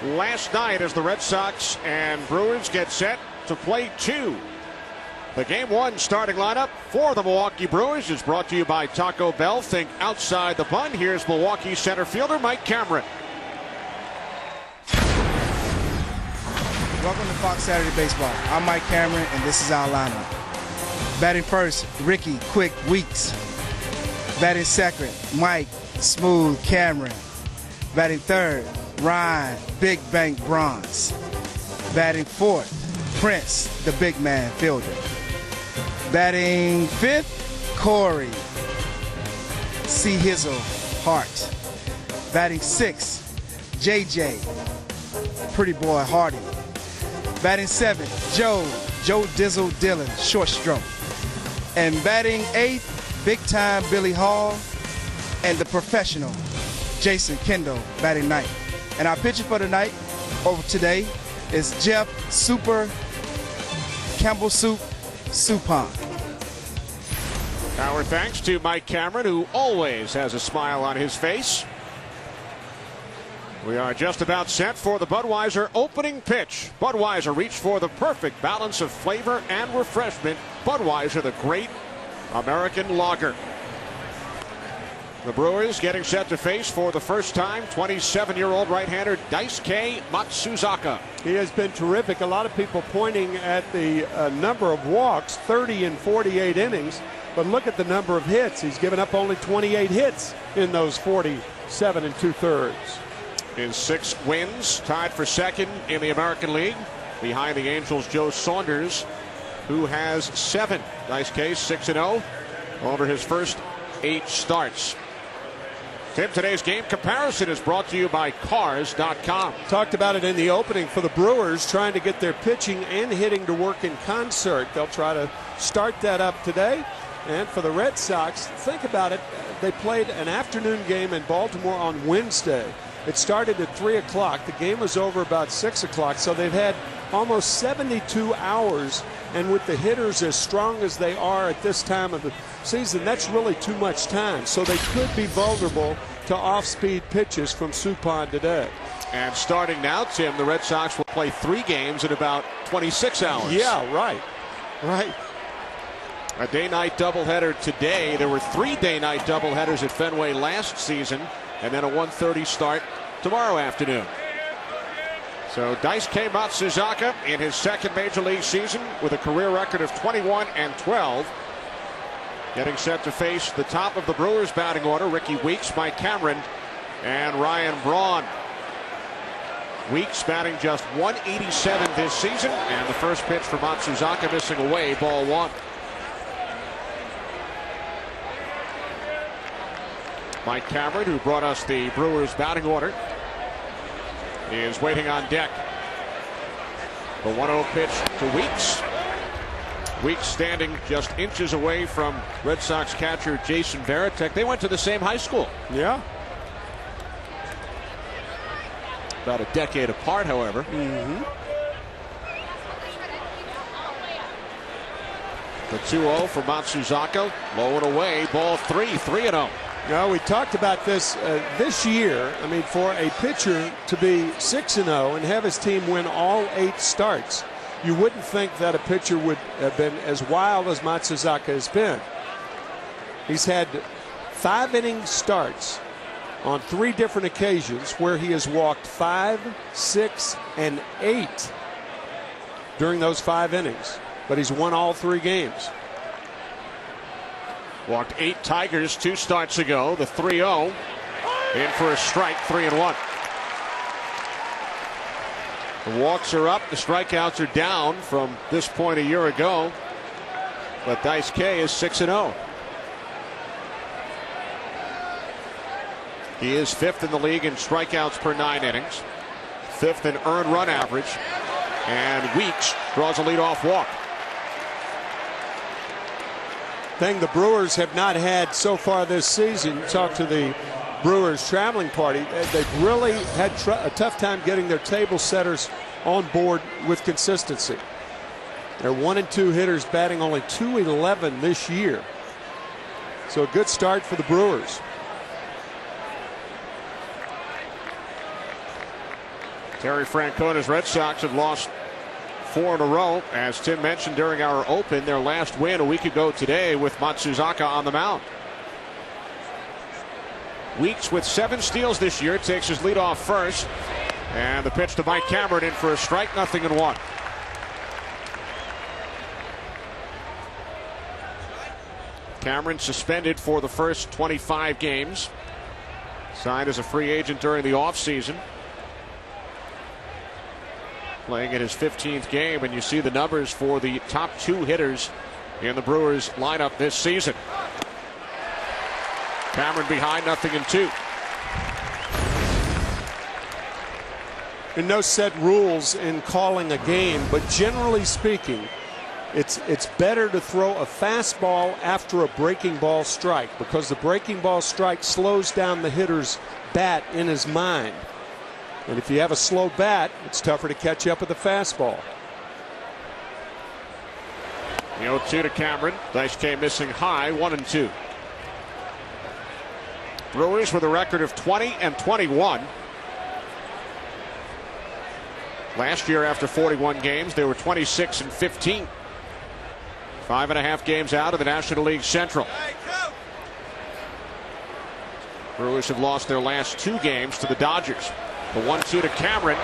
last night as the Red Sox and Brewers get set to play two. The Game 1 starting lineup for the Milwaukee Brewers is brought to you by Taco Bell. Think outside the bun. Here's Milwaukee center fielder Mike Cameron. Welcome to Fox Saturday Baseball. I'm Mike Cameron, and this is our lineup. Batting first, Ricky Quick Weeks. Batting second, Mike Smooth Cameron. Batting third, Ryan Big Bank Bronze. Batting fourth, Prince the Big Man Fielder. Batting fifth, Corey C. Hizzle Hart. Batting sixth, JJ Pretty Boy Hardy. Batting seventh, Joe Dizzle Dillon Short Stroke. And batting eighth, Big Time Billy Hall, and the professional Jason Kendall batting ninth. And our pitcher for tonight, over today, is Jeff Super Campbell Soup Supon. Our thanks to Mike Cameron, who always has a smile on his face. We are just about set for the Budweiser opening pitch. Budweiser reached for the perfect balance of flavor and refreshment. Budweiser, the great American lager. The Brewers getting set to face for the first time 27-year-old right-hander Daisuke Matsuzaka. He has been terrific. A lot of people pointing at the number of walks, 30 in 48 innings. But look at the number of hits. He's given up only 28 hits in those 47 2/3. His 6 wins, tied for second in the American League, behind the Angels' Joe Saunders, who has 7. Daisuke 6-0 over his first 8 starts. Tim, today's game comparison is brought to you by Cars.com. Talked about it in the opening for the Brewers, trying to get their pitching and hitting to work in concert. They'll try to start that up today. And for the Red Sox, think about it. They played an afternoon game in Baltimore on Wednesday. It started at 3 o'clock. The game was over about 6 o'clock. So they've had almost 72 hours. And with the hitters as strong as they are at this time of the season, that's really too much time. So they could be vulnerable to off-speed pitches from Supon today. And starting now, Tim, the Red Sox will play 3 games in about 26 hours. Yeah, right. Right. A day-night doubleheader today. There were 3 day-night doubleheaders at Fenway last season, and then a 1:30 start tomorrow afternoon. So Daisuke Matsuzaka in his second major league season with a career record of 21-12. Getting set to face the top of the Brewers batting order, Ricky Weeks, Mike Cameron, and Ryan Braun. Weeks batting just 187 this season, and the first pitch for Matsuzaka missing away, ball 1. Mike Cameron, who brought us the Brewers batting order, is waiting on deck. The 1-0 pitch to Weeks. Weeks standing just inches away from Red Sox catcher Jason Varitek. They went to the same high school. Yeah. About a decade apart, however. The 2-0 for Matsuzaka. Low and away. Ball 3. 3-0. No, we talked about this this year. I mean, for a pitcher to be 6-0 and have his team win all 8 starts, you wouldn't think that a pitcher would have been as wild as Matsuzaka has been. He's had 5-inning starts on 3 different occasions where he has walked 5, 6, and 8 during those 5 innings. But he's won all 3 games. Walked 8 Tigers 2 starts ago. The 3-0 in for a strike, 3-1. The walks are up. The strikeouts are down from this point a year ago. But Daisuke is 6-0. He is 5th in the league in strikeouts per 9 innings. 5th in earned run average. And Weeks draws a leadoff walk. Thing the Brewers have not had so far this season. Talk to the Brewers traveling party. They've really had a tough time getting their table setters on board with consistency. They're 1 and 2 hitters, batting only .211 this year. So a good start for the Brewers. Terry Francona's Red Sox have lost 4 in a row. As Tim mentioned during our open, their last win a week ago today with Matsuzaka on the mound. Weeks with 7 steals this year takes his lead off first. And the pitch to Mike Cameron in for a strike, 0-1. Cameron suspended for the first 25 games. Signed as a free agent during the offseason. Playing in his 15th game, and you see the numbers for the top 2 hitters in the Brewers lineup this season. Cameron behind, 0-2. And no set rules in calling a game, but generally speaking, it's better to throw a fastball after a breaking ball strike, because the breaking ball strike slows down the hitter's bat in his mind. And if you have a slow bat, it's tougher to catch up with the fastball. The 0-2 to Cameron. Daisuke missing high, 1-2. Brewers with a record of 20-21. Last year, after 41 games, they were 26-15. 5.5 games out of the National League Central. Brewers have lost their last 2 games to the Dodgers. The 1-2 to Cameron.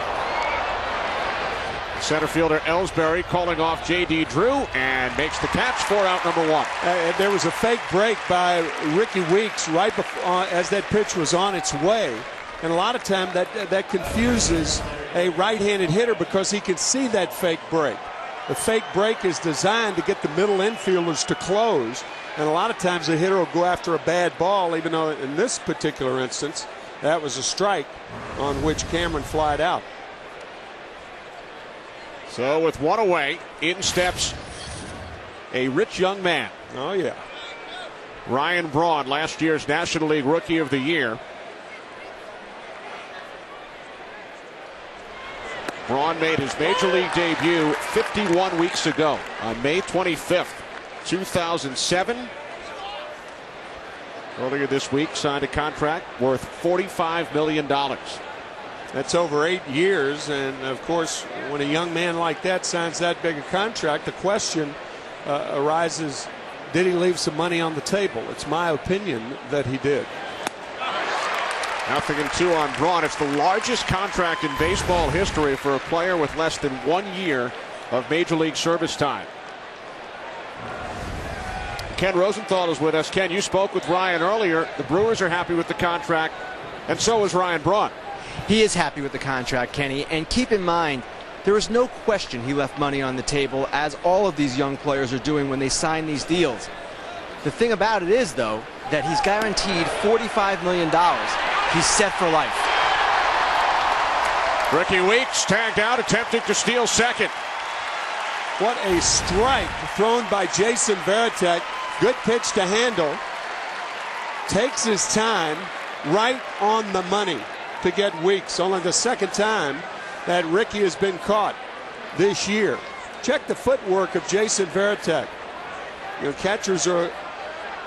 Center fielder Ellsbury calling off J.D. Drew and makes the catch for out number 1. There was a fake break by Ricky Weeks right before, as that pitch was on its way. And a lot of time that confuses a right-handed hitter, because he can see that fake break. The fake break is designed to get the middle infielders to close. And a lot of times the hitter will go after a bad ball, even though in this particular instance, that was a strike on which Cameron flied out. So with 1 away, in steps a rich young man. Oh, yeah. Ryan Braun, last year's National League Rookie of the Year. Braun made his major league debut 51 weeks ago on May 25th, 2007. Earlier this week, signed a contract worth $45 million. That's over 8 years, and of course, when a young man like that signs that big a contract, the question arises, did he leave some money on the table? It's my opinion that he did. 0-2 on Braun. It's the largest contract in baseball history for a player with less than 1 year of major league service time. Ken Rosenthal is with us. Ken, you spoke with Ryan earlier. The Brewers are happy with the contract, and so is Ryan Braun. He is happy with the contract, Kenny, and keep in mind, there is no question he left money on the table, as all of these young players are doing when they sign these deals. The thing about it is, though, that he's guaranteed $45 million. He's set for life. Ricky Weeks tagged out, attempting to steal second. What a strike thrown by Jason Varitek. Good pitch to handle. Takes his time, right on the money to get Weeks. Only the second time that Ricky has been caught this year. Check the footwork of Jason Varitek. You know, catchers are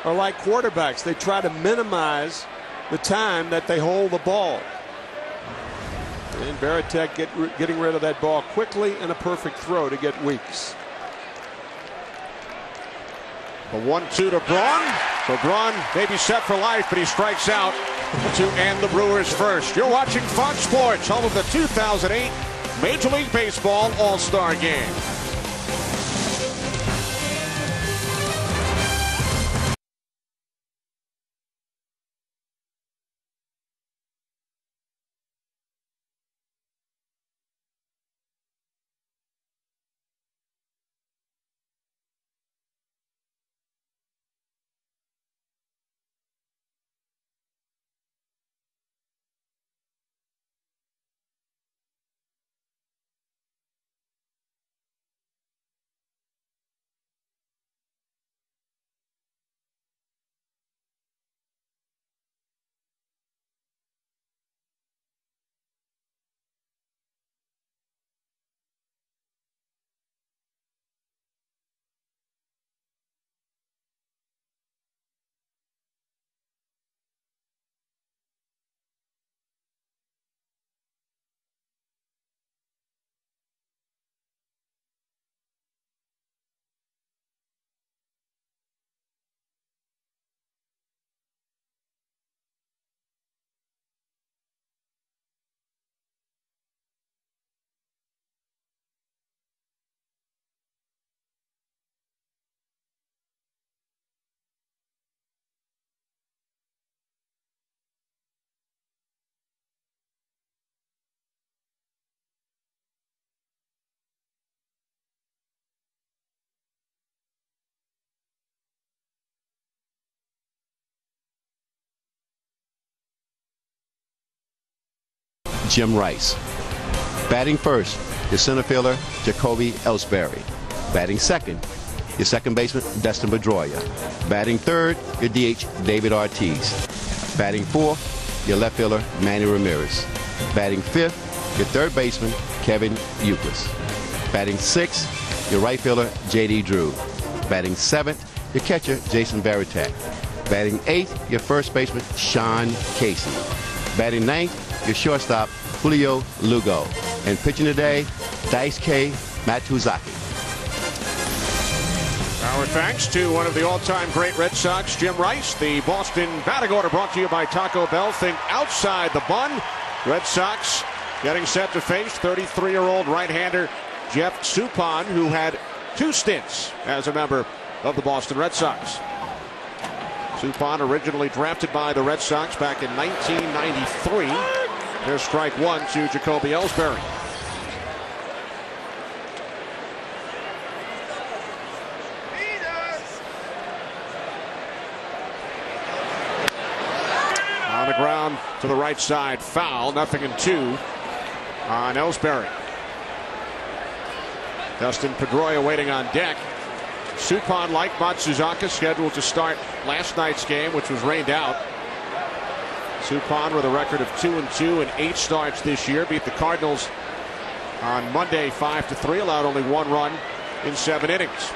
like quarterbacks. They try to minimize the time that they hold the ball. And Varitek getting rid of that ball quickly, and a perfect throw to get Weeks. A 1-2 to Braun. So Braun may be set for life, but he strikes out to end the Brewers first. You're watching Fox Sports, home of the 2008 Major League Baseball All-Star Game. Jim Rice. Batting first, your center fielder, Jacoby Ellsbury. Batting second, your second baseman, Dustin Pedroia. Batting third, your DH, David Ortiz. Batting fourth, your left fielder, Manny Ramirez. Batting fifth, your third baseman, Kevin Youkilis. Batting sixth, your right fielder, J.D. Drew. Batting seventh, your catcher, Jason Varitek. Batting eighth, your first baseman, Sean Casey. Batting ninth, your shortstop, Julio Lugo. And pitching today, Daisuke Matsuzaka. Our thanks to one of the all-time great Red Sox, Jim Rice. The Boston batting order brought to you by Taco Bell. Think outside the bun. Red Sox getting set to face 33-year-old right-hander Jeff Suppan, who had 2 stints as a member of the Boston Red Sox. Suppan originally drafted by the Red Sox back in 1993. There's strike one to Jacoby Ellsbury. On the ground to the right side, foul, 0-2 on Ellsbury. Dustin Pedroia waiting on deck. Suppan, like Matsuzaka, scheduled to start last night's game, which was rained out. Suppan with a record of 2-2 in 8 starts this year. Beat the Cardinals on Monday 5-3. Allowed only 1 run in 7 innings.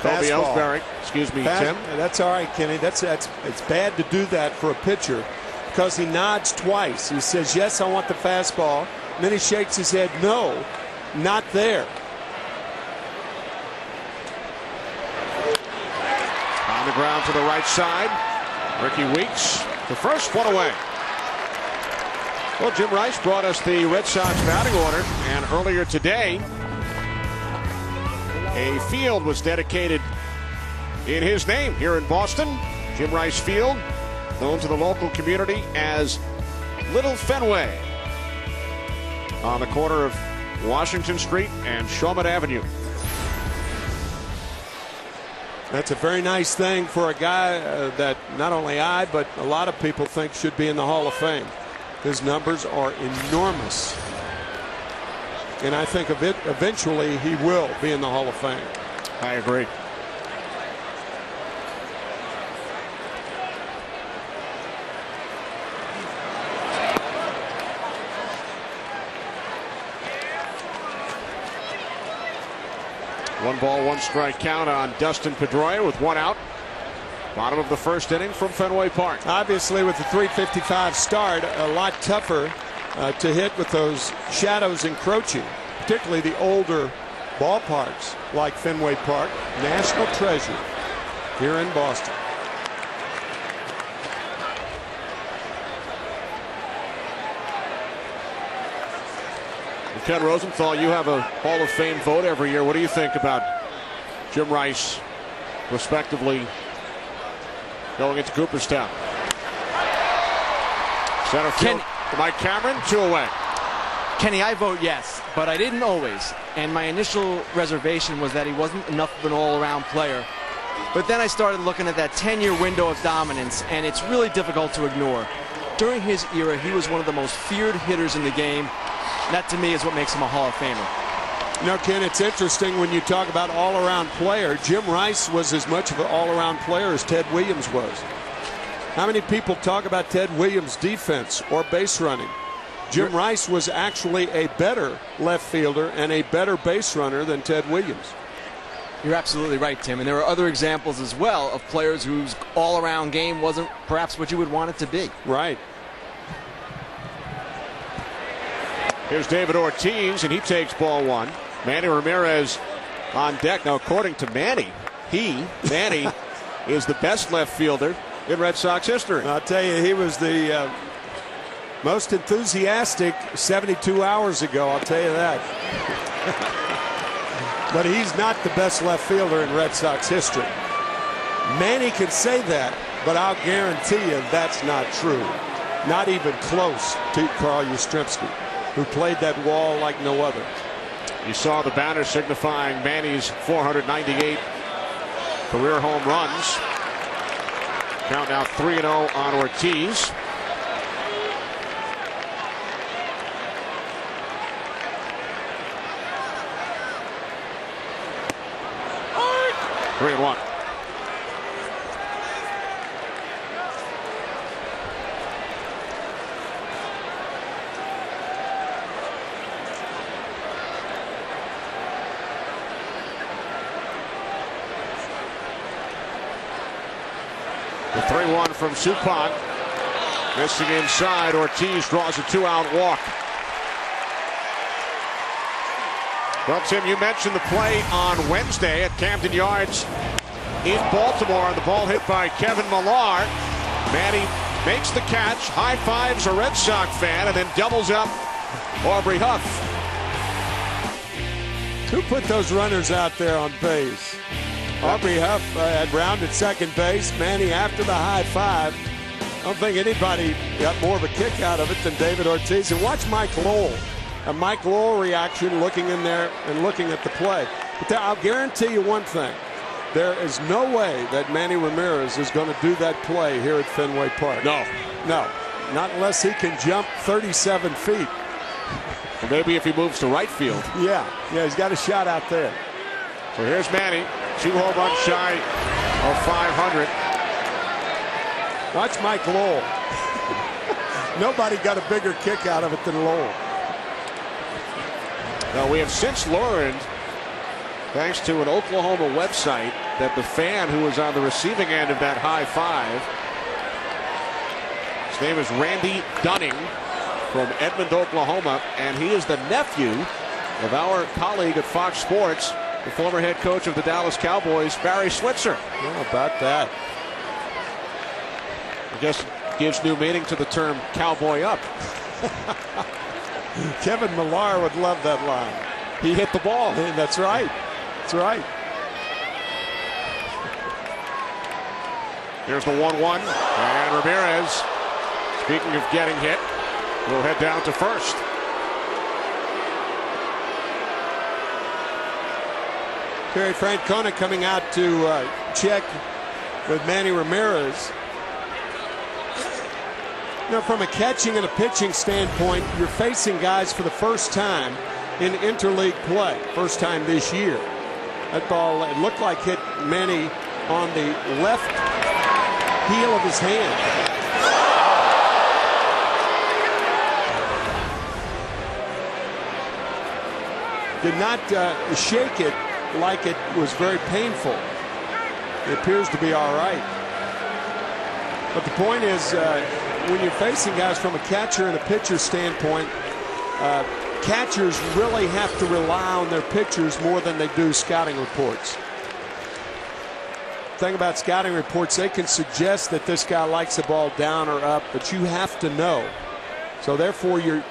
Jacoby Ellsbury, excuse me, Tim. That's all right, Kenny. It's bad to do that for a pitcher because he nods twice. He says, yes, I want the fastball. And then he shakes his head, no, not there. On the ground to the right side. Ricky Weeks, the first one away. Well, Jim Rice brought us the Red Sox batting order, and earlier today, a field was dedicated in his name here in Boston. Jim Rice Field, known to the local community as Little Fenway, on the corner of Washington Street and Shawmut Avenue. That's a very nice thing for a guy that not only I, but a lot of people think should be in the Hall of Fame. His numbers are enormous. And I think eventually he will be in the Hall of Fame. I agree. One ball, 1 strike count on Dustin Pedroia with 1 out. Bottom of the first inning from Fenway Park. Obviously, with the 355 start, a lot tougher to hit with those shadows encroaching, particularly the older ballparks like Fenway Park, national treasure here in Boston. Ken Rosenthal, you have a Hall of Fame vote every year. What do you think about Jim Rice, respectively, going into Cooperstown? Center field, Mike Cameron, 2 away. Kenny, I vote yes, but I didn't always. And my initial reservation was that he wasn't enough of an all-around player. But then I started looking at that 10-year window of dominance, and it's really difficult to ignore. During his era, he was one of the most feared hitters in the game. That, to me, is what makes him a Hall of Famer. You know, Ken, it's interesting when you talk about all-around player. Jim Rice was as much of an all-around player as Ted Williams was. How many people talk about Ted Williams' defense or base running? Jim Rice was actually a better left fielder and a better base runner than Ted Williams. You're absolutely right, Tim. And there are other examples as well of players whose all-around game wasn't perhaps what you would want it to be. Right. Here's David Ortiz, and he takes ball 1. Manny Ramirez on deck. Now, according to Manny, Manny, is the best left fielder in Red Sox history. I'll tell you, he was the most enthusiastic 72 hours ago, I'll tell you that. But he's not the best left fielder in Red Sox history. Manny can say that, but I'll guarantee you that's not true. Not even close to Carl Yastrzemski, who played that wall like no other. You saw the banner signifying Manny's 498 career home runs. Count now 3-0 on Ortiz. Three and one. The 3-1 from Suppan. Missing inside. Ortiz draws a 2-out walk. Well, Tim, you mentioned the play on Wednesday at Camden Yards in Baltimore, and the ball hit by Kevin Millar. Manny makes the catch, high fives a Red Sox fan, and then doubles up Aubrey Huff. Who put those runners out there on base? Aubrey Huff had rounded second base. Manny after the high five. I don't think anybody got more of a kick out of it than David Ortiz. And watch Mike Lowell. A Mike Lowell reaction looking in there and looking at the play. But I'll guarantee you one thing. There is no way that Manny Ramirez is going to do that play here at Fenway Park. No. No. Not unless he can jump 37 feet. Or maybe if he moves to right field. Yeah, he's got a shot out there. So here's Manny. 2 home runs shy of 500. Watch Mike Lowell. Nobody got a bigger kick out of it than Lowell. Now, we have since learned, thanks to an Oklahoma website, that the fan who was on the receiving end of that high five, his name is Randy Dunning from Edmond, Oklahoma, and he is the nephew of our colleague at Fox Sports, the former head coach of the Dallas Cowboys, Barry Switzer. How about that? I guess it gives new meaning to the term cowboy up. Kevin Millar would love that line. He hit the ball. That's right. That's right. Here's the 1-1. And Ramirez, speaking of getting hit, will head down to first. Terry Francona coming out to check with Manny Ramirez. You know, from a catching and a pitching standpoint, you're facing guys for the first time in interleague play. First time this year. That ball, it looked like hit Manny on the left heel of his hand. Did not shake it like it was very painful. It appears to be all right. But the point is, when you're facing guys from a catcher and a pitcher standpoint, catchers really have to rely on their pitchers more than they do scouting reports. The thing about scouting reports, they can suggest that this guy likes the ball down or up, but you have to know. So therefore, you're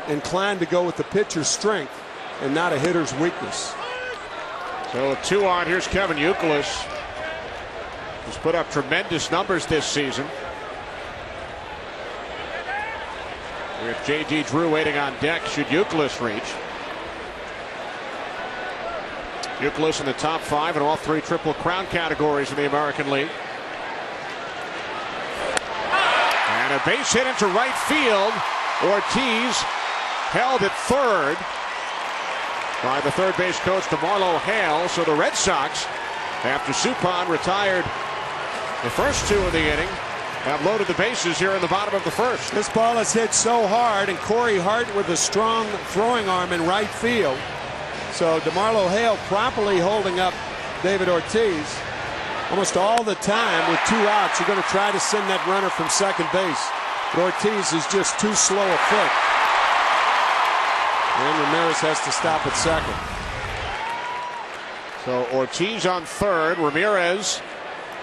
inclined to go with the pitcher's strength and not a hitter's weakness. So a 2-on. Here's Kevin Youkilis, who's put up tremendous numbers this season. With J.D. Drew waiting on deck, should Youkilis reach. Youkilis in the top 5 in all 3 Triple Crown categories in the American League. And a base hit into right field. Ortiz held at third by the third base coach, DeMarlo Hale. So the Red Sox, after Suppan retired the first 2 of the inning, have loaded the bases here in the bottom of the first. This ball is hit so hard, and Corey Hart with a strong throwing arm in right field. So DeMarlo Hale properly holding up David Ortiz almost all the time with 2 outs. You're going to try to send that runner from second base, but Ortiz is just too slow a foot. And Ramirez has to stop at second. So Ortiz on third, Ramirez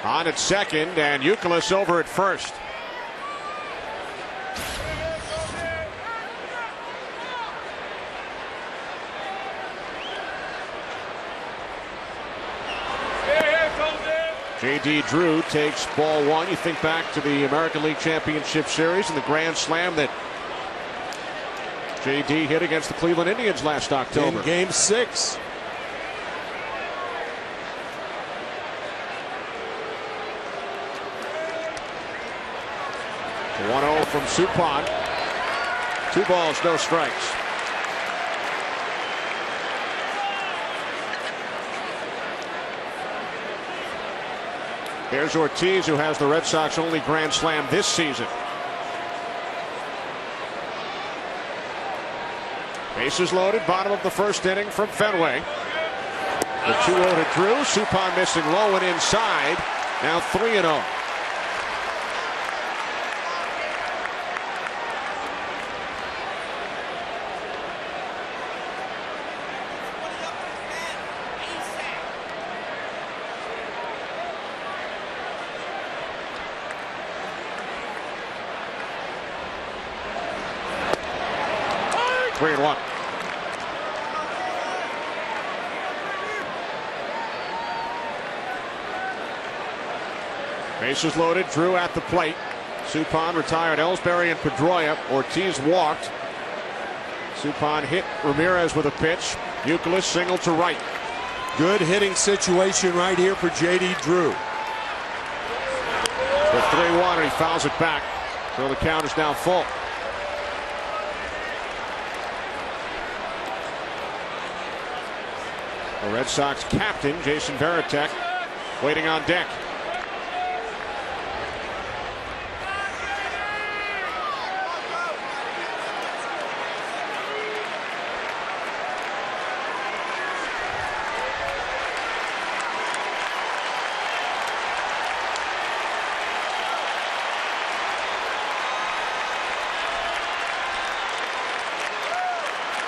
on at second, and Youkilis over at first. J.D. Drew takes ball 1. You think back to the American League Championship Series and the Grand Slam that J.D. hit against the Cleveland Indians last October. In Game 6. 1-0 from Suppan. 2 balls, no strikes. Here's Ortiz, who has the Red Sox only grand slam this season. Bases loaded, bottom of the first inning from Fenway. The 2-0 to Drew. Suppan missing low and inside. Now 3-0. Three and one. Bases loaded. Drew at the plate. Suppan retired Ellsbury and Pedroia. Ortiz walked. Suppan hit Ramirez with a pitch. Youkilis single to right. Good hitting situation right here for J.D. Drew. The 3-1, and he fouls it back. So the count is now full. The Red Sox captain, Jason Varitek, waiting on deck.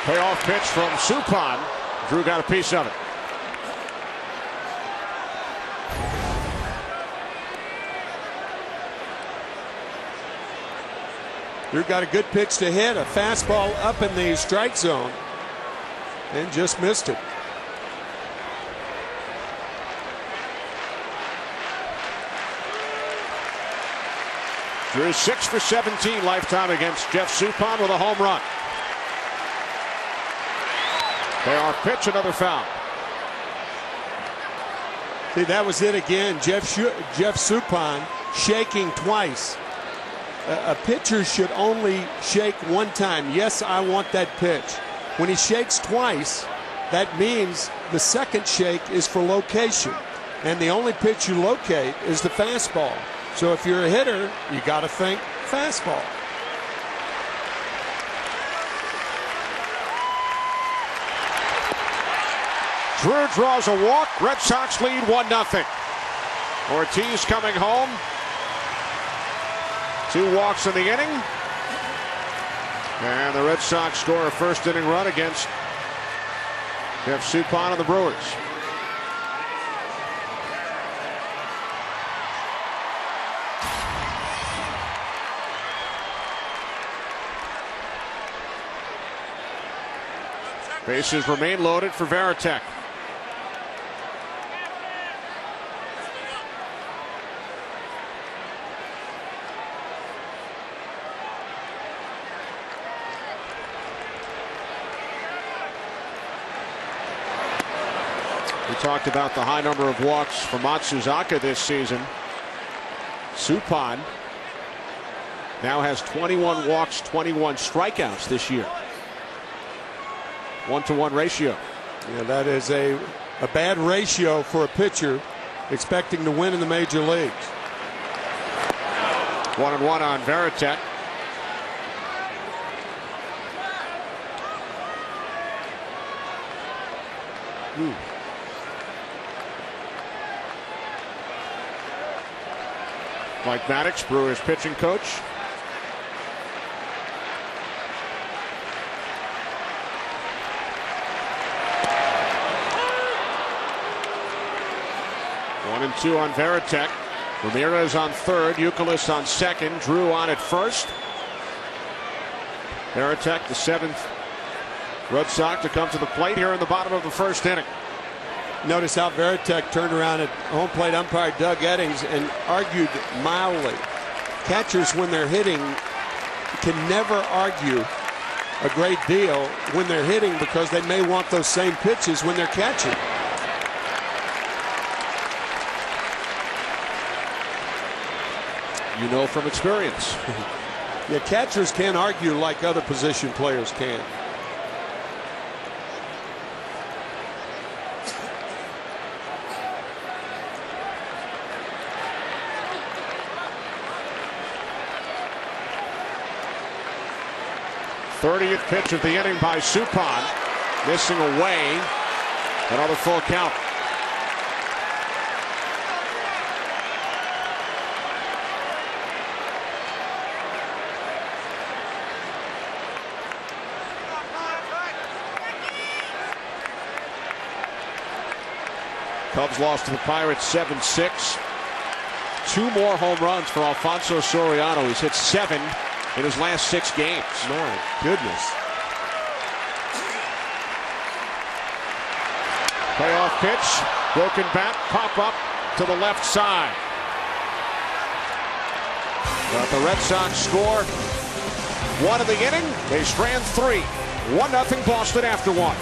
Payoff pitch from Suppan. Drew got a piece of it. Drew got a good pitch to hit, a fastball up in the strike zone, and just missed it. Drew 6 for 17 lifetime against Jeff Suppan with a home run. Payoff pitch, another foul. See, that was it again. Jeff Suppan shaking twice. A pitcher should only shake one time. Yes, I want that pitch. When he shakes twice, that means the second shake is for location. And the only pitch you locate is the fastball. So if you're a hitter, you got to think fastball. Drew draws a walk. Red Sox lead 1-0. Ortiz coming home. 2 walks in the inning. And the Red Sox score a first inning run against Jeff Suppan and the Brewers. Bases remain loaded for Varitek. We talked about the high number of walks for Matsuzaka this season. Suppan now has 21 walks, 21 strikeouts this year. 1-to-1 ratio. Yeah, that is a bad ratio for a pitcher expecting to win in the major leagues. 1-1 on Varitek. Mike Maddox, Brewers pitching coach. One and two on Varitek. Ramirez on third, Youkilis on second, Drew on at first. Varitek, the 7th Red Sox to come to the plate here in the bottom of the first inning. Notice how Varitek turned around at home plate umpire Doug Eddings and argued mildly. Catchers, when they're hitting, can never argue a great deal when they're hitting because they may want those same pitches when they're catching. You know from experience. Yeah, catchers can't argue like other position players can. th pitch of the inning by Suppan, missing away. Another full count. Cubs lost to the Pirates 7-6. 2 more home runs for Alfonso Soriano. He's hit 7 in his last 6 games. My goodness. Payoff pitch, broken bat, pop up to the left side. But the Red Sox score 1 in the inning. They strand 3. 1-0 Boston after 1.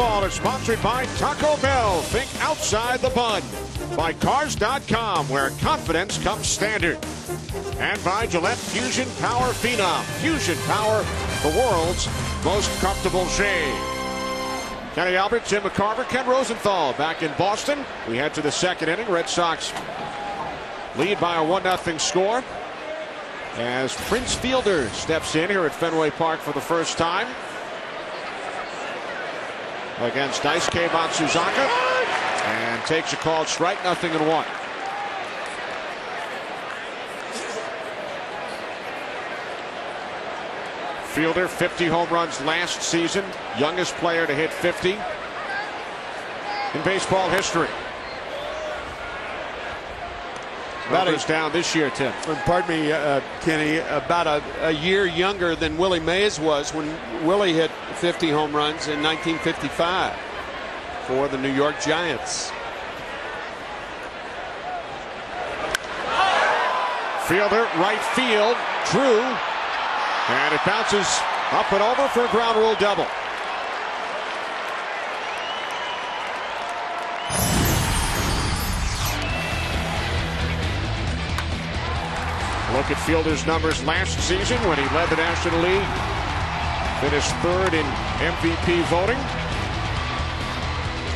Ball is sponsored by Taco Bell. Think outside the bun. By Cars.com, where confidence comes standard. And by Gillette Fusion Power Phenom. Fusion Power, the world's most comfortable shave. Kenny Albert, Jim McCarver, Ken Rosenthal back in Boston. We head to the 2nd inning. Red Sox lead by a 1-0 score as Prince Fielder steps in here at Fenway Park for the first time against Daisuke Matsuzaka and takes a called strike, 0-1. Fielder, 50 home runs last season, youngest player to hit 50 in baseball history. Numbers down this year, Tim. Pardon me, Kenny, about a year younger than Willie Mays was when Willie hit 50 home runs in 1955 for the New York Giants. Fielder, right field, Drew, and it bounces up and over for a ground rule double. Look at Fielder's numbers last season when he led the National League. Finished 3rd in MVP voting.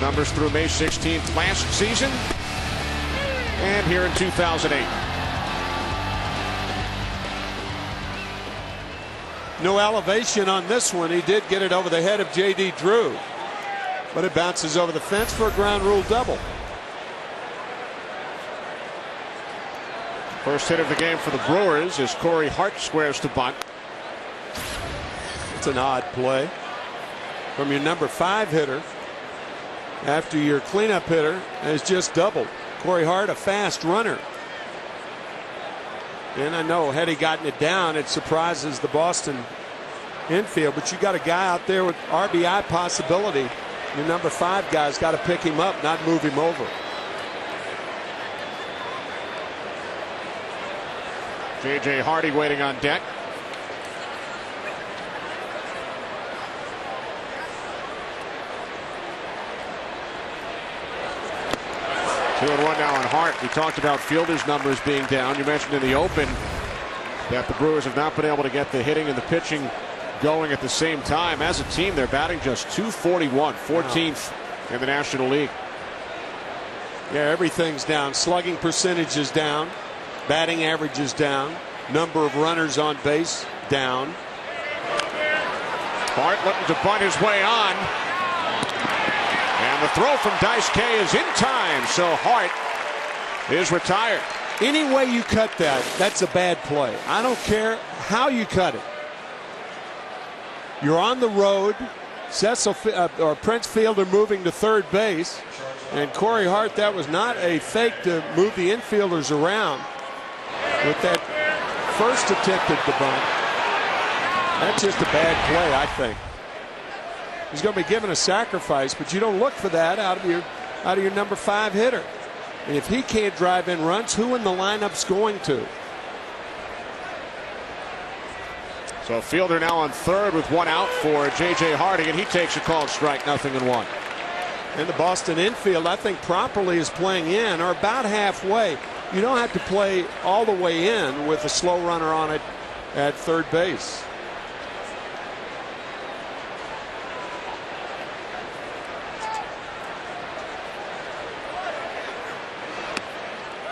Numbers through May 16th last season and here in 2008. No elevation on this one. He did get it over the head of J.D. Drew, but it bounces over the fence for a ground rule double. First hit of the game for the Brewers as Corey Hart squares to bunt. It's an odd play from your number 5 hitter after your cleanup hitter has just doubled. Corey Hart, a fast runner. And I know had he gotten it down, it surprises the Boston infield, but you got a guy out there with RBI possibility. Your number 5 guy's got to pick him up, not move him over. J.J. Hardy waiting on deck. Two and one now on Hart. We talked about fielders' numbers being down. You mentioned in the open that the Brewers have not been able to get the hitting and the pitching going at the same time. As a team, they're batting just .241, 14th in the National League. Yeah, everything's down. Slugging percentage is down. Batting average is down. Number of runners on base down. Hart looking to bunt his way on. And the throw from Daisuke is in time, so Hart is retired. Any way you cut that, that's a bad play. I don't care how you cut it. You're on the road. Prince Fielder moving to third base. And Corey Hart, that was not a fake to move the infielders around with that first attempt at the bunt. That's just a bad play, I think. He's going to be given a sacrifice, but you don't look for that out of your number 5 hitter. And if he can't drive in runs, who in the lineup's going to? So Fielder now on third with one out for J.J. Hardy, and he takes a called strike, 0-1. And the Boston infield, I think, properly is playing in or about halfway. You don't have to play all the way in with a slow runner on it at third base.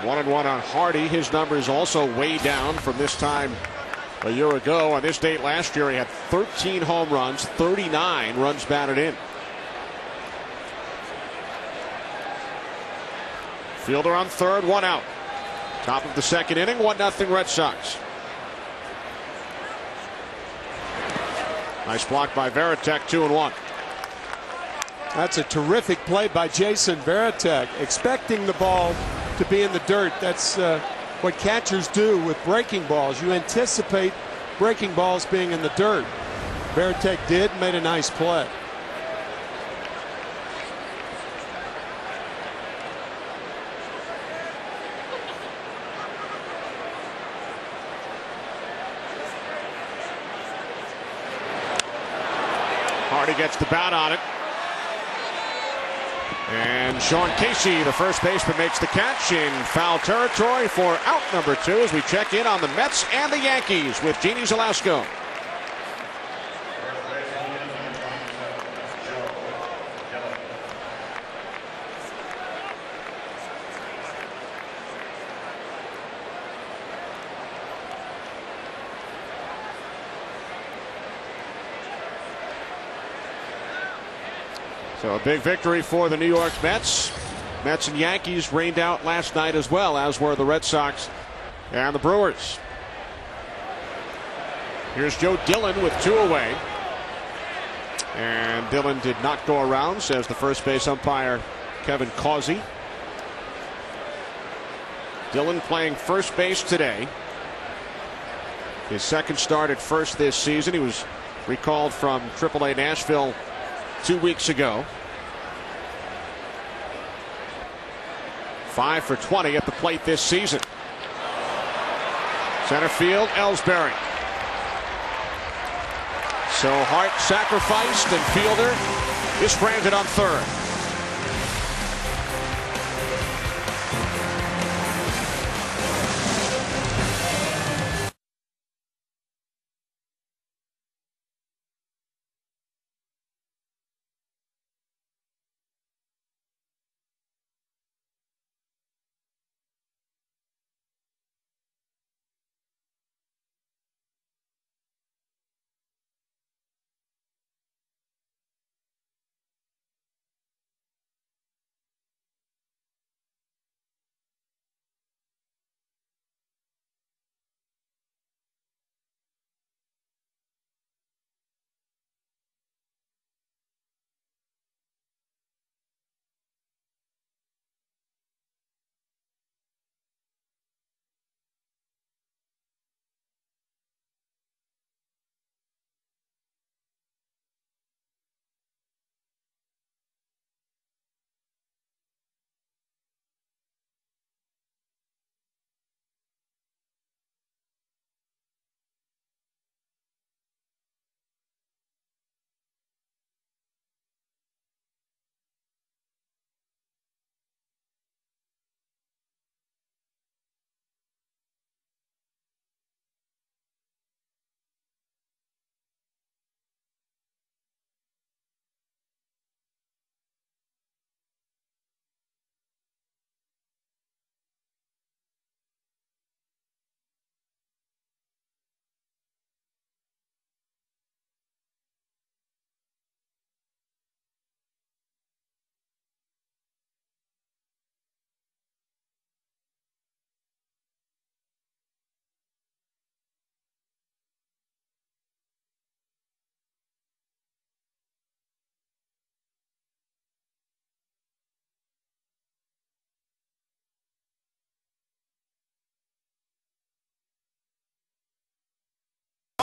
One and one on Hardy. His numbers also way down from this time a year ago. On this date last year, he had 13 home runs, 39 runs batted in. Fielder on third, one out. Top of the second inning, 1-0 Red Sox. Nice block by Varitek, 2-1. That's a terrific play by Jason Varitek, expecting the ball to be in the dirt. That's what catchers do with breaking balls. You anticipate breaking balls being in the dirt. Varitek did, made a nice play. Hardy gets the bat on it. And Sean Casey, the first baseman, makes the catch in foul territory for out number 2 as we check in on the Mets and the Yankees with Jeannie Zalasko. So a big victory for the New York Mets. Mets and Yankees rained out last night as well, as were the Red Sox and the Brewers. Here's Joe Dillon with 2 away. And Dillon did not go around, says the first base umpire Kevin Causey. Dillon playing first base today. His second start at first this season. He was recalled from AAA Nashville 2 weeks ago. 5 for 20 at the plate this season. Center field, Ellsbury. So Hart sacrificed, and Fielder is stranded on third.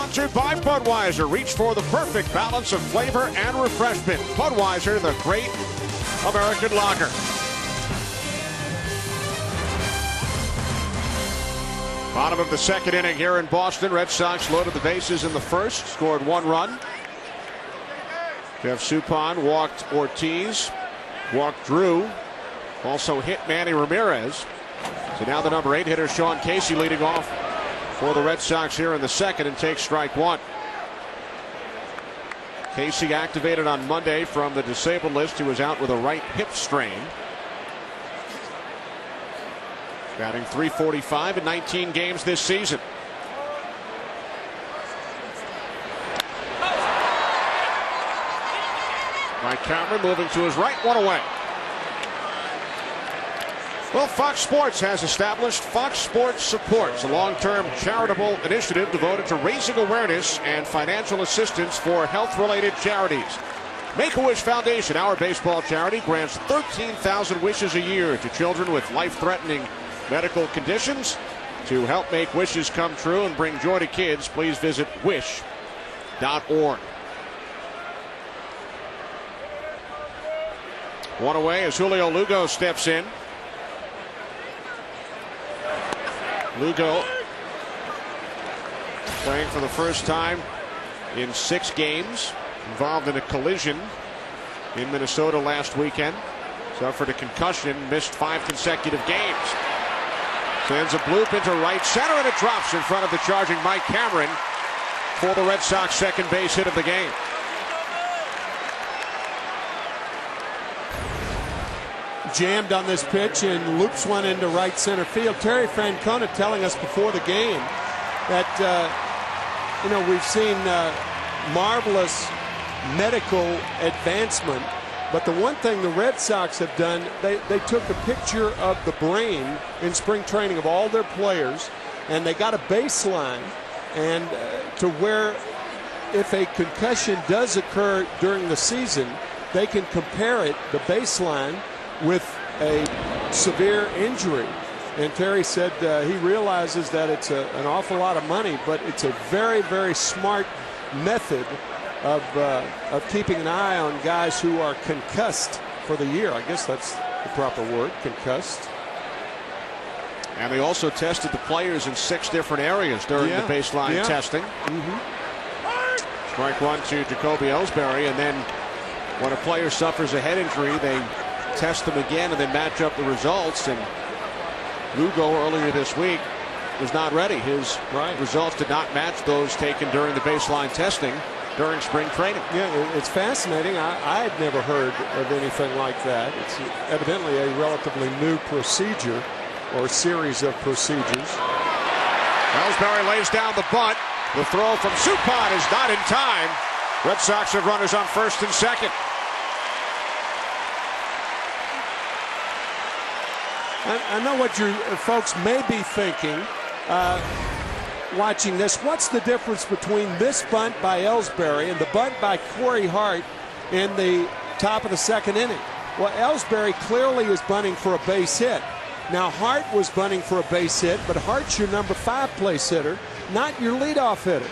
Sponsored by Budweiser. Reach for the perfect balance of flavor and refreshment. Budweiser, the great American lager. Bottom of the second inning here in Boston. Red Sox loaded the bases in the first, scored 1 run. Jeff Suppan walked Ortiz, walked Drew, also hit Manny Ramirez. So now the number 8 hitter, Sean Casey, leading off for the Red Sox here in the second and takes strike 1. Casey activated on Monday from the disabled list. He was out with a right hip strain. Batting .345 in 19 games this season. Mike Cameron moving to his right, 1 away. Well, Fox Sports has established Fox Sports Supports, a long-term charitable initiative devoted to raising awareness and financial assistance for health-related charities. Make-A-Wish Foundation, our baseball charity, grants 13,000 wishes a year to children with life-threatening medical conditions. To help make wishes come true and bring joy to kids, please visit wish.org. 1 away as Julio Lugo steps in. Lugo playing for the first time in 6 games, involved in a collision in Minnesota last weekend. Suffered a concussion, missed 5 consecutive games. Sends a bloop into right center, and it drops in front of the charging Mike Cameron for the Red Sox second base hit of the game. Jammed on this pitch and loops one into right center field. Terry Francona telling us before the game that we've seen marvelous medical advancement, but the one thing the Red Sox have done, they took a picture of the brain in spring training of all their players, and they got a baseline, and to where if a concussion does occur during the season, they can compare it, the baseline, with a severe injury. And Terry said he realizes that it's an awful lot of money, but it's a very, very smart method of keeping an eye on guys who are concussed for the year. I guess that's the proper word, concussed. And they also tested the players in 6 different areas during the baseline testing. Strike 1 to Jacoby Ellsbury, and then when a player suffers a head injury, they test them again and then match up the results. And Lugo earlier this week was not ready. His results did not match those taken during the baseline testing during spring training. Yeah, it's fascinating. I had never heard of anything like that. It's evidently a relatively new procedure or series of procedures. Ellsbury lays down the bunt. The throw from Suppan is not in time. Red Sox have runners on first and second. I know what you folks may be thinking watching this. What's the difference between this bunt by Ellsbury and the bunt by Corey Hart in the top of the second inning? Well, Ellsbury clearly is bunting for a base hit. Now, Hart was bunting for a base hit, but Hart's your number 5 place hitter, not your leadoff hitter.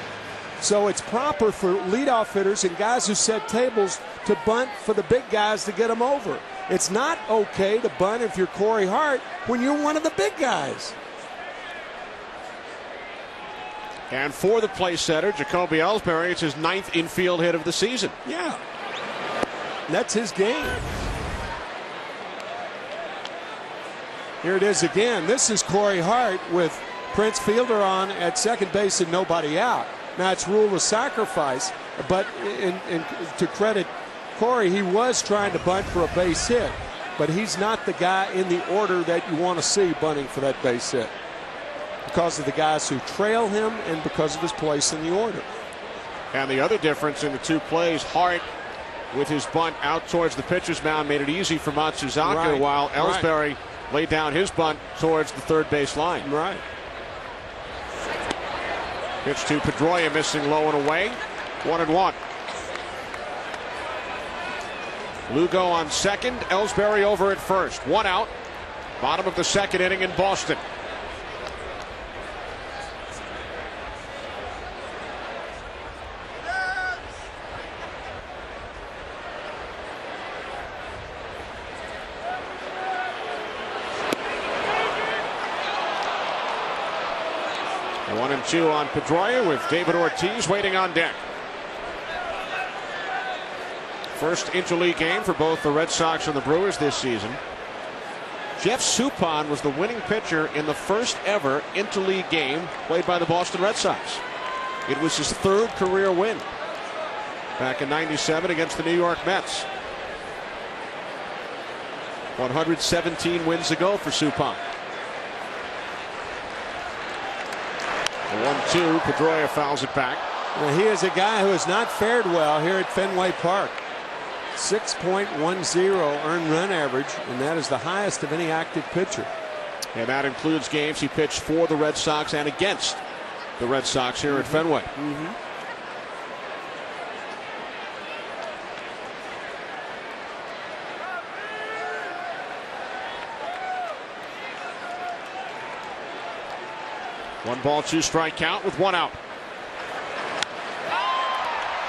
So it's proper for leadoff hitters and guys who set tables to bunt for the big guys to get them over. It's not okay to bunt if you're Corey Hart when you're one of the big guys. And for the place setter, Jacoby Ellsbury, it's his 9th infield hit of the season. Yeah. That's his game. Here it is again. This is Corey Hart with Prince Fielder on at second base and nobody out. Now it's rule of sacrifice, but to credit Corey, he was trying to bunt for a base hit, but he's not the guy in the order that you want to see bunting for that base hit because of the guys who trail him and because of his place in the order. And the other difference in the 2 plays, Hart with his bunt out towards the pitcher's mound made it easy for Matsuzaka, while Ellsbury laid down his bunt towards the third base line. Right. Pitch to Pedroia, missing low and away. 1-1. Lugo on second, Ellsbury over at first. 1 out. Bottom of the second inning in Boston. 1-2 on Pedroia with David Ortiz waiting on deck. First interleague game for both the Red Sox and the Brewers this season. Jeff Suppan was the winning pitcher in the first ever interleague game played by the Boston Red Sox. It was his third career win back in '97 against the New York Mets. 117 wins ago for Suppan. 1-2. Pedroia fouls it back. Well, he is a guy who has not fared well here at Fenway Park. 6.10 earned run average, and that is the highest of any active pitcher. And that includes games he pitched for the Red Sox and against the Red Sox here at Fenway. 1 ball, 2 strike count with 1 out.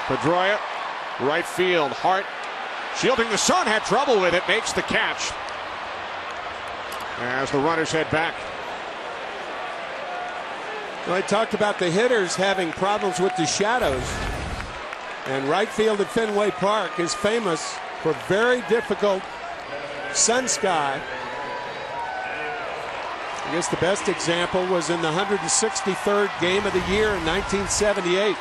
Pedroia, right field. Hart shielding the sun, had trouble with it, makes the catch as the runners head back. Well, I talked about the hitters having problems with the shadows, and right field at Fenway Park is famous for very difficult sun sky. I guess the best example was in the 163rd game of the year in 1978.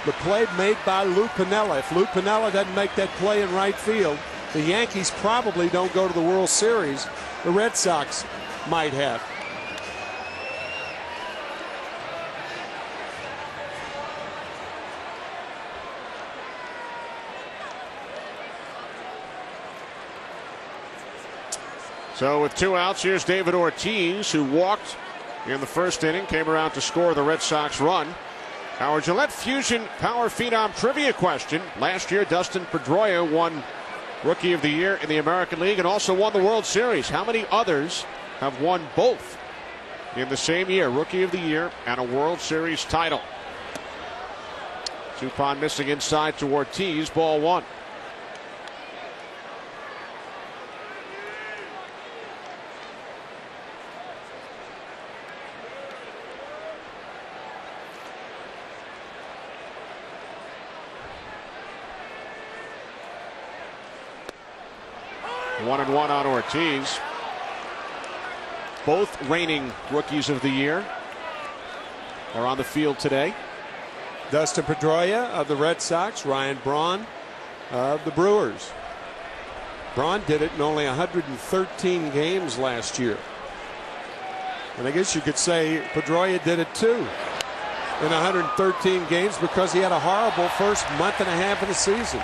The play made by Lou Piniella. If Lou Piniella doesn't make that play in right field, the Yankees probably don't go to the World Series. The Red Sox might have. So with 2 outs, here's David Ortiz, who walked in the first inning, came around to score the Red Sox run. Our Gillette Fusion Power Phenom trivia question. Last year, Dustin Pedroia won Rookie of the Year in the American League and also won the World Series. How many others have won both in the same year? Rookie of the Year and a World Series title. Suppan missing inside to Ortiz. Ball 1. One and one on Ortiz. Both reigning Rookies of the Year are on the field today. Dustin Pedroia of the Red Sox, Ryan Braun of the Brewers. Braun did it in only 113 games last year. And I guess you could say Pedroia did it too in 113 games because he had a horrible first month and a half of the season.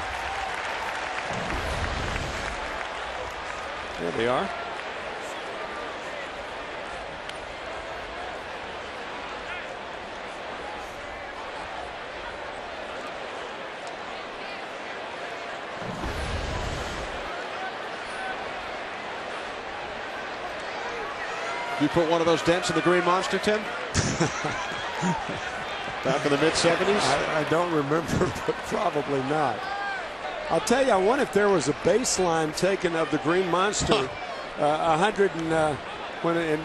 There they are. You put one of those dents in the Green Monster, Tim? Back in the mid-70s? I don't remember, but probably not. I'll tell you, I wonder if there was a baseline taken of the Green Monster 100 and, when in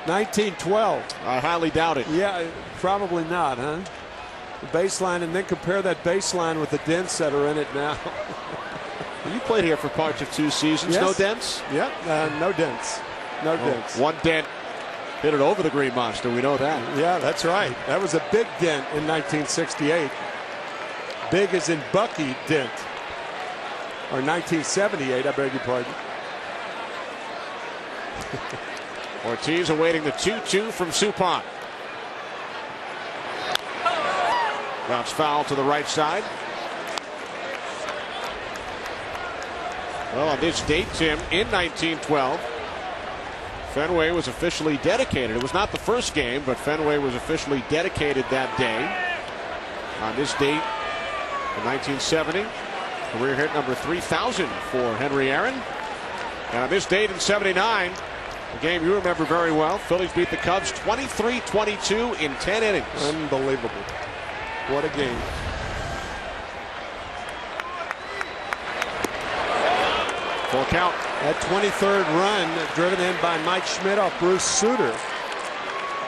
1912. I highly doubt it. Yeah, probably not, huh? The baseline, and then compare that baseline with the dents that are in it now. You played here for parts of 2 seasons. Yes. No dents? Yep, no dents. No dents. One dent hit it over the Green Monster. We know that. Yeah, that's right. That was a big dent in 1968. Big as in Bucky dent. Or 1978, I beg your pardon. Ortiz awaiting the 2-2 from Suppan. Bounce foul to the right side. Well, on this date, Tim, in 1912, Fenway was officially dedicated. It was not the first game, but Fenway was officially dedicated that day. On this date in 1970, career hit number 3,000 for Henry Aaron. And on this date in 79, a game you remember very well, Phillies beat the Cubs 23-22 in 10 innings. Unbelievable. What a game. Full count. That 23rd run driven in by Mike Schmidt off Bruce Sutter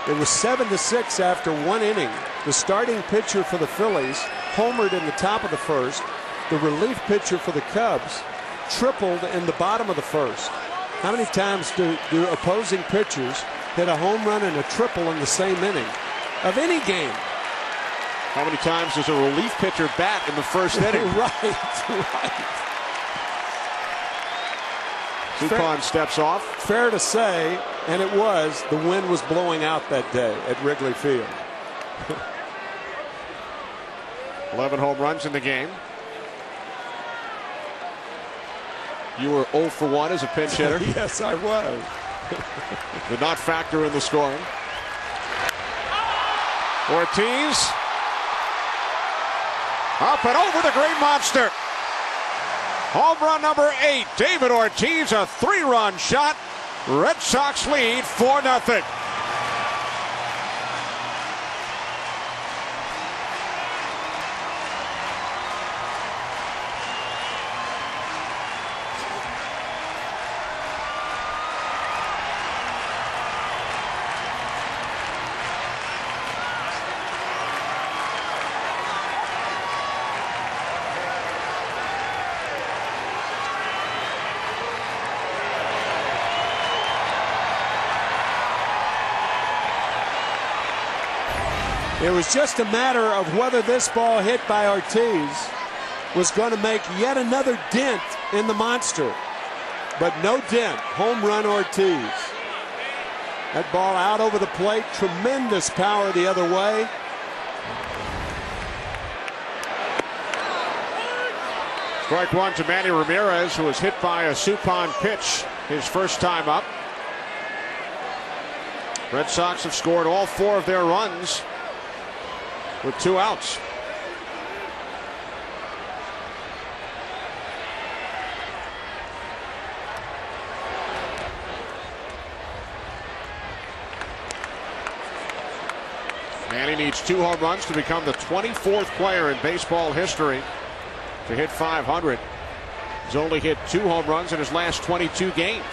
It was 7-6 after 1 inning. The starting pitcher for the Phillies homered in the top of the first. The relief pitcher for the Cubs tripled in the bottom of the first. How many times do opposing pitchers hit a home run and a triple in the same inning of any game? How many times does a relief pitcher bat in the first inning? Right. Suppan steps off. Fair to say, and it was, the wind was blowing out that day at Wrigley Field. 11 home runs in the game. You were 0 for 1 as a pinch hitter. Yes, I was. Did not factor in the scoring. Ortiz. Up and over the Green Monster. Home run number 8. David Ortiz, a 3-run shot. Red Sox lead 4-0. It was just a matter of whether this ball hit by Ortiz was going to make yet another dent in the monster. But no dent. Home run Ortiz. That ball out over the plate. Tremendous power the other way. Strike one to Manny Ramirez, who was hit by a Suppan pitch his first time up. Red Sox have scored all 4 of their runs with 2 outs. Manny needs 2 home runs to become the 24th player in baseball history to hit 500. He's only hit 2 home runs in his last 22 games.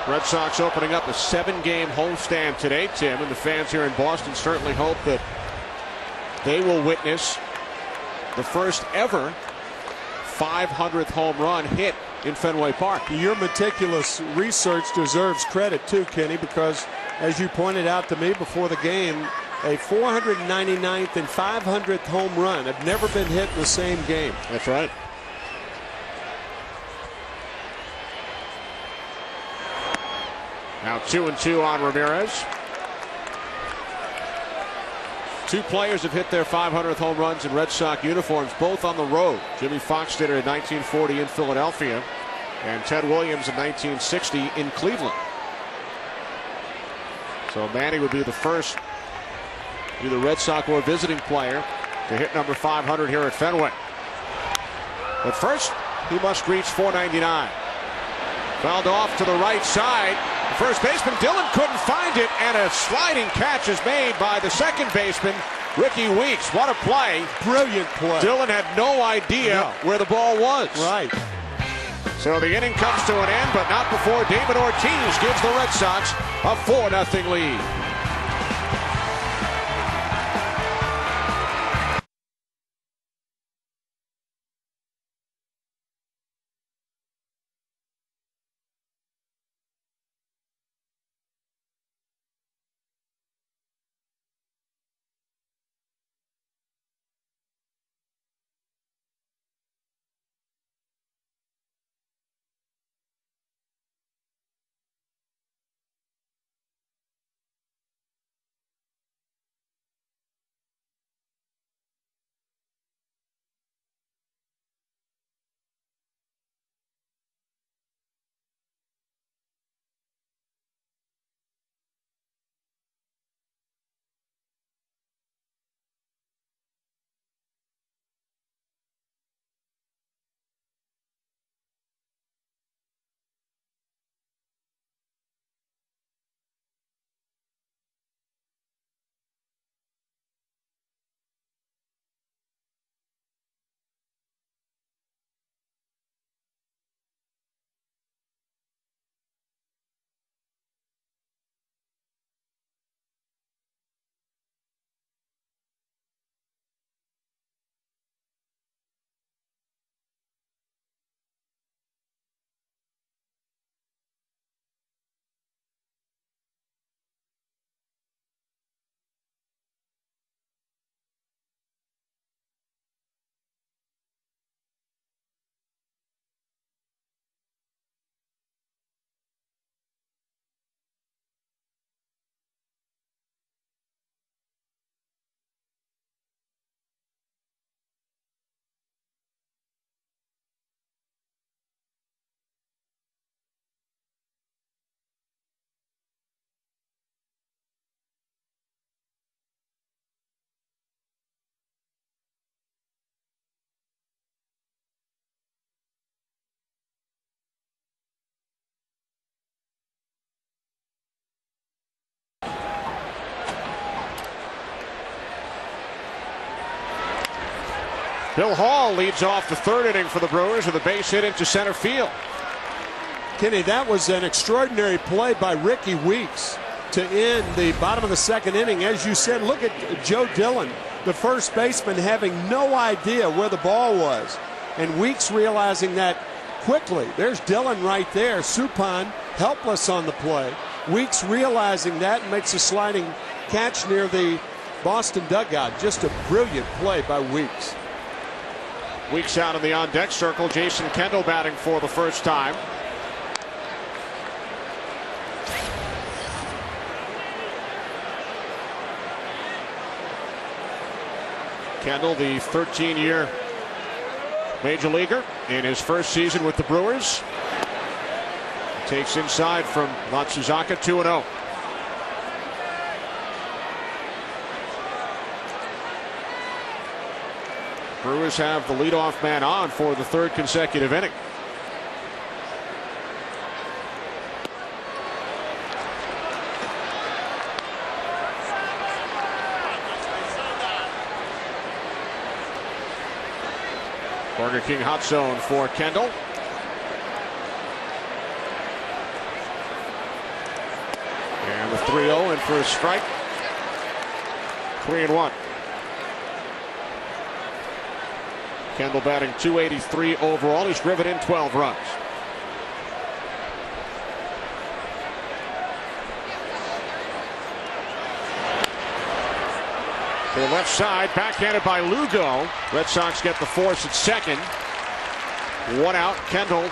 Red Sox opening up a 7-game homestand today, Tim, and the fans here in Boston certainly hope that they will witness the first ever 500th home run hit in Fenway Park. Your meticulous research deserves credit too, Kenny, because as you pointed out to me before the game, a 499th and 500th home run have never been hit in the same game. That's right. Now 2-2 on Ramirez. 2 players have hit their 500th home runs in Red Sox uniforms, both on the road. Jimmy Fox did it in 1940 in Philadelphia, and Ted Williams in 1960 in Cleveland. So Manny would be the first, either Red Sox or visiting player, to hit number 500 here at Fenway. But first, he must reach 499. Fouled off to the right side. The first baseman Dillon couldn't find it, and a sliding catch is made by the second baseman Ricky Weeks. What a play. Brilliant play. Dillon had no idea where the ball was. Right. So the inning comes to an end, but not before David Ortiz gives the Red Sox a 4-0 lead. Bill Hall leads off the third inning for the Brewers with a base hit into center field. Kenny, that was an extraordinary play by Ricky Weeks to end the bottom of the second inning. As you said, look at Joe Dillon, the first baseman, having no idea where the ball was. And Weeks realizing that quickly. There's Dillon right there. Suppan helpless on the play. Weeks realizing that makes a sliding catch near the Boston dugout. Just a brilliant play by Weeks. Weeks out in the on-deck circle. Jason Kendall batting for the first time. Kendall, the 13-year major leaguer in his first season with the Brewers. Takes inside from Matsuzaka, 2-0. Brewers have the leadoff man on for the third consecutive inning. Burger King hot zone for Kendall. And the 3-0 in for a strike. 3-1. Kendall batting .283 overall. He's driven in 12 runs. To the left side, backhanded by Lugo. Red Sox get the force at second. One out. Kendall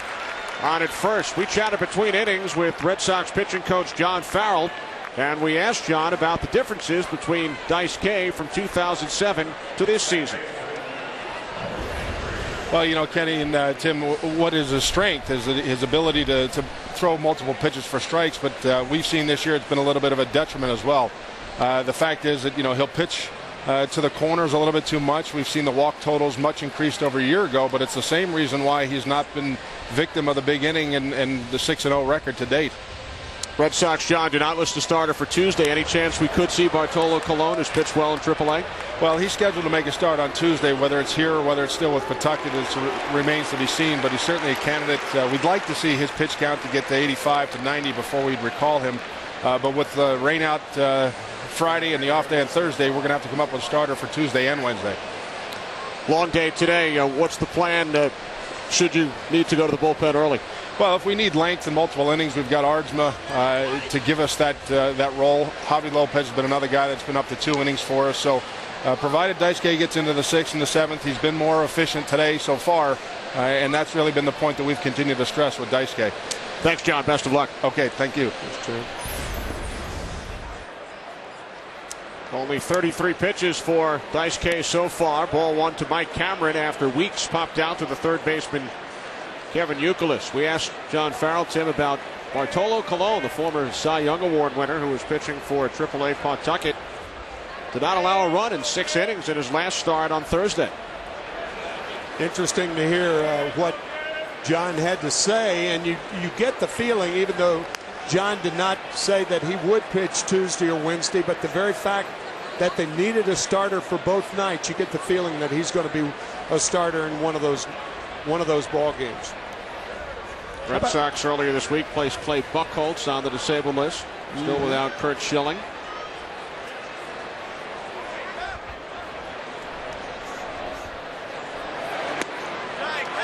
on at first. We chatted between innings with Red Sox pitching coach John Farrell, and we asked John about the differences between Daisuke from 2007 to this season. Well, you know, Kenny and Tim, what is his strength is his ability to throw multiple pitches for strikes, but we've seen this year it's been a little bit of a detriment as well. The fact is that, you know, he'll pitch to the corners a little bit too much. We've seen the walk totals much increased over a year ago, but it's the same reason why he's not been victim of the big inning and the 6-0 record to date. Red Sox, John, do not list a starter for Tuesday. Any chance we could see Bartolo Colon, who's pitched well in AAA? Well, he's scheduled to make a start on Tuesday. Whether it's here or whether it's still with Pawtucket remains to be seen, but he's certainly a candidate. We'd like to see his pitch count to get to 85 to 90 before we'd recall him. But with the rain out Friday and the off day on Thursday, we're going to have to come up with a starter for Tuesday and Wednesday. Long day today. What's the plan should you need to go to the bullpen early? Well, if we need length in multiple innings, we've got Ardsma to give us that role. Javi Lopez has been another guy that's been up to 2 innings for us. So provided Daisuke gets into the 6th and the 7th, he's been more efficient today so far. And that's really been the point that we've continued to stress with Daisuke. Thanks, John. Best of luck. Okay, thank you. Only 33 pitches for Daisuke so far. Ball 1 to Mike Cameron after Weeks popped out to the third baseman Kevin Youkilis. We asked John Farrell, Tim, about Bartolo Colon, the former Cy Young Award winner who was pitching for AAA Pawtucket. Did not allow a run in 6 innings in his last start on Thursday. Interesting to hear what John had to say, and you get the feeling, even though John did not say that he would pitch Tuesday or Wednesday, but the very fact that they needed a starter for both nights, you get the feeling that he's going to be a starter in one of those ball games. Red Sox earlier this week placed Clay Buchholz on the disabled list, still without Kurt Schilling.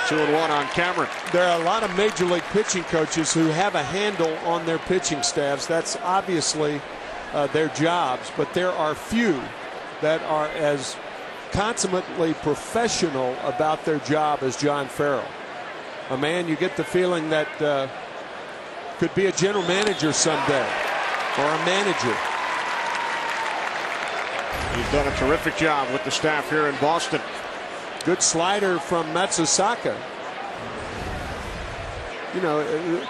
Two and one on Cameron. There are a lot of major league pitching coaches who have a handle on their pitching staffs. That's obviously their jobs, but there are few that are as consummately professional about their job as John Farrell. A man you get the feeling that could be a general manager someday, or a manager. He's done a terrific job with the staff here in Boston. Good slider from Matsuzaka. You know,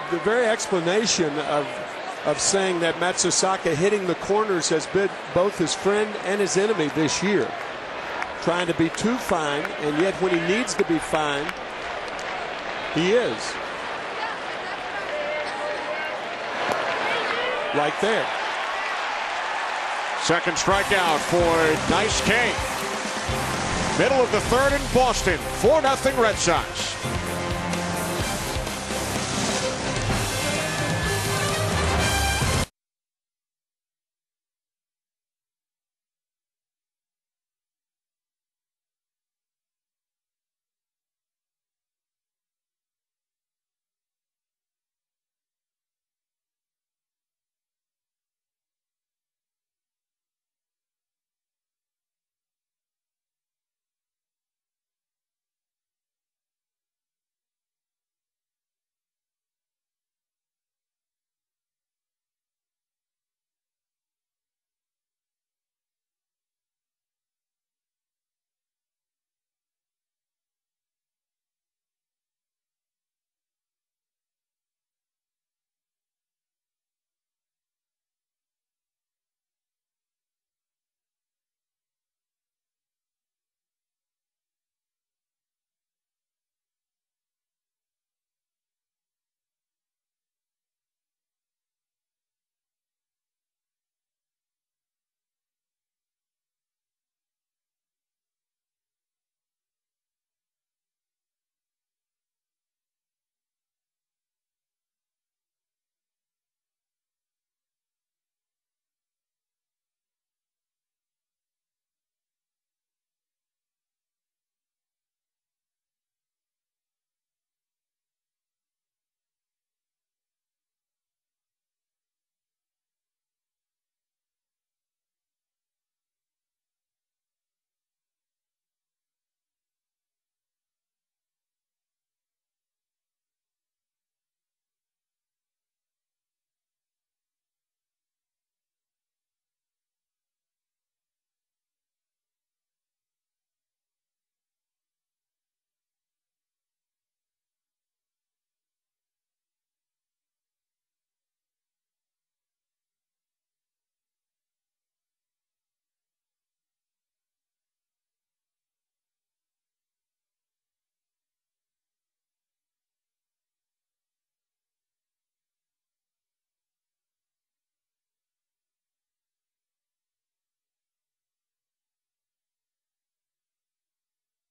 the very explanation of saying that Matsuzaka hitting the corners has been both his friend and his enemy this year. Trying to be too fine, and yet when he needs to be fine, he is. Right there. Second strikeout for Daisuke. Middle of the third in Boston. 4-0 Red Sox.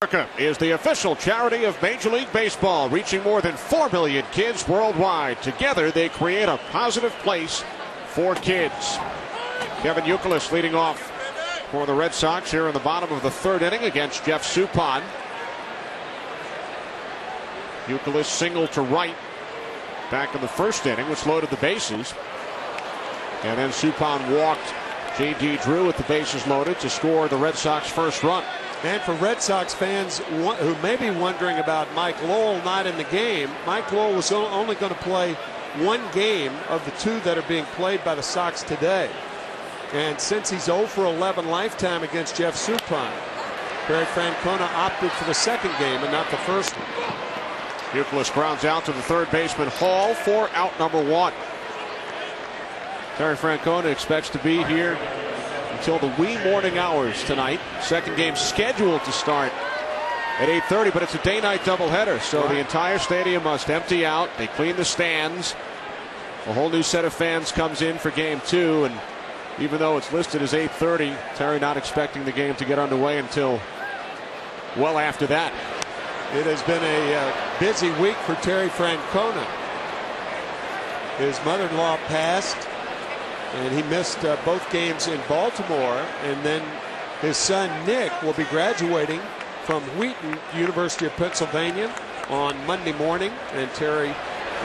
America is the official charity of Major League Baseball, reaching more than 4 million kids worldwide. Together, they create a positive place for kids. Kevin Youkilis leading off for the Red Sox here in the bottom of the third inning against Jeff Suppan. Youkilis singled to right back in the first inning, which loaded the bases. And then Suppan walked J.D. Drew with the bases loaded to score the Red Sox first run. And for Red Sox fans who may be wondering about Mike Lowell not in the game, Mike Lowell was only going to play one game of the two that are being played by the Sox today. And since he's 0 for 11 lifetime against Jeff Suppan, Terry Francona opted for the second game and not the first one. Youkilis grounds out to the third baseman Hall for out number 1. Terry Francona expects to be here until the wee morning hours tonight. Second game scheduled to start at 8:30, but it's a day-night doubleheader, so the entire stadium must empty out. They clean the stands. A whole new set of fans comes in for game 2, and even though it's listed as 8:30, Terry not expecting the game to get underway until well after that. It has been a busy week for Terry Francona. His mother-in-law passed, and he missed both games in Baltimore. And then his son Nick will be graduating from Wheaton, University of Pennsylvania, on Monday morning. And Terry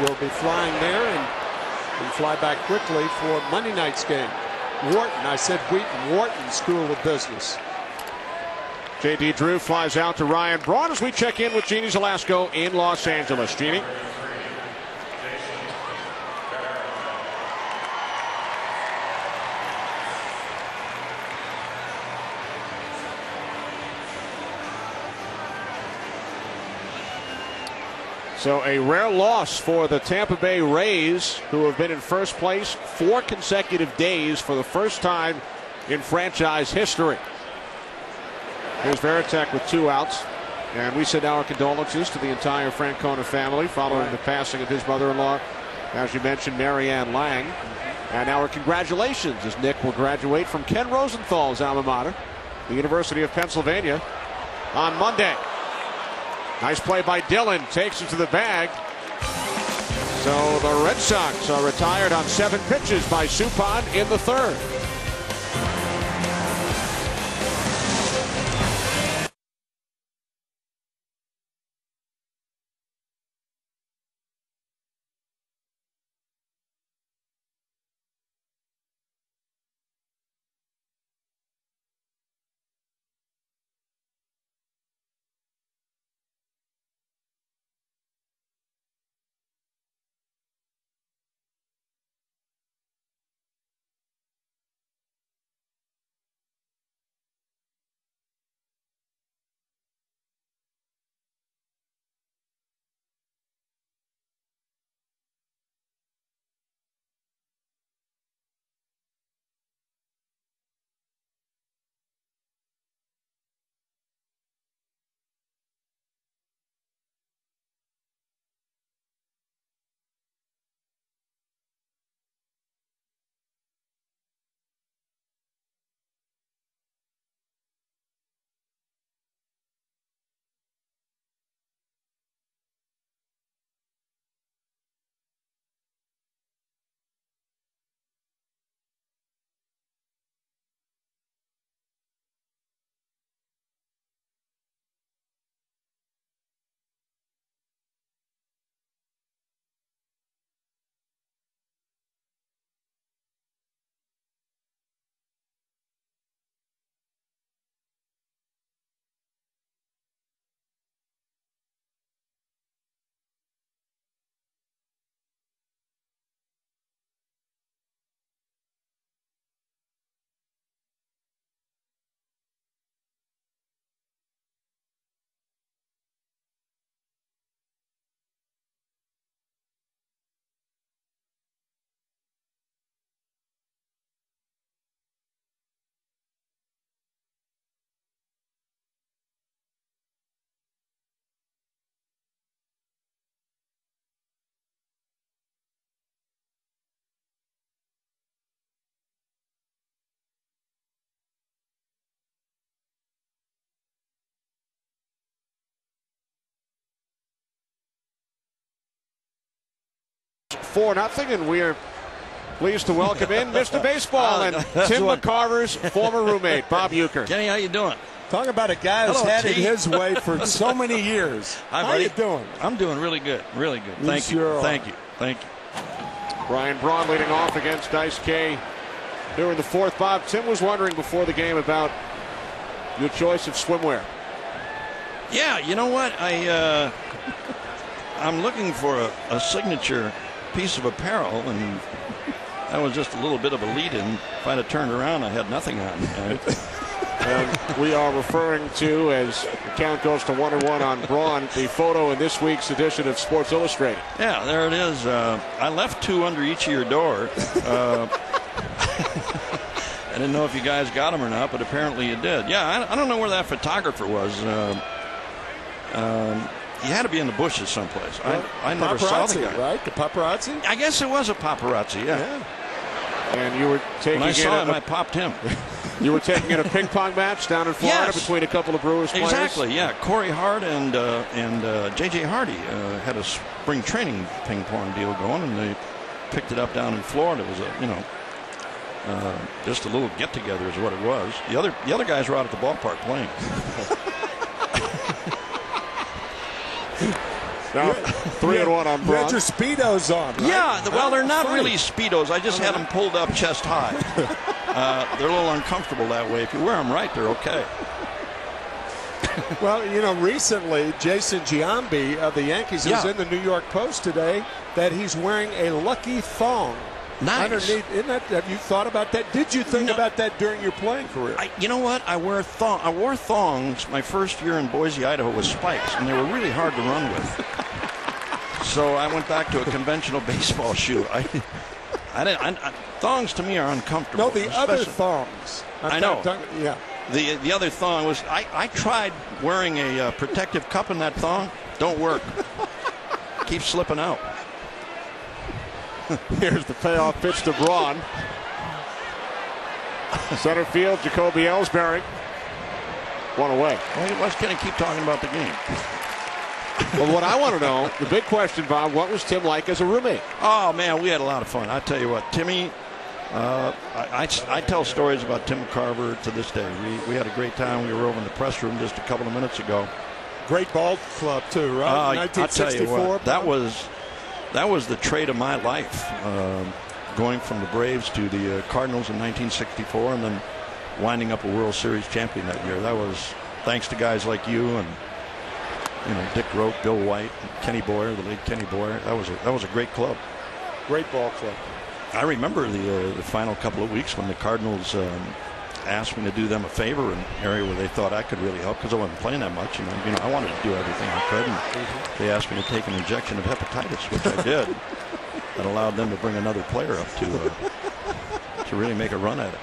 will be flying there and fly back quickly for Monday night's game. Wharton, I said Wheaton, Wharton School of Business. J.D. Drew flies out to Ryan Braun as we check in with Jeannie Zalasko in Los Angeles. Jeannie. So a rare loss for the Tampa Bay Rays, who have been in first place 4 consecutive days for the first time in franchise history. Here's Varitek with 2 outs. And we send our condolences to the entire Francona family following the passing of his mother-in-law, as you mentioned, Marianne Lang. And our congratulations as Nick will graduate from Ken Rosenthal's alma mater, the University of Pennsylvania, on Monday. Nice play by Dillon. Takes it to the bag. So the Red Sox are retired on 7 pitches by Suppan in the 3rd. Four 0, and we are pleased to welcome in Mr. Baseball and Tim McCarver's former roommate, Bob Uecker. Kenny, how you doing? Talk about a guy who's had it his way for so many years. Hi, how buddy. you doing? I'm doing really good, really good. Thank Sure you, are. thank you, thank you. Brian Braun leading off against Daisuke during the 4th. Bob, Tim was wondering before the game about your choice of swimwear. Yeah, you know what? I'm looking for a signature piece of apparel, and that was just a little bit of a lead-in. If I'd have turned around, I had nothing on. And we are referring to, as the count goes to 1-1 on Braun, the photo in this week's edition of Sports Illustrated. Yeah, there it is. I left 2 under each of your door. I didn't know if you guys got them or not, but apparently you did. Yeah, I don't know where that photographer was. He had to be in the bushes someplace. Well, I never saw the guy. Right? The paparazzi? I guess it was a paparazzi, yeah. And you were taking When I saw him, I popped him. You were taking in a ping pong match down in Florida Yes. between a couple of Brewers players? Exactly, yeah. Corey Hart and J.J. Hardy had a spring training ping pong deal going, and they picked it up down in Florida. It was just a little get-together is what it was. The other guys were out at the ballpark playing. Now, 3-1 on You Braun. had your Speedos on, right? Yeah, well, they're not Funny. really Speedos. I just had them pulled up chest high. They're a little uncomfortable that way. If you wear them right, they're okay. Well, you know, recently, Jason Giambi of the Yankees was in the New York Post today that he's wearing a lucky thong. Nice. Underneath, have you thought about that? Did you think about that during your playing career? You know what? I wore thongs my first year in Boise, Idaho, with spikes, and they were really hard to run with. So I went back to a conventional baseball shoe. Thongs to me are uncomfortable. No, the other thongs. I know. Yeah. The other thong was, I tried wearing a protective cup in that thong. Don't work. Keep slipping out. Here's the payoff pitch to Braun. Center field, Jacoby Ellsbury. One away. Why does Kenny keep talking about the game? Well, what I want to know, the big question, Bob, what was Tim like as a roommate? Oh, man, we had a lot of fun. I tell you what, Timmy, I tell stories about Tim McCarver to this day. We had a great time. We were over in the press room just a couple of minutes ago. Great ball club, too, right? 1964. I'll tell you what, that was the trade of my life, going from the Braves to the Cardinals in 1964 and then winding up a World Series champion that year. That was thanks to guys like you and Dick Roque, Bill White, Kenny Boyer, the late Kenny Boyer. That was a great club. Great ball club. I remember the final couple of weeks when the Cardinals asked me to do them a favor in an area where they thought I could really help because I wasn't playing that much. And I wanted to do everything I could. And they asked me to take an injection of hepatitis, which I did. That allowed them to bring another player up to really make a run at it.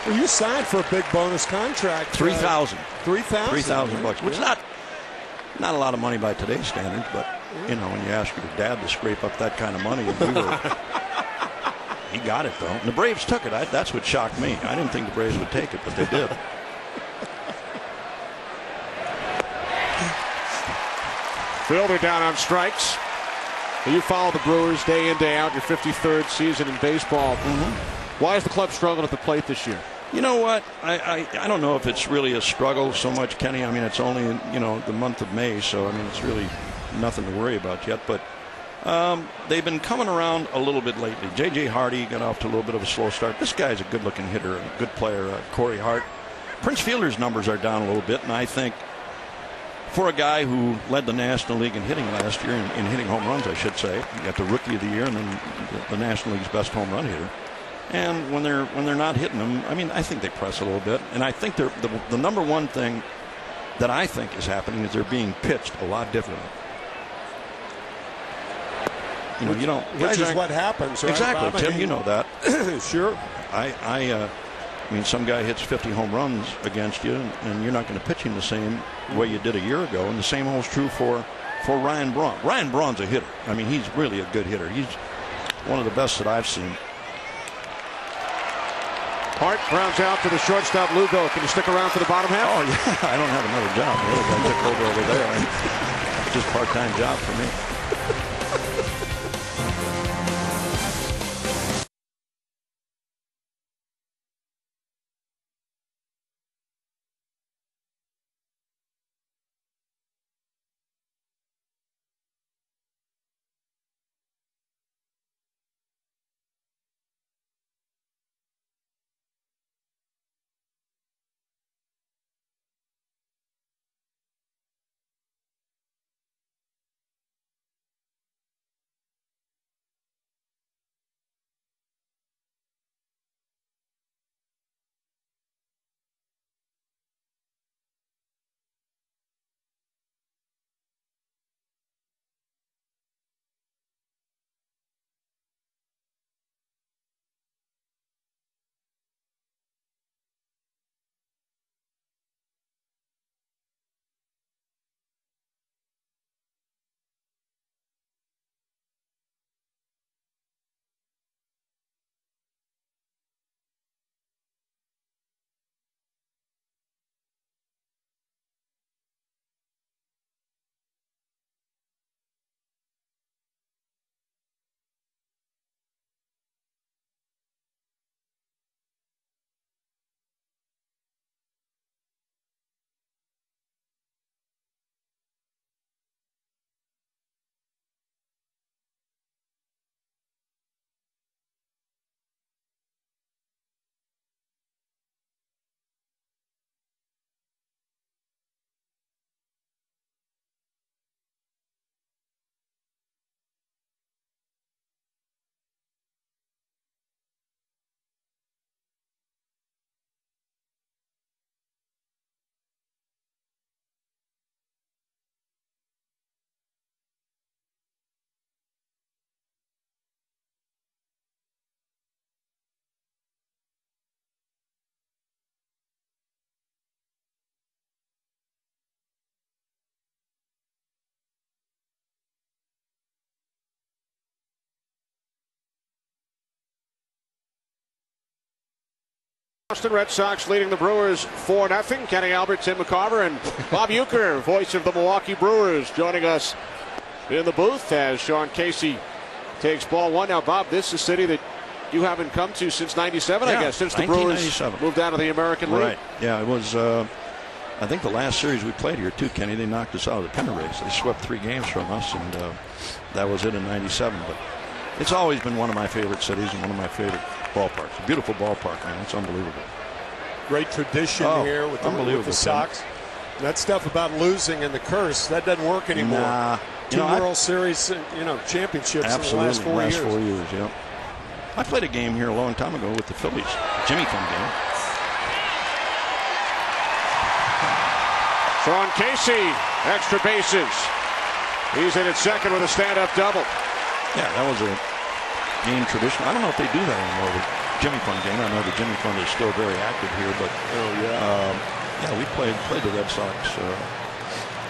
Well, you signed for a big bonus contract. $3,000. $3,000, which is not a lot of money by today's standards, but when you ask your dad to scrape up that kind of money, he got it though. And the Braves took it. That's what shocked me. I didn't think the Braves would take it, but they did. Fielder down on strikes. You follow the Brewers day in, day out, your 53rd season in baseball. Why is the club struggling at the plate this year? You know what? I don't know if it's really a struggle so much, Kenny. I mean, it's only the month of May, so I mean it's really nothing to worry about yet. But they've been coming around a little bit lately. J.J. Hardy got off to a little bit of a slow start. This guy's a good-looking hitter, a good player. Corey Hart. Prince Fielder's numbers are down a little bit, and I think for a guy who led the National League in hitting last year, in hitting home runs, I should say, you got the Rookie of the Year and then the National League's best home run hitter. And when they're not hitting them, I mean, I think they press a little bit. And I think the number one thing that I think is happening is they're being pitched a lot differently. Which is what happens, right? Exactly, Bob? Tim. You know that. Sure. I mean, some guy hits 50 home runs against you, and you're not going to pitch him the same way you did a year ago. And the same holds true for Ryan Braun. Ryan Braun's a hitter. I mean, he's really a good hitter. He's one of the best that I've seen. Hart grounds out to the shortstop, Lugo. Can you stick around for the bottom half? Oh, yeah. I don't have another job. The other guy took over there. It's just part-time job for me. Boston Red Sox leading the Brewers 4-0. Kenny Albert, Tim McCarver, and Bob Uecker, voice of the Milwaukee Brewers, joining us in the booth as Sean Casey takes ball one. Now, Bob, this is a city that you haven't come to since '97, yeah, I guess, since the Brewers moved out of the American League. Right. Yeah, it was. I think the last series we played here too, Kenny. They knocked us out of the pennant race. They swept 3 games from us, and that was it in '97. But it's always been one of my favorite cities and one of my favorite ballparks. A beautiful ballpark, man. It's unbelievable. Great tradition here with the Sox. That stuff about losing and the curse, that doesn't work anymore. Nah, 2 World Series, championships absolutely, in the last 4 years. Yeah. I played a game here a long time ago with the Phillies, Jimmy Fund game. Sean Casey, extra bases. He's in at second with a stand-up double. Yeah, that was a game tradition. I don't know if they do that anymore with Jimmy Fund game. I know the Jimmy Fund is still very active here, but yeah, we played the Red Sox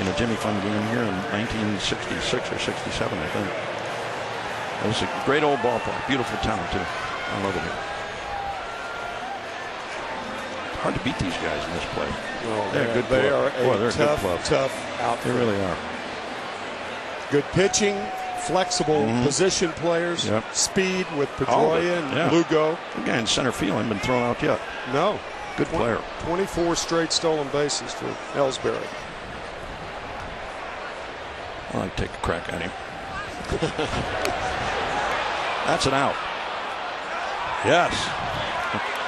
in a Jimmy Fund game here in 1966 or 67, I think. It was a great old ballpark, beautiful town too. I love it here. Hard to beat these guys in this play. Well, they're a good club. They are they're a good club. Tough outfit. They really are. Good pitching, flexible position players, speed with Pedroia and Lugo. The guy in center field hasn't been thrown out yet. No. Good player. 24 straight stolen bases for Ellsbury. I'd like to take a crack at him. That's an out. Yes.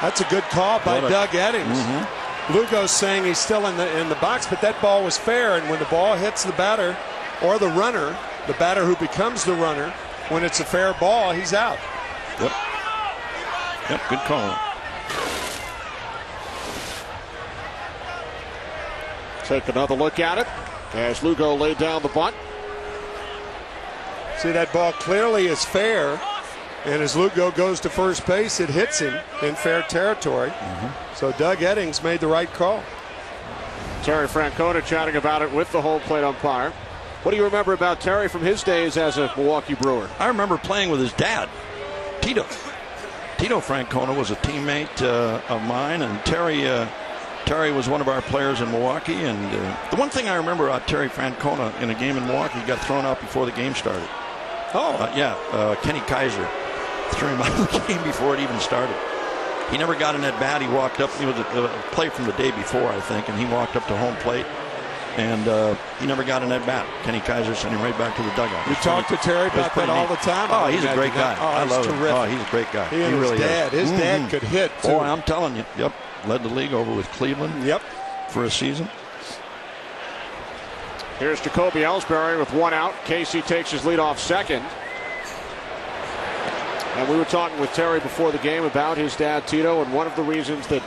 That's a good call by Doug Eddings. Lugo's saying he's still in the box, but that ball was fair. And when the ball hits the batter or the runner, the batter who becomes the runner, when it's a fair ball, he's out. Yep, good call. Take another look at it as Lugo laid down the bunt. See, that ball clearly is fair, and as Lugo goes to first base, it hits him in fair territory. So Doug Eddings made the right call. Terry Francona chatting about it with the home plate umpire. What do you remember about Terry from his days as a Milwaukee Brewer? I remember playing with his dad, Tito. Tito Francona was a teammate of mine, and Terry was one of our players in Milwaukee. And the one thing I remember about Terry Francona in a game in Milwaukee, he got thrown out before the game started. Kenny Kaiser threw him out of the game before it even started. He never got in that bat. He walked up. It was a play from the day before, I think, and he walked up to home plate, and he never got in that bat. Kenny Kaiser sent him right back to the dugout. We talk to Terry about that all the time. Oh, he's a great guy. I love him. Oh, he's a great guy. He and really his dad. is. His dad could hit, too. Oh, I'm telling you. Yep. Led the league over with Cleveland. For a season. Here's Jacoby Ellsbury with 1 out. Casey takes his lead off second. And we were talking with Terry before the game about his dad, Tito, and one of the reasons that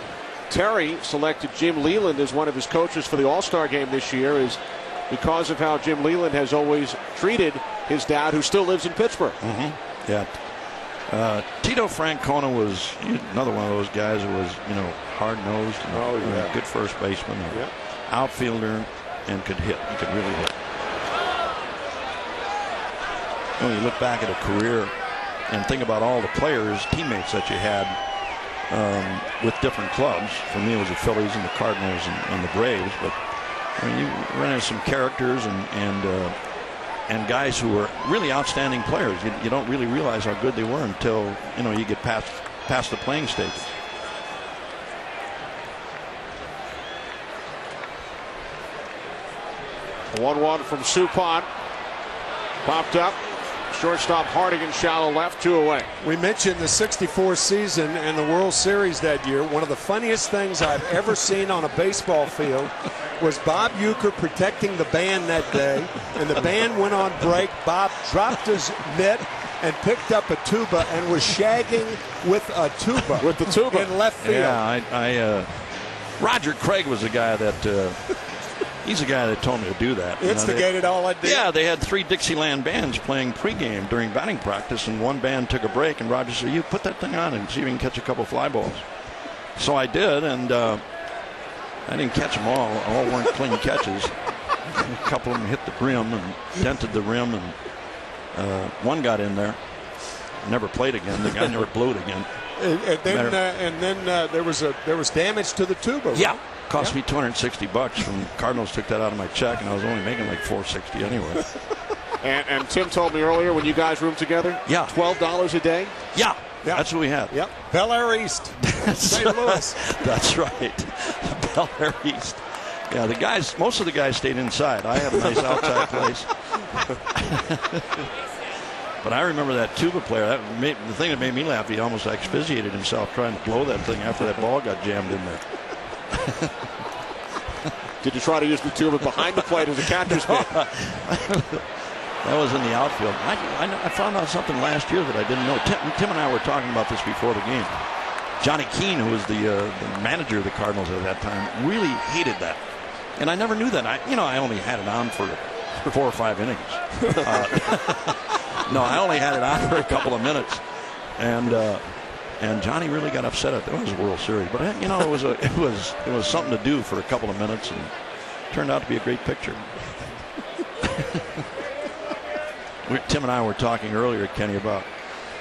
Terry selected Jim Leland as one of his coaches for the All-Star game this year is because of how Jim Leland has always treated his dad, who still lives in Pittsburgh. Yeah. Tito Francona was another one of those guys who was, hard-nosed, good first baseman, outfielder, and could hit. He could really hit. When you look back at a career and think about all the players, teammates that you had with different clubs. For me, it was the Phillies and the Cardinals and the Braves. But I mean, you run into some characters and guys who were really outstanding players. You don't really realize how good they were until you get past the playing stages. The 1-1 from Suppan. Popped up. Shortstop Hardigan shallow left, 2 away. We mentioned the '64 season and the World Series that year. One of the funniest things I've ever seen on a baseball field was Bob Uecker protecting the band that day, and the band went on break. Bob dropped his mitt and picked up a tuba and was shagging with a tuba. With the tuba in left field. Yeah, Roger Craig was the guy that. He's the guy that told me to do that. Instigated all I did. Yeah, they had 3 Dixieland bands playing pregame during batting practice, and one band took a break, and Roger said, "You put that thing on and see if you can catch a couple fly balls." So I did, and I didn't catch them all. All weren't clean catches. A couple of them hit the rim and dented the rim, and one got in there. Never played again. The guy never blew it again. And then there was damage to the tuba. Yeah. Cost me $260 when Cardinals took that out of my check, and I was only making like $460 anyway. And Tim told me earlier when you guys roomed together, yeah, $12 a day. Yeah, that's what we had. Yep, Bel Air East, St. Louis. That's right, Bel Air East. Yeah, most of the guys stayed inside. I had a nice outside place. But I remember that tuba player. The thing that made me laugh, he almost asphyxiated himself trying to blow that thing after that ball got jammed in there. Did you try to use the tuba behind the plate as a catcher's mitt? That was in the outfield. I found out something last year that I didn't know. Tim and I were talking about this before the game. Johnny Keane, who was the manager of the Cardinals at that time, really hated that. And I never knew that. I only had it on for 4 or 5 innings. No, I only had it on for a couple of minutes. And Johnny really got upset at that. It was a World Series, but it was something to do for a couple of minutes, and it turned out to be a great picture. Tim and I were talking earlier, Kenny, about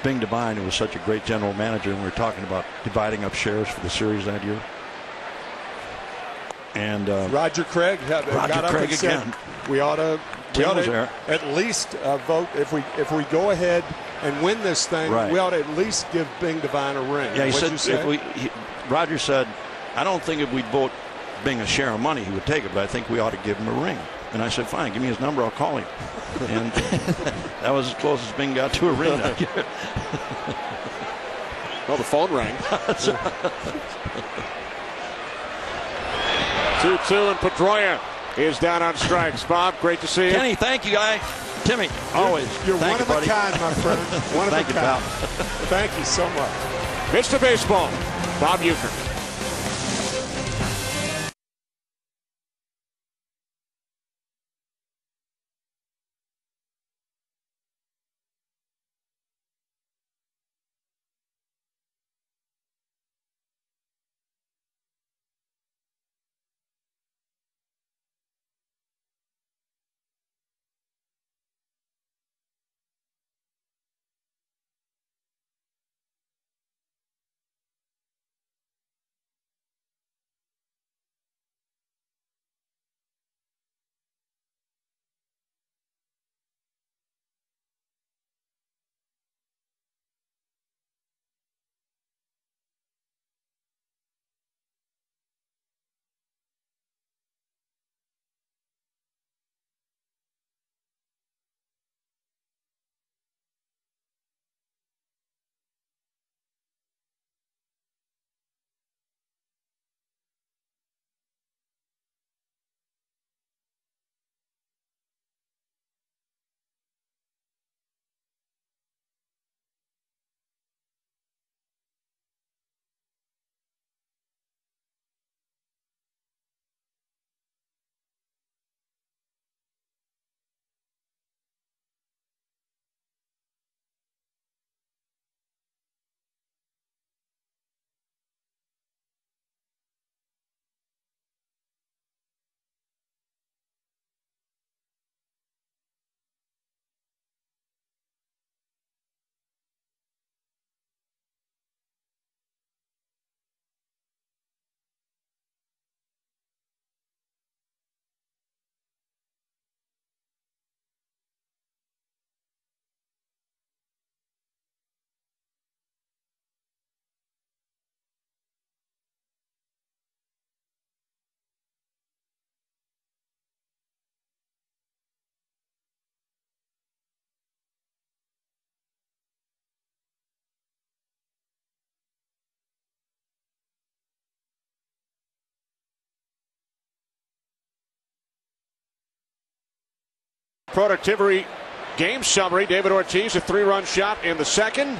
Bing Devine, who was such a great general manager, and we were talking about dividing up shares for the series that year. And Roger Craig got up and said, again. We ought to at least vote if we go ahead and win this thing. Right. We ought to at least give Bing Devine a ring. Yeah, he said Roger said, I don't think if we'd vote Bing a share of money he would take it, but I think we ought to give him a ring. And I said, fine, give me his number, I'll call him. And that was as close as Bing got to a ring that year. Well, the phone rang. 2-2, and Pedroia is down on strikes. Bob, great to see you. Kenny, thank you, guy. Timmy, always. You're one of a kind, my friend. One of a kind. Pal. Thank you so much. Mr. Baseball, Bob Uecker. Productivity game summary. David Ortiz, a 3-run shot in the second.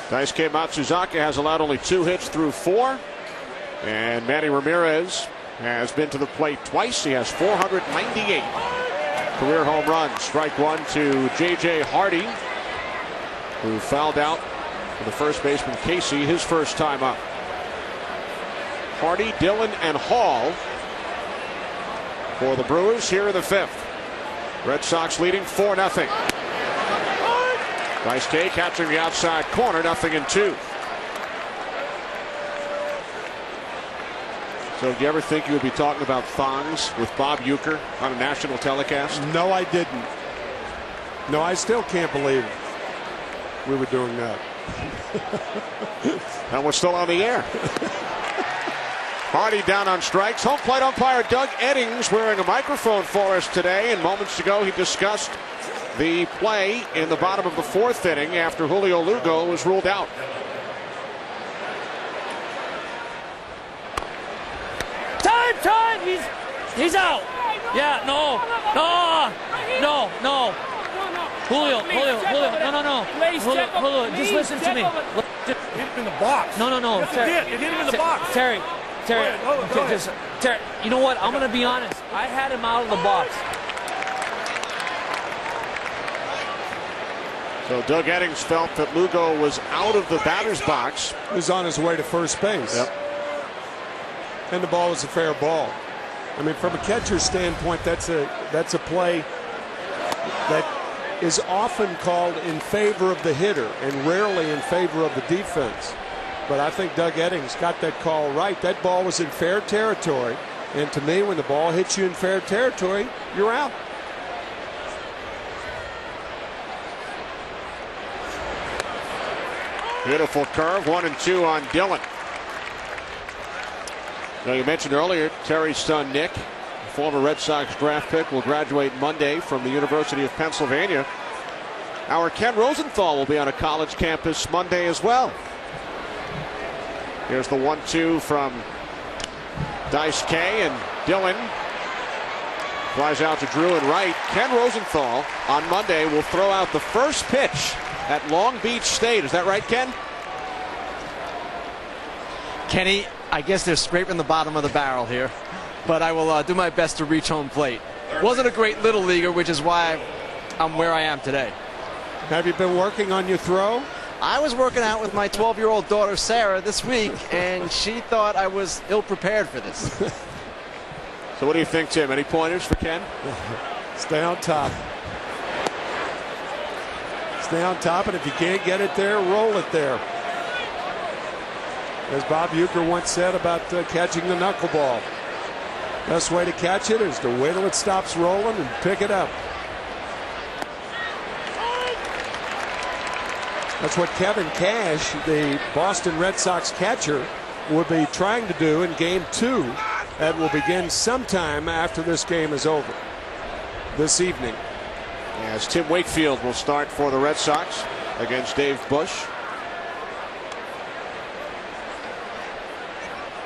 Daisuke Matsuzaka has allowed only 2 hits through 4. And Manny Ramirez has been to the plate twice. He has 498 career home runs. Strike 1 to J.J. Hardy, who fouled out for the first baseman Casey his first time up. Hardy, Dillon, and Hall for the Brewers here in the 5th. Red Sox leading 4-0. Daisuke catching the outside corner, 0-2. So do you ever think you would be talking about thongs with Bob Uecker on a national telecast? No, I didn't. No, I still can't believe we were doing that. And we're still on the air. Hardy down on strikes. Home plate umpire Doug Eddings wearing a microphone for us today. And moments ago he discussed the play in the bottom of the 4th inning after Julio Lugo was ruled out. Time! He's out. Yeah, no. Julio, no. Julio, just listen to me. Hit him in the box. No. Terry, it hit him in the box. Terry, Go ahead. Terry, you know what? I'm going to be honest. I had him out of the box. So Doug Eddings felt that Lugo was out of the batter's box. He was on his way to first base. Yep. And the ball was a fair ball. I mean, from a catcher's standpoint, that's a play that is often called in favor of the hitter and rarely in favor of the defense. But I think Doug Eddings got that call right. That ball was in fair territory. And to me, when the ball hits you in fair territory, you're out. Beautiful curve, 1-2 on Dillon. Now, you mentioned earlier Terry's son Nick, former Red Sox draft pick, will graduate Monday from the University of Pennsylvania. Our Ken Rosenthal will be on a college campus Monday as well. Here's the 1-2 from Daisuke, and Dillon flies out to Drew and right. Ken Rosenthal on Monday will throw out the first pitch at Long Beach State. Is that right, Ken? Kenny, I guess they're scraping the bottom of the barrel here, but I will do my best to reach home plate. Wasn't a great little leaguer, which is why I'm where I am today. Have you been working on your throw? I was working out with my 12-year-old daughter Sarah this week, and she thought I was ill-prepared for this. So what do you think, Tim? Any pointers for Ken? Stay on top. Stay on top, and if you can't get it there, roll it there. As Bob Uecker once said about catching the knuckleball. Best way to catch it is to wait till it stops rolling and pick it up. That's what Kevin Cash, the Boston Red Sox catcher, will be trying to do in Game 2. That will begin sometime after this game is over this evening. As Tim Wakefield will start for the Red Sox against Dave Bush.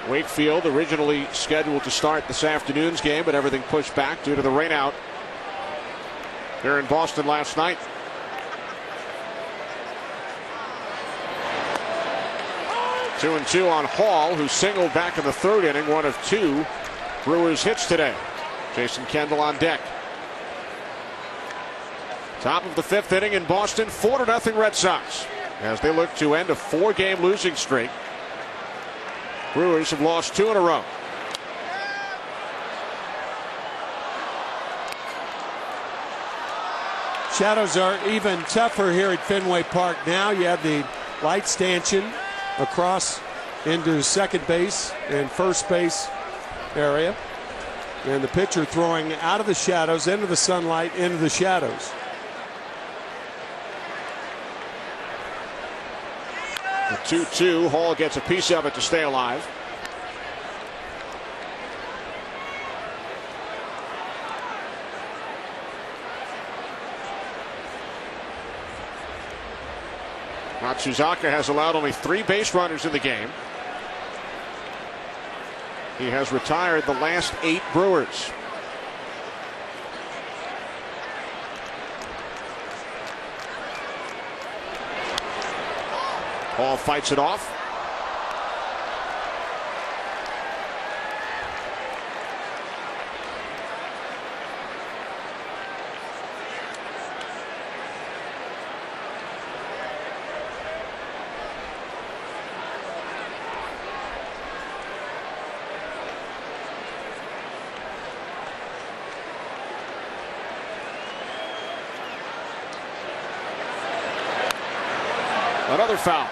Wakefield originally scheduled to start this afternoon's game, but everything pushed back due to the rainout here in Boston last night. Two and two on Hall, who singled back in the 3rd inning, one of 2 Brewers hits today. Jason Kendall on deck. Top of the 5th inning in Boston, 4-0 Red Sox as they look to end a 4-game losing streak. Brewers have lost 2 in a row. Shadows are even tougher here at Fenway Park now. You have the light stanchion across into second base and first base area. And the pitcher throwing out of the shadows, into the sunlight, into the shadows. The 2-2. Hall gets a piece of it to stay alive. Matsuzaka has allowed only 3 base runners in the game. He has retired the last 8 Brewers. Hall fights it off. Another foul.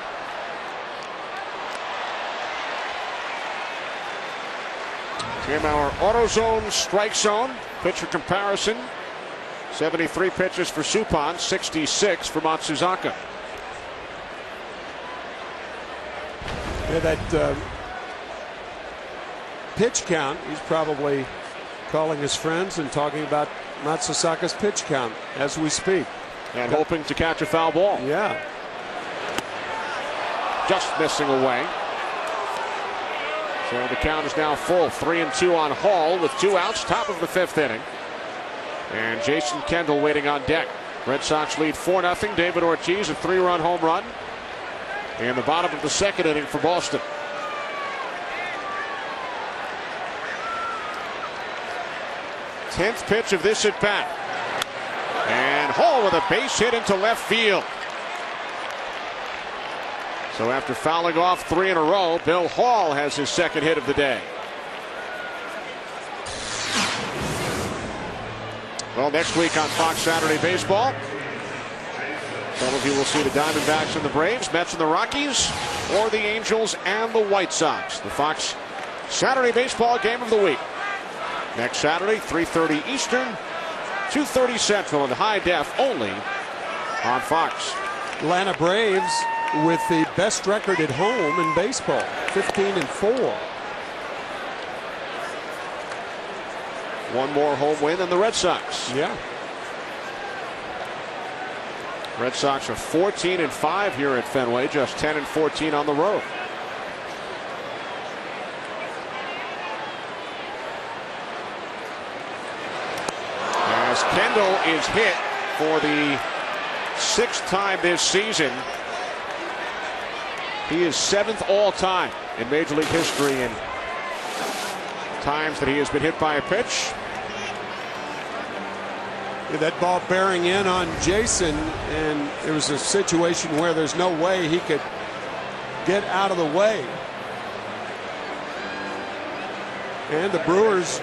Jim, our AutoZone strike zone pitcher comparison. 73 pitches for Suppan, 66 for Matsuzaka. Yeah, that pitch count, he's probably calling his friends and talking about Matsuzaka's pitch count as we speak. And hoping to catch a foul ball. Yeah. Just missing away. So the count is now full. 3-2 on Hall with 2 outs, top of the 5th inning. And Jason Kendall waiting on deck. Red Sox lead 4-0. David Ortiz, a 3-run home run in the bottom of the 2nd inning for Boston. Tenth pitch of this at bat. And Hall with a base hit into left field. So after fouling off 3 in a row, Bill Hall has his 2nd hit of the day. Well, next week on Fox Saturday Baseball, some of you will see the Diamondbacks and the Braves, Mets and the Rockies, or the Angels and the White Sox. The Fox Saturday Baseball game of the week. Next Saturday, 3:30 Eastern, 2:30 Central in high def only on Fox. Atlanta Braves with the best record at home in baseball, 15-4. One more home win than the Red Sox. Yeah. Red Sox are 14-5 here at Fenway, just 10-14 on the road. As Kendall is hit for the 6th time this season. He is 7th all time in Major League history in times that he has been hit by a pitch. Yeah, that ball bearing in on Jason, and it was a situation where there's no way he could get out of the way. And the Brewers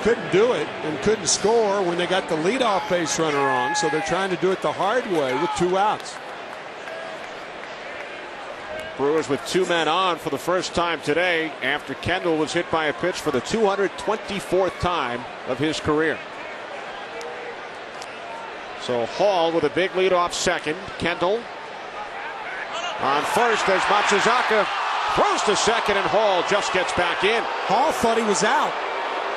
couldn't do it and couldn't score when they got the leadoff base runner on, so they're trying to do it the hard way with 2 outs. Brewers with 2 men on for the first time today after Kendall was hit by a pitch for the 224th time of his career. So Hall with a big leadoff second. Kendall on first as Matsuzaka throws to second, and Hall just gets back in. Hall thought he was out.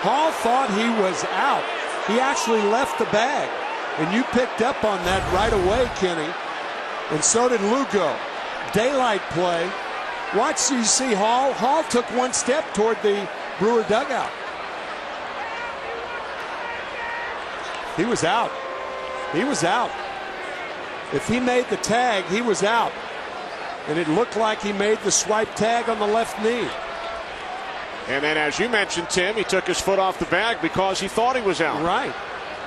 Hall thought he was out. He actually left the bag, and you picked up on that right away, Kenny, and so did Lugo. Daylight play. Watch, you see Hall. Hall took 1 step toward the Brewer dugout. He was out. He was out. If he made the tag, he was out. And it looked like he made the swipe tag on the left knee. And then, as you mentioned, Tim, he took his foot off the bag because he thought he was out. Right.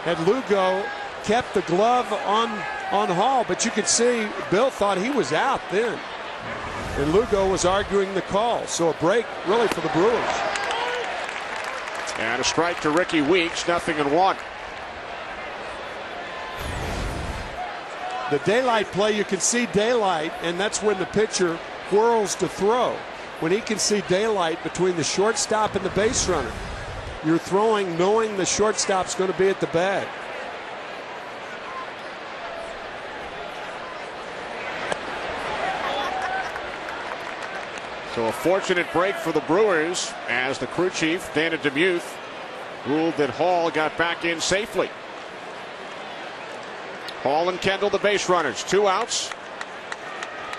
And Lugo kept the glove on Hall, but you could see Bill thought he was out then. And Lugo was arguing the call. So a break really for the Brewers. And a strike to Ricky Weeks, 0-1. The daylight play, you can see daylight, and that's when the pitcher whirls to throw. When he can see daylight between the shortstop and the base runner, you're throwing knowing the shortstop's going to be at the bag. So a fortunate break for the Brewers as the crew chief, Dana DeMuth, ruled that Hall got back in safely. Hall and Kendall, the base runners, 2 outs.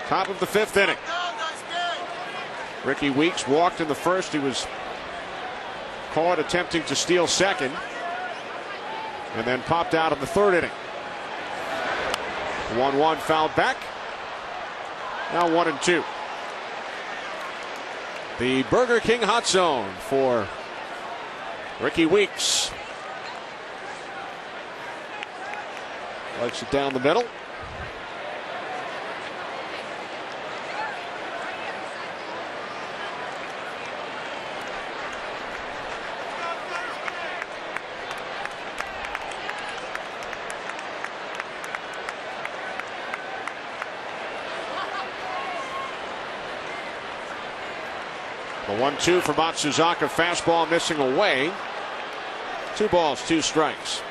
Top of the 5th inning. Ricky Weeks walked in the first. He was caught attempting to steal second, and then popped out in the 3rd inning. 1-1 fouled back. Now 1-2. The Burger King hot zone for Ricky Weeks. Likes it down the middle. The 1-2 for Matsuzaka. Fastball missing away. 2 balls, 2 strikes.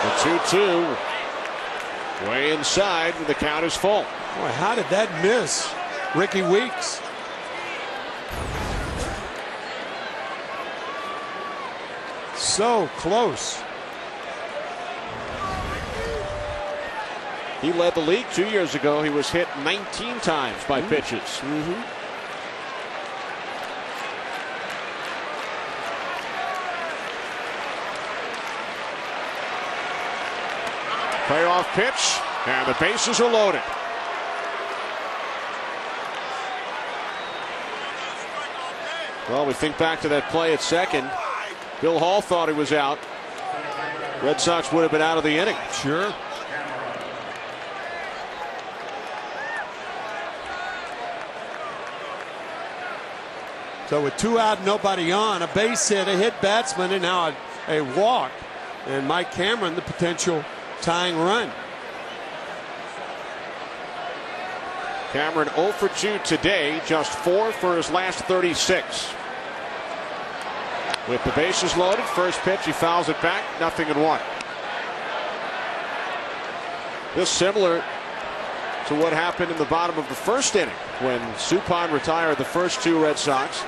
The 2-2. Way inside when the count is full. Boy, how did that miss Ricky Weeks? So close. He led the league 2 years ago. He was hit 19 times by pitches. Playoff pitch, and the bases are loaded. Well, we think back to that play at second. Bill Hall thought he was out. Red Sox would have been out of the inning. Sure. So with 2 out, nobody on, a base hit, a hit batsman, and now a walk. And Mike Cameron, the potential tying run. Cameron 0 for 2 today, just 4 for his last 36. With the bases loaded, first pitch, he fouls it back, 0-1. This similar to what happened in the bottom of the first inning when Suppan retired the first 2 Red Sox.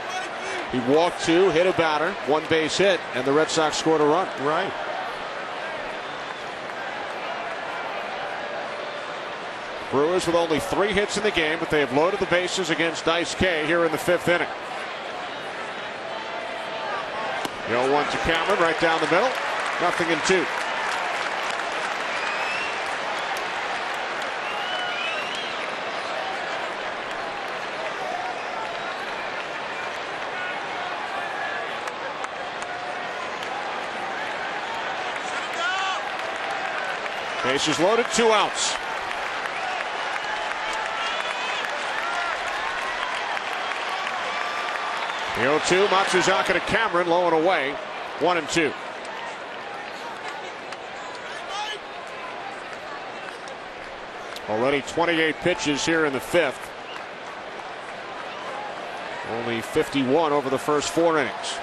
He walked 2, hit a batter, 1 base hit, and the Red Sox scored a run. Right. Brewers with only 3 hits in the game, but they have loaded the bases against Daisuke here in the 5th inning. The 0-1 to Cameron right down the middle. 0-2. Bases loaded, 2 outs. The 0-2, Matsuzaka to Cameron, low and away, 1-2. Already 28 pitches here in the 5th. Only 51 over the first 4 innings.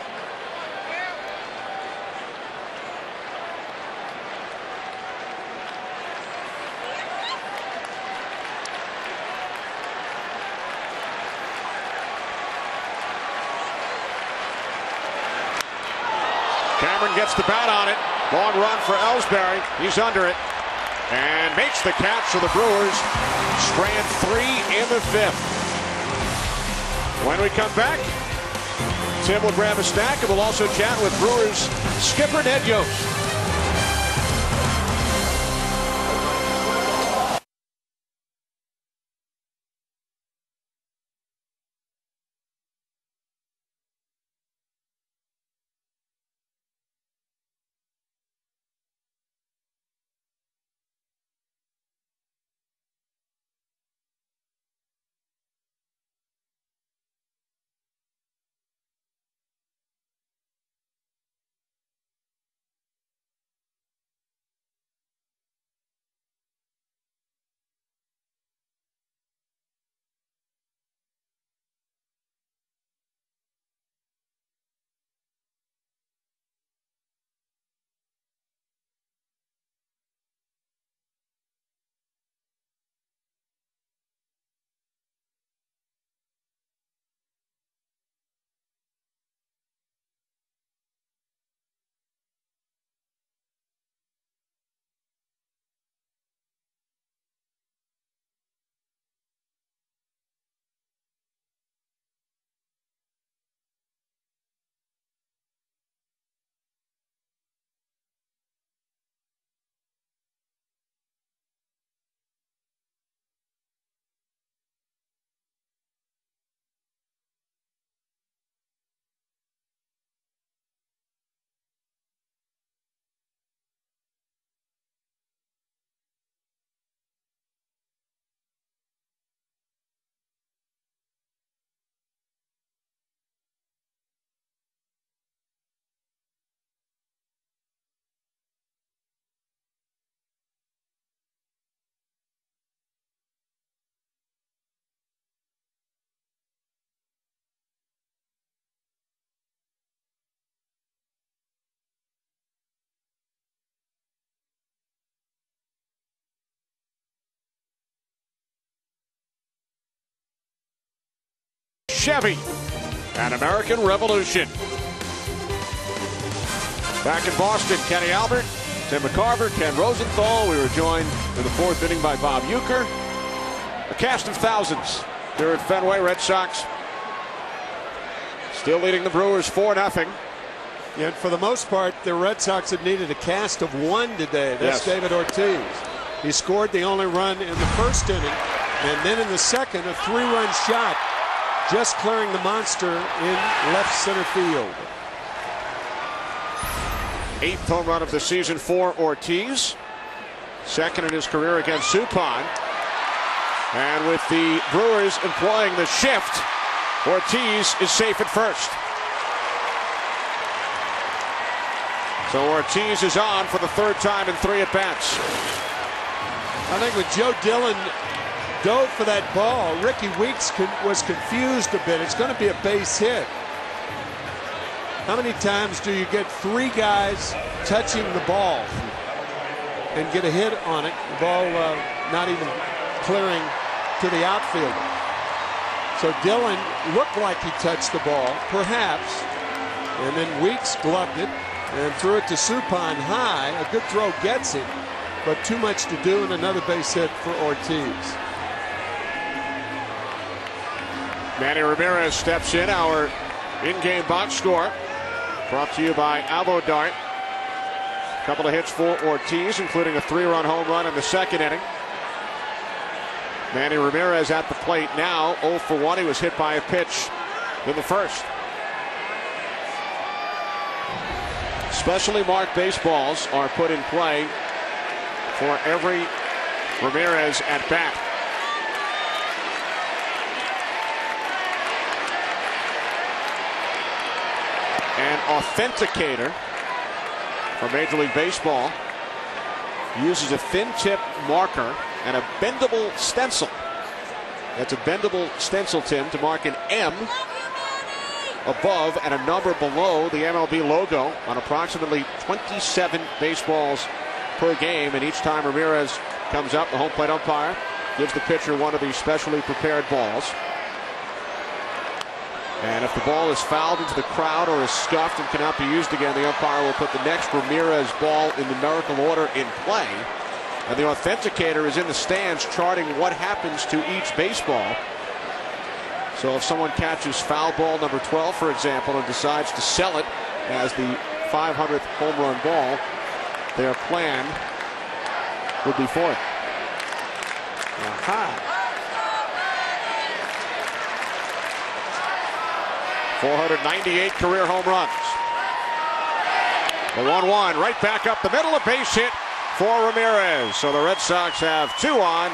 Cameron gets the bat on it. Long run for Ellsbury. He's under it. And makes the catch for the Brewers. Strand 3 in the 5th. When we come back, Tim will grab a stack and we'll also chat with Brewers skipper Ned Yost. Chevy, an American Revolution. Back in Boston, Kenny Albert, Tim McCarver, Ken Rosenthal. We were joined in the fourth inning by Bob Uecker. A cast of thousands here at Fenway. Red Sox still leading the Brewers 4-0. And for the most part, the Red Sox have needed a cast of one today. That's David Ortiz. He scored the only run in the first inning, and then in the second, a 3-run shot, just clearing the monster in left center field. 8th home run of the season for Ortiz. Second in his career against Suppan. And with the Brewers employing the shift, Ortiz is safe at first. So Ortiz is on for the third time in 3 at-bats. I think when Joe Dillon dove for that ball, Ricky Weeks was confused a bit. It's going to be a base hit. How many times do you get 3 guys touching the ball and get a hit on it, the ball not even clearing to the outfielder? So Dillon looked like he touched the ball, perhaps, and then Weeks gloved it and threw it to Suppan high. A good throw gets him, but too much to do, and another base hit for Ortiz. Manny Ramirez steps in. Our in-game box score brought to you by Avodart. A couple of hits for Ortiz, including a 3-run home run in the second inning. Manny Ramirez at the plate now, 0 for 1. He was hit by a pitch in the first. Specially marked baseballs are put in play for every Ramirez at bat. An authenticator for Major League Baseball uses a thin tip marker and a bendable stencil. That's a bendable stencil, Tim, to mark an M above and a number below the MLB logo on approximately 27 baseballs per game. And each time Ramirez comes up, the home plate umpire gives the pitcher one of these specially prepared balls. And if the ball is fouled into the crowd or is scuffed and cannot be used again, the umpire will put the next Ramirez ball in numerical order in play. And the authenticator is in the stands charting what happens to each baseball. So if someone catches foul ball number 12, for example, and decides to sell it as the 500th home run ball, their plan would be for it. Aha. 498 career home runs. The 1-1 right back up the middle, a base hit for Ramirez. So the Red Sox have 2 on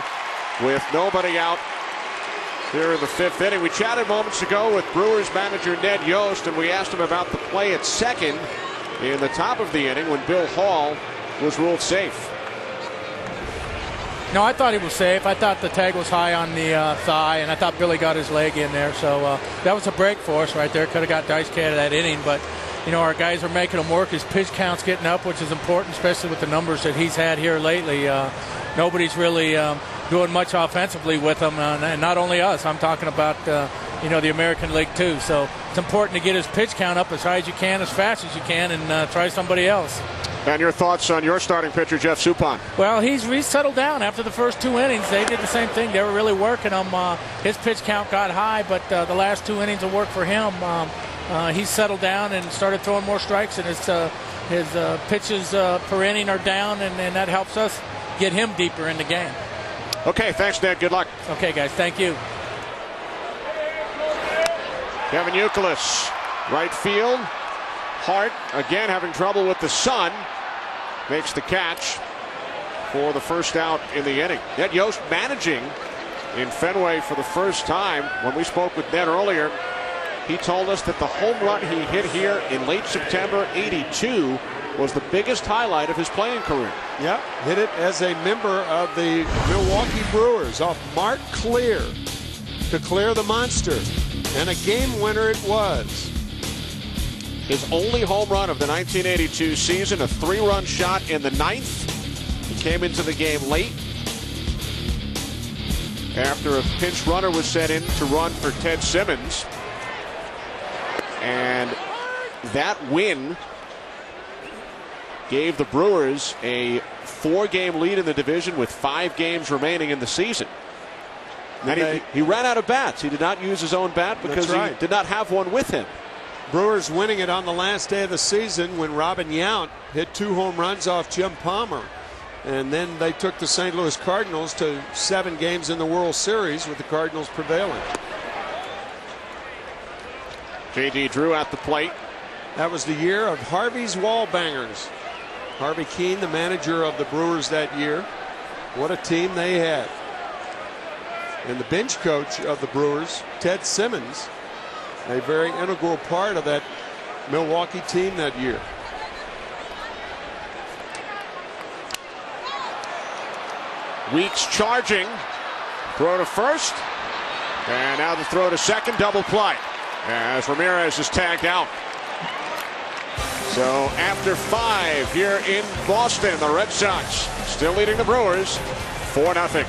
with nobody out here in the 5th inning. We chatted moments ago with Brewers manager Ned Yost, and we asked him about the play at second in the top of the inning when Bill Hall was ruled safe. No, I thought he was safe. I thought the tag was high on the thigh, and I thought Billy got his leg in there. So that was a break for us right there. Could have got Daisuke out of that inning, but you know, our guys are making him work. His pitch count's getting up, which is important, especially with the numbers that he's had here lately. Nobody's really doing much offensively with him, and not only us. I'm talking about you know, the American League too. So it's important to get his pitch count up as high as you can, as fast as you can, and try somebody else. And your thoughts on your starting pitcher, Jeff Suppan? Well, he's settled down after the first 2 innings. They did the same thing. They were really working him. His pitch count got high, but the last 2 innings of work for him. He's settled down and started throwing more strikes, and his pitches per inning are down, and that helps us get him deeper in the game. Okay, thanks, Ned. Good luck. Okay, guys. Thank you. Kevin Youkilis, right field. Hart, again having trouble with the sun, makes the catch for the first out in the inning. Ned Yost managing in Fenway for the first time. When we spoke with Ned earlier, he told us that the home run he hit here in late September '82 was the biggest highlight of his playing career. Yep, hit it as a member of the Milwaukee Brewers off Mark Clear to clear the monster, and a game winner it was. His only home run of the 1982 season, a 3-run shot in the 9th. He came into the game late after a pinch runner was set in to run for Ted Simmons. And that win gave the Brewers a 4-game lead in the division with 5 games remaining in the season. And he ran out of bats. He did not use his own bat because he did not have one with him. Brewers winning it on the last day of the season when Robin Yount hit 2 home runs off Jim Palmer. And then they took the St. Louis Cardinals to 7 games in the World Series with the Cardinals prevailing. J.D. Drew at the plate. That was the year of Harvey's Wallbangers. Harvey Keene, the manager of the Brewers that year. What a team they had. And the bench coach of the Brewers, Ted Simmons, a very integral part of that Milwaukee team that year. Weeks charging. Throw to first. And now the throw to second. Double play as Ramirez is tagged out. So after 5 here in Boston, the Red Sox still leading the Brewers 4-0.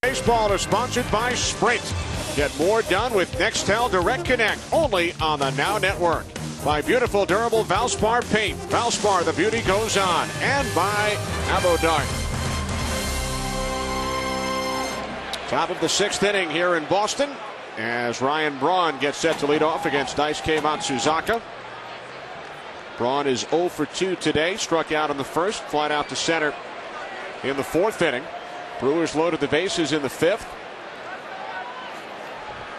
Baseball is sponsored by Sprint. Get more done with Nextel Direct Connect, only on the Now Network. By beautiful, durable Valspar paint. Valspar, the beauty goes on. And by Abodart. Top of the 6th inning here in Boston as Ryan Braun gets set to lead off against Daisuke Matsuzaka. Braun is 0 for 2 today. Struck out in the first, flied out to center in the 4th inning. Brewers loaded the bases in the 5th.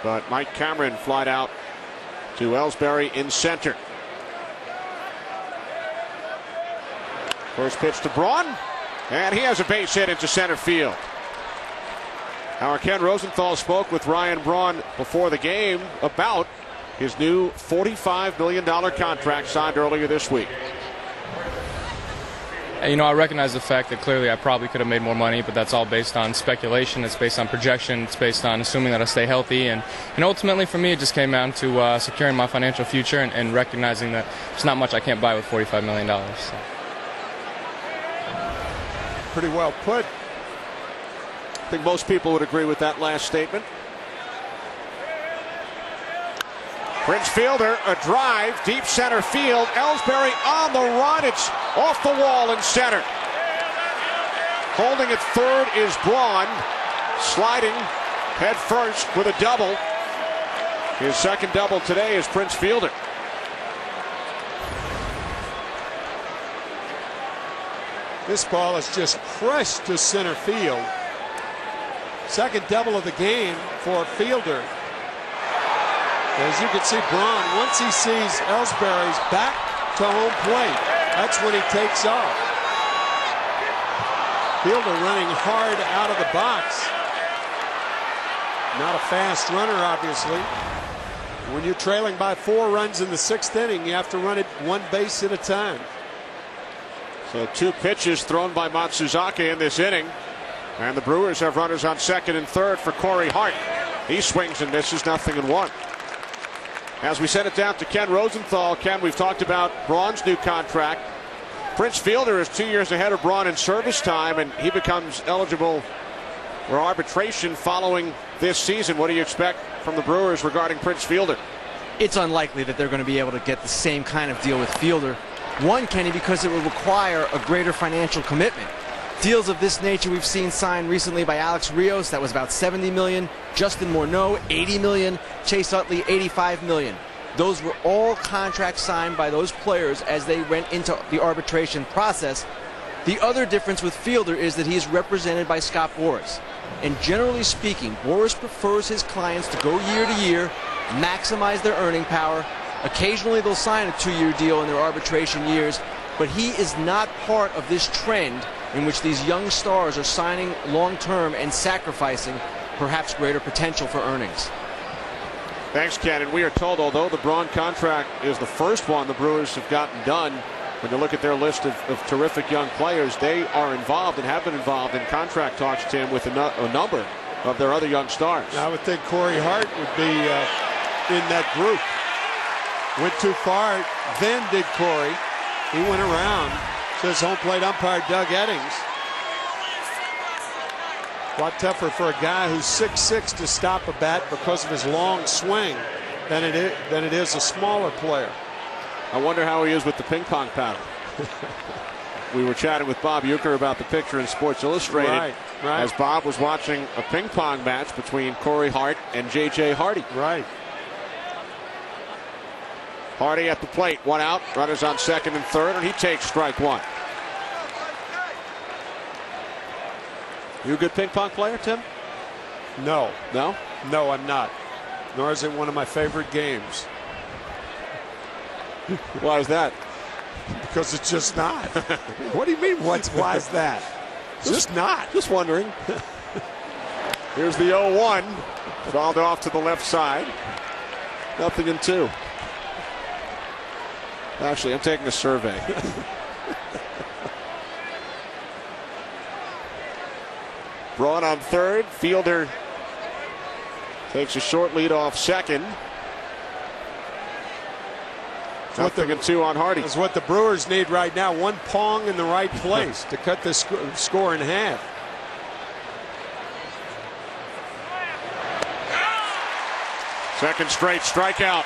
But Mike Cameron flied out to Ellsbury in center. First pitch to Braun. And he has a base hit into center field. Our Ken Rosenthal spoke with Ryan Braun before the game about his new $45 million contract signed earlier this week. You know, I recognize the fact that clearly I probably could have made more money, but that's all based on speculation. It's based on projection. It's based on assuming that I stay healthy. And ultimately for me, it just came down to securing my financial future and recognizing that there's not much I can't buy with $45 million. So. Pretty well put. I think most people would agree with that last statement. Prince fielder, a drive, deep center field. Ellsbury on the run. It's off the wall in center. Holding at third is Braun. Sliding head first with a double. His second double today is Prince fielder. This ball is just crushed to center field. Second double of the game for Fielder. As you can see, Braun, once he sees Ellsbury's back to home plate, that's when he takes off. Fielder running hard out of the box. Not a fast runner, obviously. When you're trailing by 4 runs in the 6th inning, you have to run it 1 base at a time. So 2 pitches thrown by Matsuzaka in this inning. And the Brewers have runners on 2nd and 3rd for Corey Hart. He swings and misses, 0-1. As we send it down to Ken Rosenthal. Ken, we've talked about Braun's new contract. Prince Fielder is 2 years ahead of Braun in service time, and he becomes eligible for arbitration following this season. What do you expect from the Brewers regarding Prince Fielder? It's unlikely that they're going to be able to get the same kind of deal with Fielder. One, Kenny, because it would require a greater financial commitment. Deals of this nature we've seen signed recently by Alex Rios, that was about $70 million. Justin Morneau, $80 million. Chase Utley, $85 million. Those were all contracts signed by those players as they went into the arbitration process. The other difference with Fielder is that he is represented by Scott Boras. And generally speaking, Boras prefers his clients to go year to year, maximize their earning power. Occasionally they'll sign a 2-year deal in their arbitration years, but he is not part of this trend in which these young stars are signing long-term and sacrificing perhaps greater potential for earnings. Thanks, Ken. And we are told, although the Braun contract is the first one the Brewers have gotten done, when you look at their list of terrific young players, they are involved and have been involved in contract talks, Tim, with a number of their other young stars. I would think Corey Hart would be in that group. Went too far, then did Corey. He went around. Says home plate umpire Doug Eddings. A lot tougher for a guy who's 6'6" to stop a bat because of his long swing than it is a smaller player. I wonder how he is with the ping pong paddle. We were chatting with Bob Uecker about the picture in Sports Illustrated. Right. As Bob was watching a ping pong match between Corey Hart and J.J. Hardy. Right. Hardy at the plate, 1 out, runners on 2nd and 3rd, and he takes strike 1. You a good ping pong player, Tim? No. No? No, I'm not. Nor is it one of my favorite games. Why is that? Because it's just not. What do you mean, why is that? Just not. Just wondering. Here's the 0-1. Fouled off to the left side. 0-2. Actually, I'm taking a survey. Braun on 3rd. Fielder takes a short lead off 2nd. 0-2 on Hardy. Is what the Brewers need right now. One pong in the right place to cut this score in half. Second straight strikeout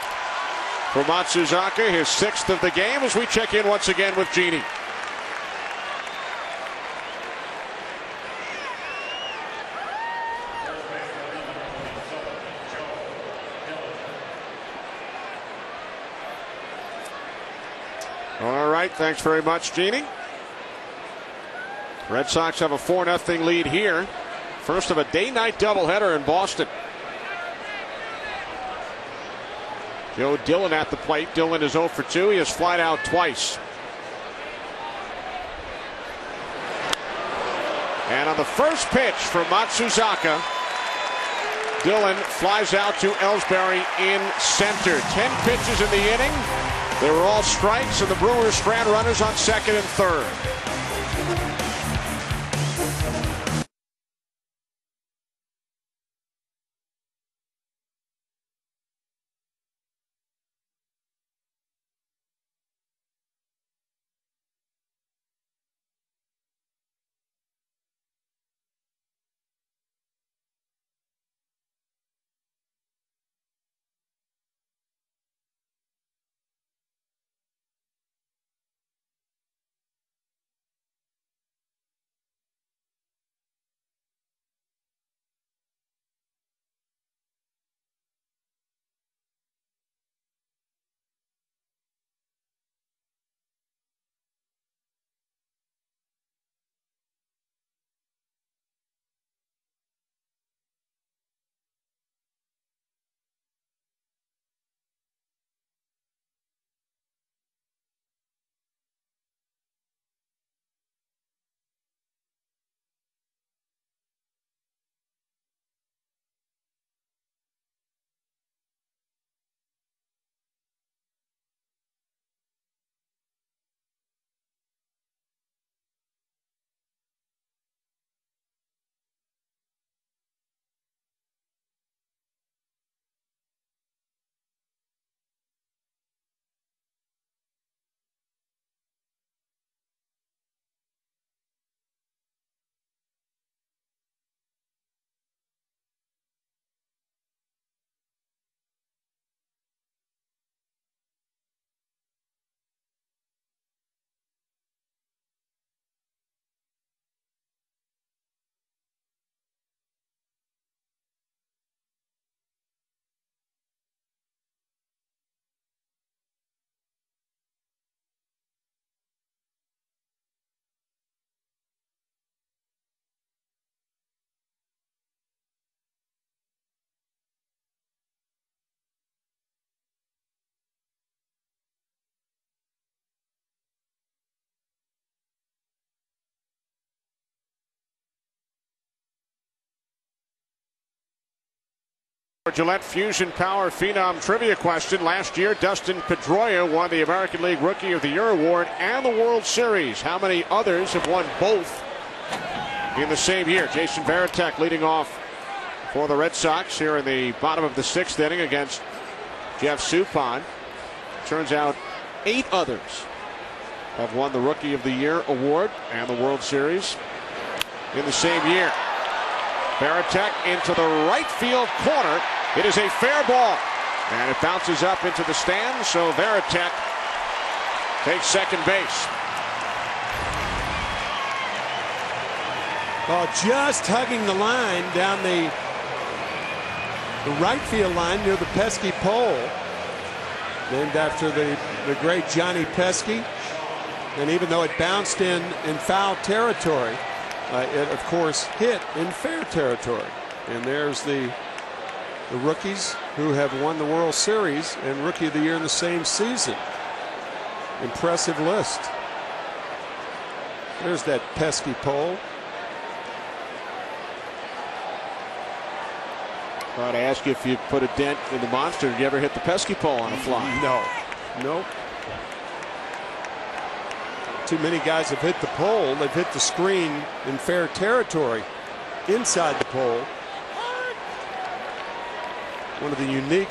for Matsuzaka, his 6th of the game, as we check in once again with Jeannie. All right, thanks very much, Jeannie. Red Sox have a 4-0 lead here. First of a day-night doubleheader in Boston. Joe Dillon at the plate. Dillon is 0 for 2. He has flied out twice. And on the first pitch for Matsuzaka, Dillon flies out to Ellsbury in center. 10 pitches in the inning. They were all strikes, and the Brewers strand runners on 2nd and 3rd. Gillette Fusion Power Phenom Trivia question. Last year, Dustin Pedroia won the American League Rookie of the Year award and the World Series. How many others have won both in the same year? Jason Varitek leading off for the Red Sox here in the bottom of the 6th inning against Jeff Suppan. Turns out 8 others have won the Rookie of the Year award and the World Series in the same year. Varitek into the right field corner. It is a fair ball, and it bounces up into the stands, so Varitek takes second base. Well, just hugging the line down the right field line near the Pesky pole, named after the great Johnny Pesky. And even though it bounced in foul territory, it of course hit in fair territory. And there's the rookies who have won the World Series and Rookie of the Year in the same season. Impressive list. There's that pesky pole. I'd ask you if you put a dent in the monster. Did you ever hit the pesky pole on a fly? No. Nope. Too many guys have hit the pole. They've hit the screen in fair territory inside the pole. One of the unique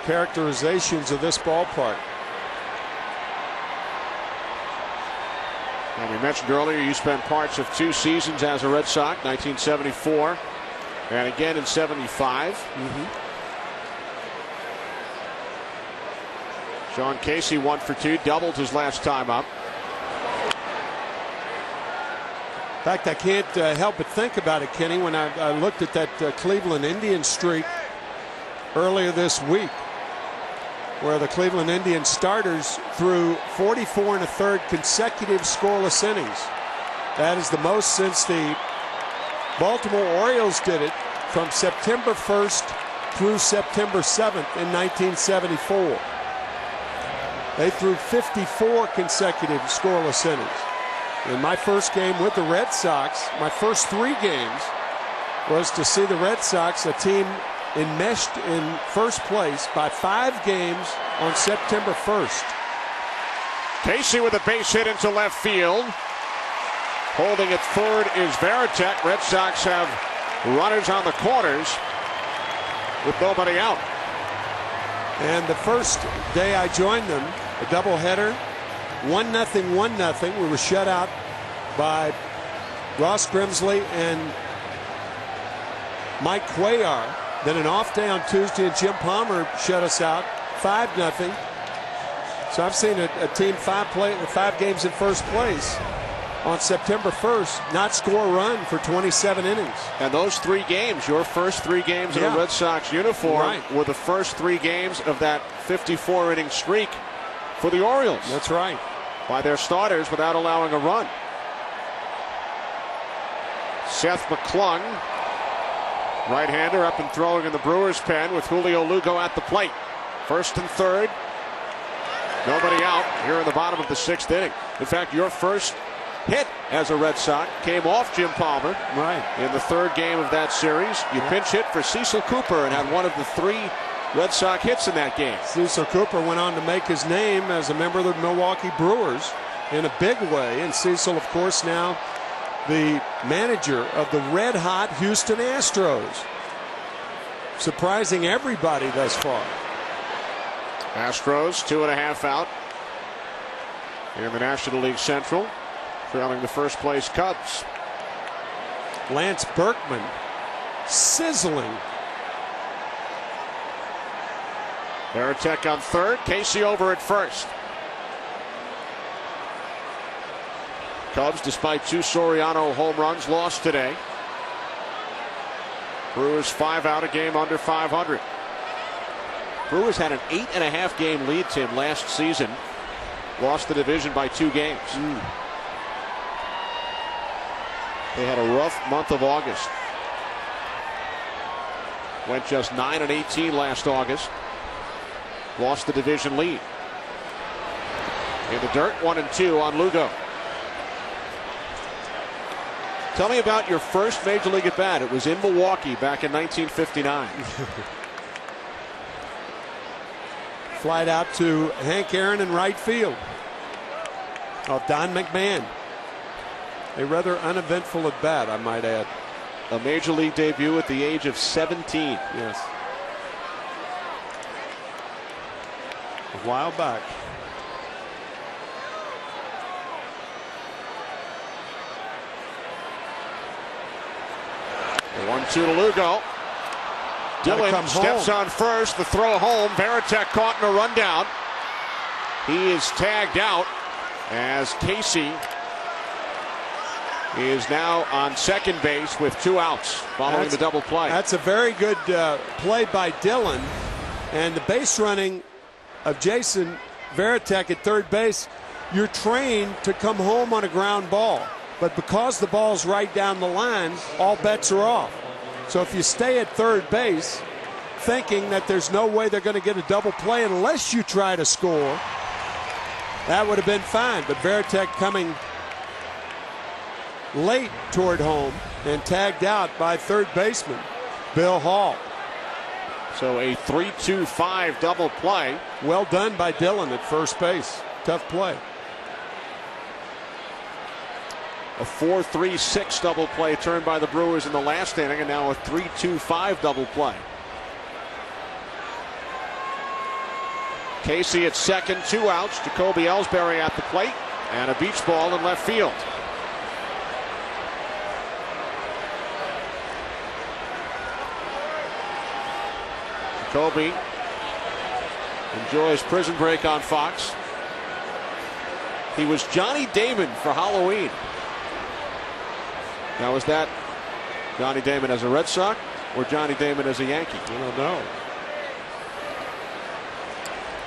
characterizations of this ballpark. And we mentioned earlier you spent parts of 2 seasons as a Red Sox, 1974 and again in 75. Sean Casey 1 for 2, doubled his last time up. In fact, I can't help but think about it, Kenny, when I looked at that Cleveland Indians streak earlier this week, where the Cleveland Indians starters threw 44 1/3 consecutive scoreless innings. That is the most since the Baltimore Orioles did it from September 1st through September 7th in 1974. They threw 54 consecutive scoreless innings. In my first game with the Red Sox, my first 3 games was to see the Red Sox, a team enmeshed in first place by 5 games on September 1st. Casey with a base hit into left field. Holding at third is Varitek. Red Sox have runners on the corners with nobody out. And the first day I joined them, a doubleheader, 1-0, 1-0. We were shut out by Ross Grimsley and Mike Cuellar. Then an off day on Tuesday, and Jim Palmer shut us out 5-0. So I've seen a team 5 games in first place on September 1st not score a run for 27 innings. And those 3 games, your first 3 games in a Red Sox uniform, were the first 3 games of that 54-inning streak for the Orioles. That's right. By their starters without allowing a run. Seth McClung, right-hander, up and throwing in the Brewers pen with Julio Lugo at the plate. 1st and 3rd. Nobody out here in the bottom of the 6th inning. In fact, your first hit as a Red Sox came off Jim Palmer in the 3rd game of that series. You pinch hit for Cecil Cooper and had one of the 3 Red Sox hits in that game. Cecil Cooper went on to make his name as a member of the Milwaukee Brewers in a big way. And Cecil, of course, now the manager of the red-hot Houston Astros. Surprising everybody thus far. Astros 2.5 out in the National League Central, trailing the first place Cubs. Lance Berkman sizzling. Varitek on third, Casey over at first. Cubs, despite 2 Soriano home runs, lost today. Brewers 5 out, a game under 500. Brewers had an 8.5 game lead, Tim, last season. Lost the division by 2 games. They had a rough month of August. Went just 9-18 last August. Lost the division lead. In the dirt, 1-2 on Lugo. Tell me about your first major league at bat. It was in Milwaukee back in 1959. Flight out to Hank Aaron in right field. Oh, Don McMahon. A rather uneventful at bat, I might add. A major league debut at the age of 17. Yes. A while back. The 1-2 to Lugo. Dillon steps on first. The throw home. Varitek caught in a rundown. He is tagged out as Casey is now on second base with 2 outs following the double play. That's a very good play by Dillon. And the base running of Jason Varitek at third base, you're trained to come home on a ground ball. But because the ball's right down the line, all bets are off. So if you stay at third base thinking that there's no way they're going to get a double play unless you try to score, that would have been fine. But Varitek coming late toward home and tagged out by third baseman Bill Hall. So a 3-2-5 double play. Well done by Dillon at first base. Tough play. A 4-3-6 double play turned by the Brewers in the last inning, and now a 3-2-5 double play. Casey at second, 2 outs. Jacoby Ellsbury at the plate, and a beach ball in left field. Jacoby enjoys Prison Break on Fox. He was Johnny Damon for Halloween. Now, is that Johnny Damon as a Red Sox or Johnny Damon as a Yankee? I don't know.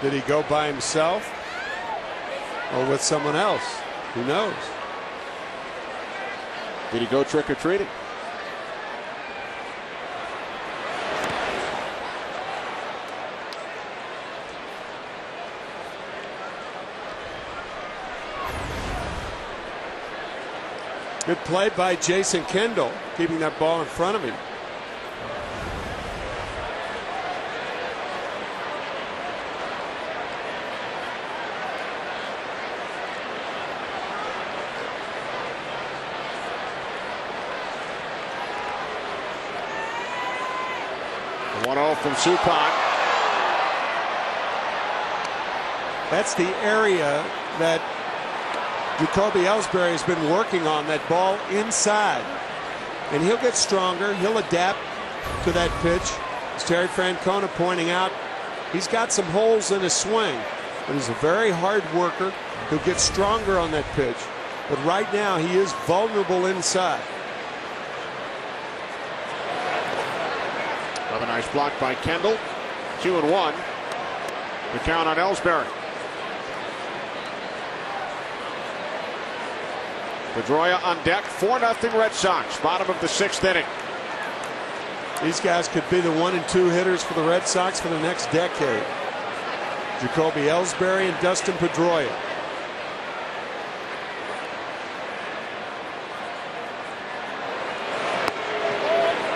Did he go by himself or with someone else? Who knows? Did he go trick-or-treating? Good play by Jason Kendall, keeping that ball in front of him. The 1-0 from Suppan. That's the area that Jacoby Ellsbury has been working on, that ball inside. And he'll get stronger. He'll adapt to that pitch. As Terry Francona pointing out, he's got some holes in his swing, but he's a very hard worker. He'll get stronger on that pitch. But right now he is vulnerable inside. Another nice block by Kendall. 2-1. The count on Ellsbury. Pedroia on deck. 4-0 Red Sox. Bottom of the 6th inning. These guys could be the 1 and 2 hitters for the Red Sox for the next decade. Jacoby Ellsbury and Dustin Pedroia.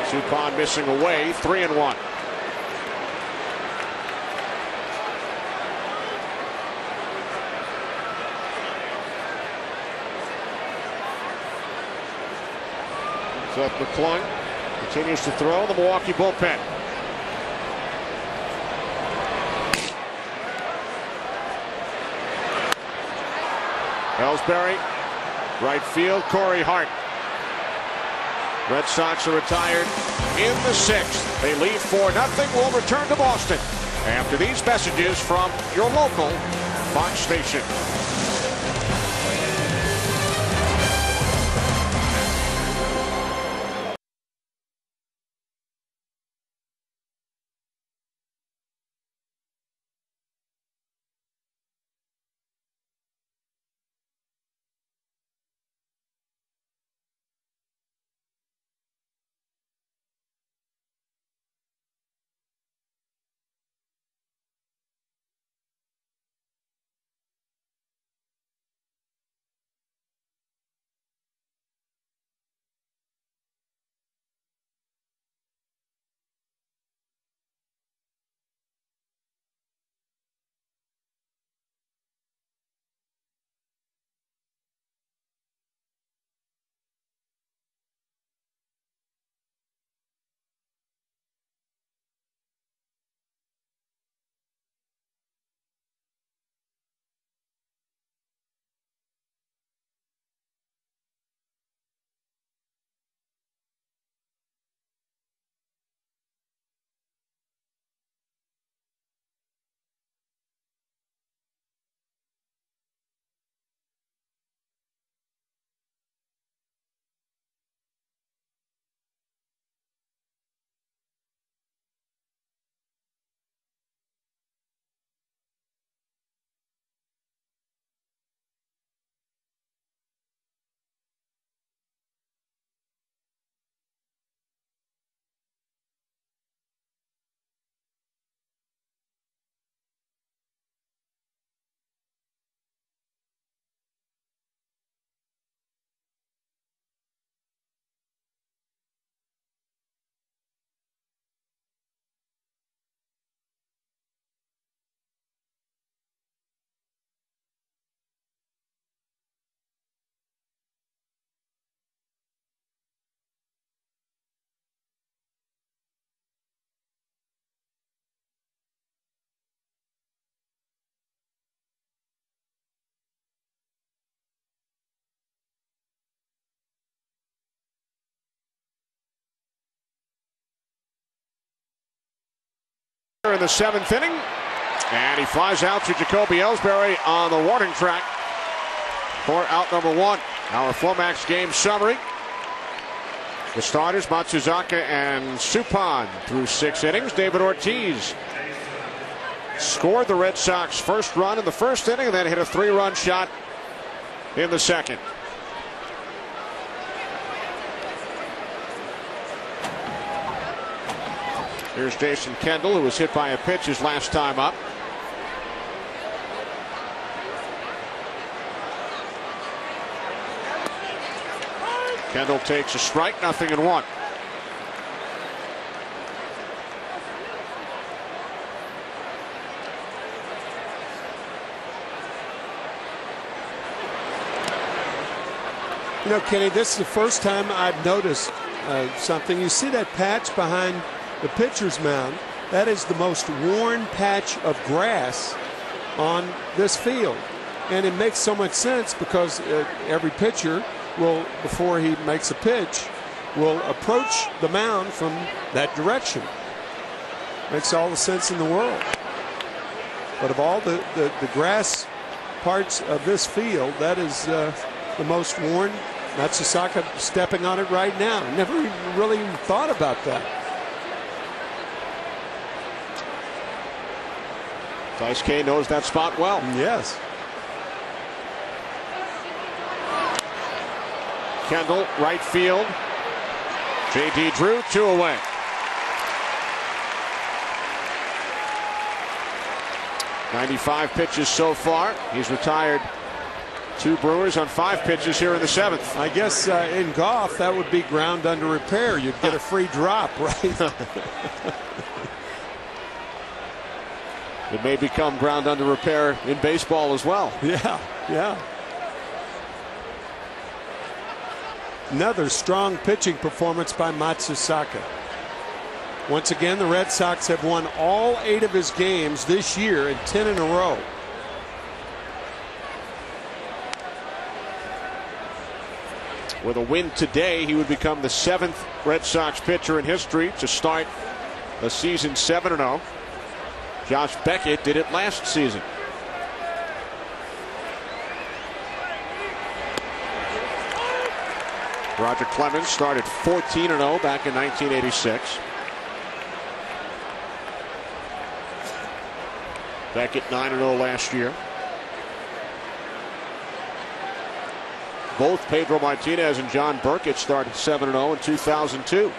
Suppan missing away. 3-1. Seth McClung continues to throw in the Milwaukee bullpen. Ellsbury, right field, Corey Hart. Red Sox are retired in the 6th. They lead 4-0. Will return to Boston after these messages from your local Fox station. In the 7th inning, and he flies out to Jacoby Ellsbury on the warning track for out number 1. Our Flomax game summary. The starters, Matsuzaka and Suppan, through 6 innings. David Ortiz scored the Red Sox first run in the 1st inning and then hit a 3-run shot in the 2nd. Here's Jason Kendall, who was hit by a pitch his last time up. Kendall takes a strike, 0-1. You know, Kenny, this is the first time I've noticed something. You see that patch behind the pitcher's mound? That is the most worn patch of grass on this field. And it makes so much sense because every pitcher will, before he makes a pitch, will approach the mound from that direction. Makes all the sense in the world. But of all the grass parts of this field, that is the most worn. Matsuzaka stepping on it right now. Never really even thought about that. Daisuke knows that spot well. Yes. Kendall, right field. J.D. Drew, 2 away. "95 pitches so far. He's retired 2 Brewers on 5 pitches here in the 7th. I guess in golf that would be ground under repair. You'd get a free drop, right? It may become ground under repair in baseball as well. Yeah, yeah. Another strong pitching performance by Matsuzaka. Once again, the Red Sox have won all 8 of his games this year and 10 in a row. With a win today, he would become the 7th Red Sox pitcher in history to start a season 7-0. Josh Beckett did it last season. Roger Clemens started 14-0 back in 1986. Beckett 9-0 last year. Both Pedro Martinez and John Burkett started 7-0 in 2002.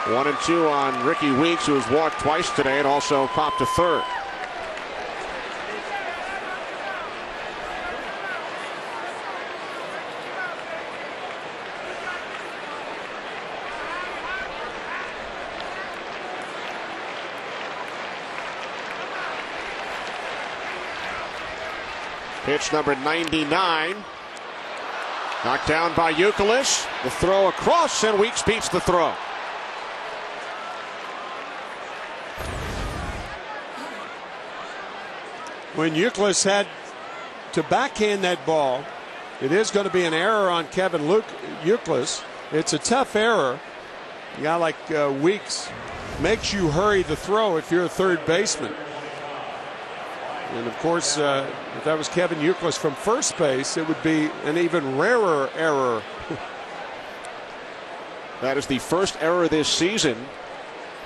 1-2 on Ricky Weeks, who has walked twice today and also popped a third. Pitch number 99. Knocked down by Youkilis. The throw across, and Weeks beats the throw. When Youkilis had to backhand that ball, it is going to be an error on Kevin Youkilis. It's a tough error. A guy like Weeks makes you hurry the throw if you're a third baseman. And of course, if that was Kevin Youkilis from first base, it would be an even rarer error. That is the first error this season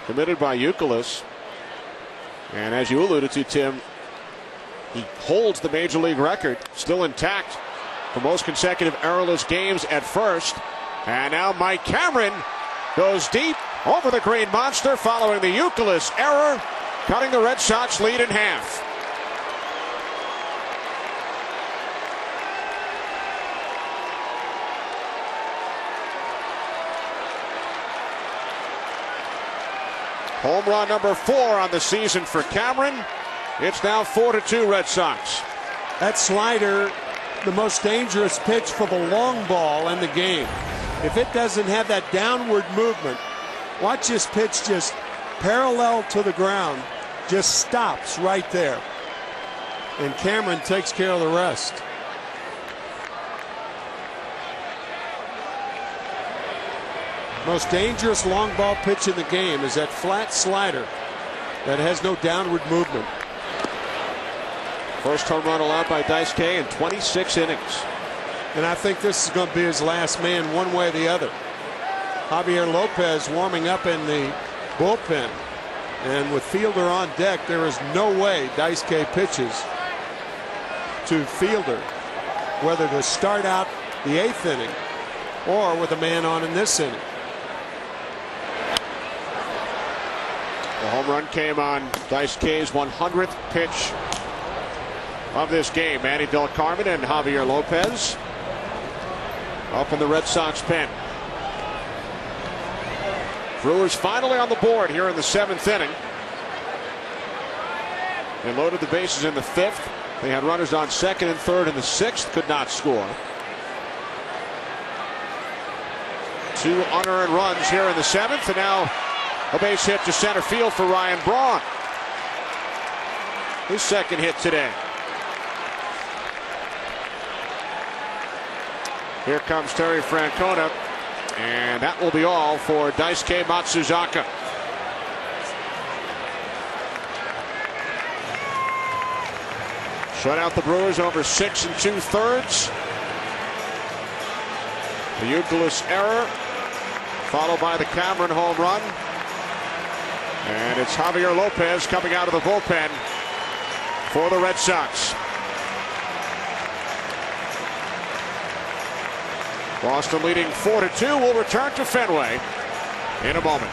committed by Youkilis. And as you alluded to, Tim, he holds the major league record still intact for most consecutive errorless games at first. And now Mike Cameron goes deep over the Green Monster following the Youkilis error, cutting the Red Sox lead in half. Home run number 4 on the season for Cameron. It's now 4-2 Red Sox. That slider, the most dangerous pitch for the long ball in the game. If it doesn't have that downward movement, watch this pitch just parallel to the ground, just stops right there. And Cameron takes care of the rest. Most dangerous long ball pitch in the game is that flat slider that has no downward movement. First home run allowed by Daisuke in 26 innings. And I think this is going to be his last man one way or the other. Javier Lopez warming up in the bullpen. And with Fielder on deck, there is no way Daisuke pitches to Fielder, whether to start out the 8th inning or with a man on in this inning. The home run came on Daisuke's 100th pitch of this game. Manny Del Carmen and Javier Lopez up in the Red Sox pen. Brewers finally on the board here in the 7th inning. They loaded the bases in the 5th. They had runners on 2nd and 3rd in the 6th. Could not score. 2 unearned runs here in the 7th, and now a base hit to center field for Ryan Braun. His 2nd hit today. Here comes Terry Francona, and that will be all for Daisuke Matsuzaka. Shut out the Brewers over 6 2/3. The Youkilis error, followed by the Cameron home run. And it's Javier Lopez coming out of the bullpen for the Red Sox. Boston leading 4-2. Will return to Fenway in a moment.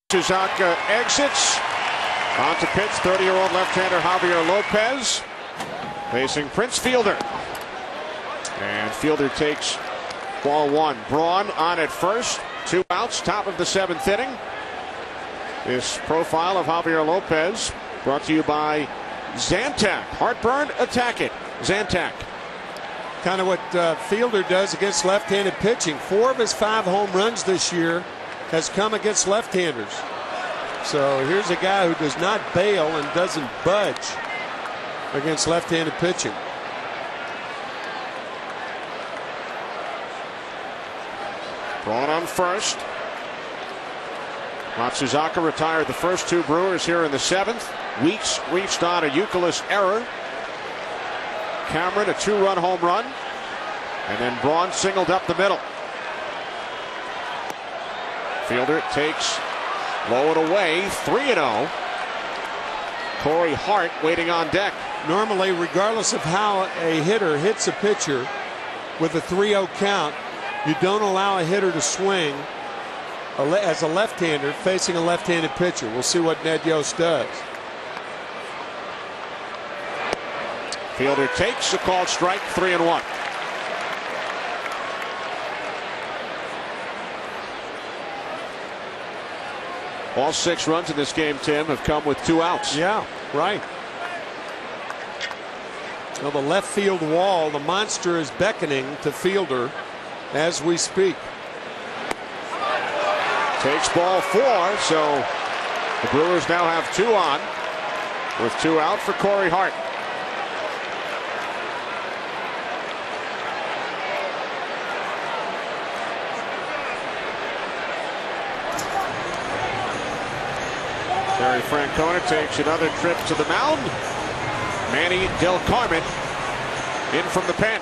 Matsuzaka exits. On to pitch, 30-year-old left-hander Javier Lopez facing Prince Fielder. And Fielder takes ball 1. Braun on at first. 2 outs, top of the 7th inning. This profile of Javier Lopez brought to you by Zantac. Heartburn, attack it. Zantac. Kind of what Fielder does against left-handed pitching. 4 of his 5 home runs this year has come against left-handers. So here's a guy who does not bail and doesn't budge against left-handed pitching. Braun on first. Matsuzaka retired the first 2 Brewers here in the 7th. Weeks reached on a Youkilis error. Cameron a 2-run home run. And then Braun singled up the middle. Fielder takes low and away, 3-0. Corey Hart waiting on deck. Normally, regardless of how a hitter hits a pitcher with a 3-0 count, you don't allow a hitter to swing as a left-hander facing a left-handed pitcher. We'll see what Ned Yost does. Fielder takes a called strike, 3-1. All 6 runs in this game, Tim, have come with 2 outs. Yeah, right. Well, the left field wall, the monster is beckoning to Fielder as we speak. Takes ball 4, so the Brewers now have 2 on, with 2 out for Corey Hart. Terry Francona takes another trip to the mound. Manny Del Carmen in from the pen.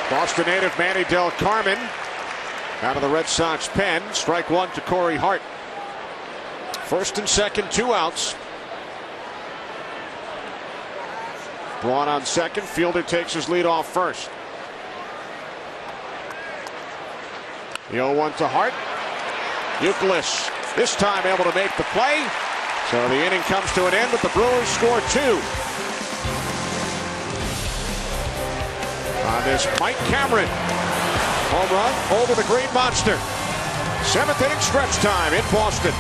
Boston native Manny Del Carmen out of the Red Sox pen. Strike 1 to Corey Hart. First and second, 2 outs. Braun on second. Fielder takes his lead off first. The 0-1 to Hart. Youkilis this time able to make the play. So the inning comes to an end, but the Brewers score 2. On this Mike Cameron home run over the Green Monster. 7th inning stretch time in Boston.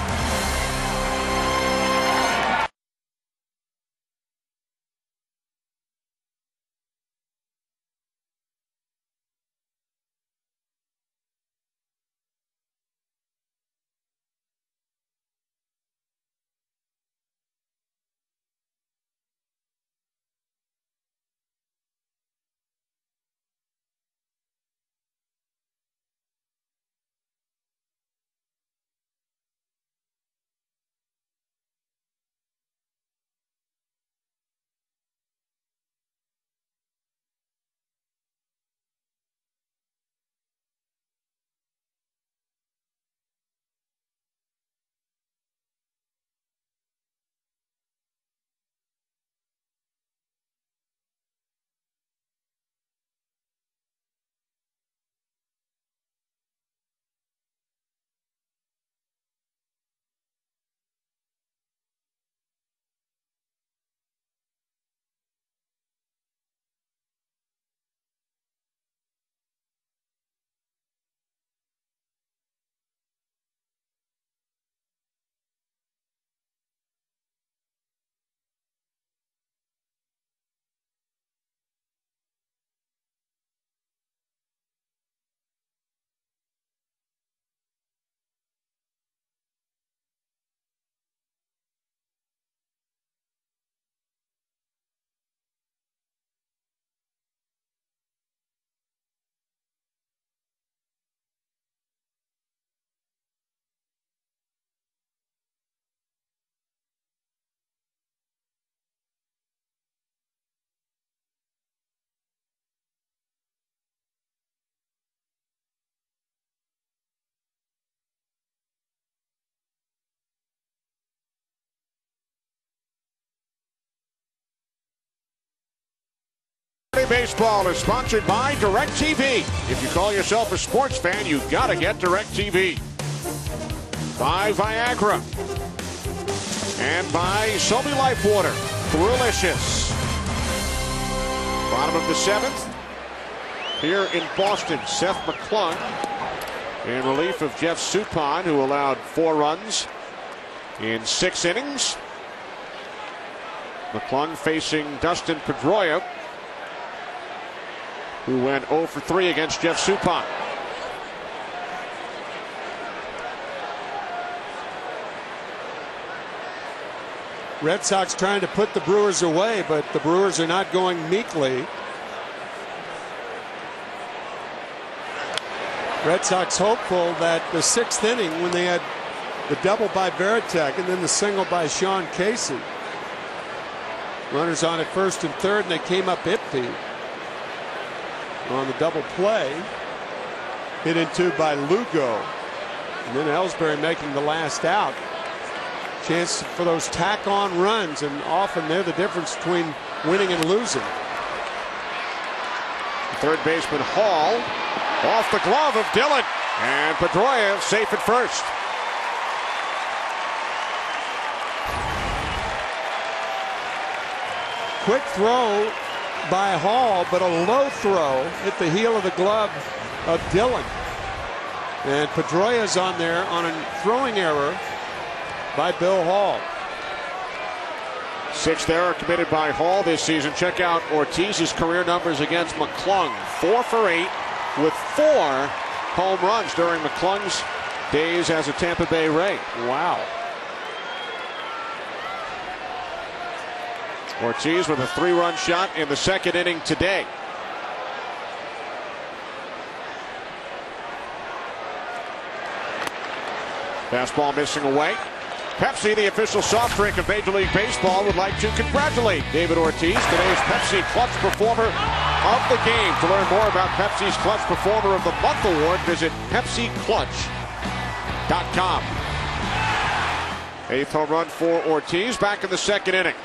Baseball is sponsored by DirecTV. If you call yourself a sports fan, you gotta get DirecTV. By Viagra. And by Sobe Life Water. Thrillicious. Bottom of the 7th. Here in Boston, Seth McClung in relief of Jeff Suppan, who allowed 4 runs in 6 innings. McClung facing Dustin Pedroia, who went 0 for 3 against Jeff Suppan. Red Sox trying to put the Brewers away, but the Brewers are not going meekly. Red Sox hopeful that the 6th inning, when they had the double by Veritek and then the single by Sean Casey, runners on at 1st and 3rd, and they came up empty on the double play. Hit into by Lugo. And then Ellsbury making the last out. Chance for those tack-on runs, and often they're the difference between winning and losing. Third baseman Hall off the glove of Dillon, and Pedroia safe at first. Quick throw by Hall, but a low throw hit the heel of the glove of Dillon. And Pedroia's on there on a throwing error by Bill Hall. 6th error committed by Hall this season. Check out Ortiz's career numbers against McClung. 4 for 8 with 4 home runs during McClung's days as a Tampa Bay Ray. Wow. Ortiz with a 3-run shot in the 2nd inning today. Fastball missing away. Pepsi, the official soft drink of Major League Baseball, would like to congratulate David Ortiz, today's Pepsi Clutch Performer of the game. To learn more about Pepsi's Clutch Performer of the Month award, visit PepsiClutch.com. 8th home run for Ortiz, back in the 2nd inning.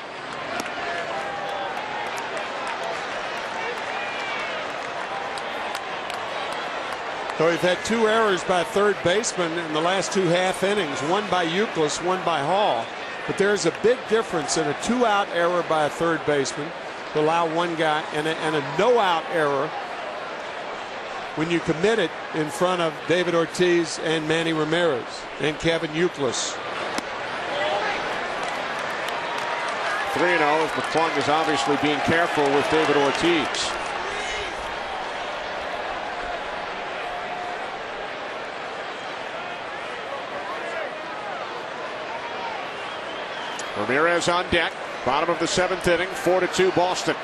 So we've had 2 errors by third baseman in the last 2 half innings. One by Euclid, one by Hall. But there's a big difference in a 2-out error by a third baseman to allow 1 guy and a no-out error when you commit it in front of David Ortiz and Manny Ramirez and Kevin Euclid. 3-0 as McClung is obviously being careful with David Ortiz. Ramirez on deck. Bottom of the 7th inning. 4-2 Boston.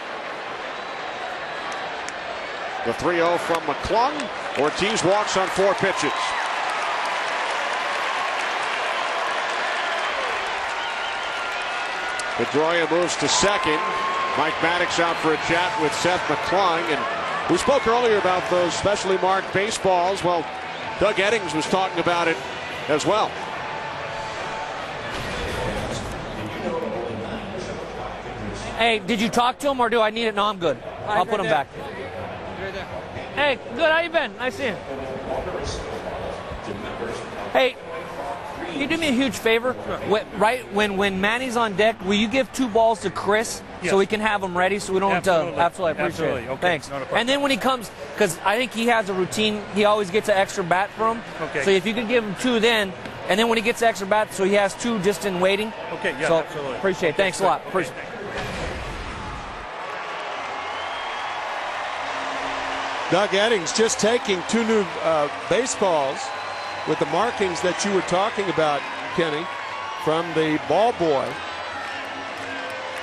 The 3-0 from McClung. Ortiz walks on 4 pitches. Pedroia moves to 2nd. Mike Maddox out for a chat with Seth McClung. And we spoke earlier about those specially marked baseballs. Well, Doug Eddings was talking about it as well. Hey, did you talk to him, or do I need it? No, I'm good. I'll put him back. Hey, good. How you been? Nice seeing you. Hey, can you do me a huge favor? Right when Manny's on deck, will you give 2 balls to Chris so we can have them ready so we don't Absolutely. Absolutely, I appreciate it. Okay. Thanks. And then when he comes, because I think he has a routine, he always gets an extra bat for him. Okay. So if you could give him 2 then, and then when he gets extra bat, so he has 2 just in waiting. Okay, yeah, so absolutely. Appreciate it. Thanks a lot. Appreciate it. Doug Eddings just taking 2 new baseballs with the markings that you were talking about, Kenny, from the ball boy.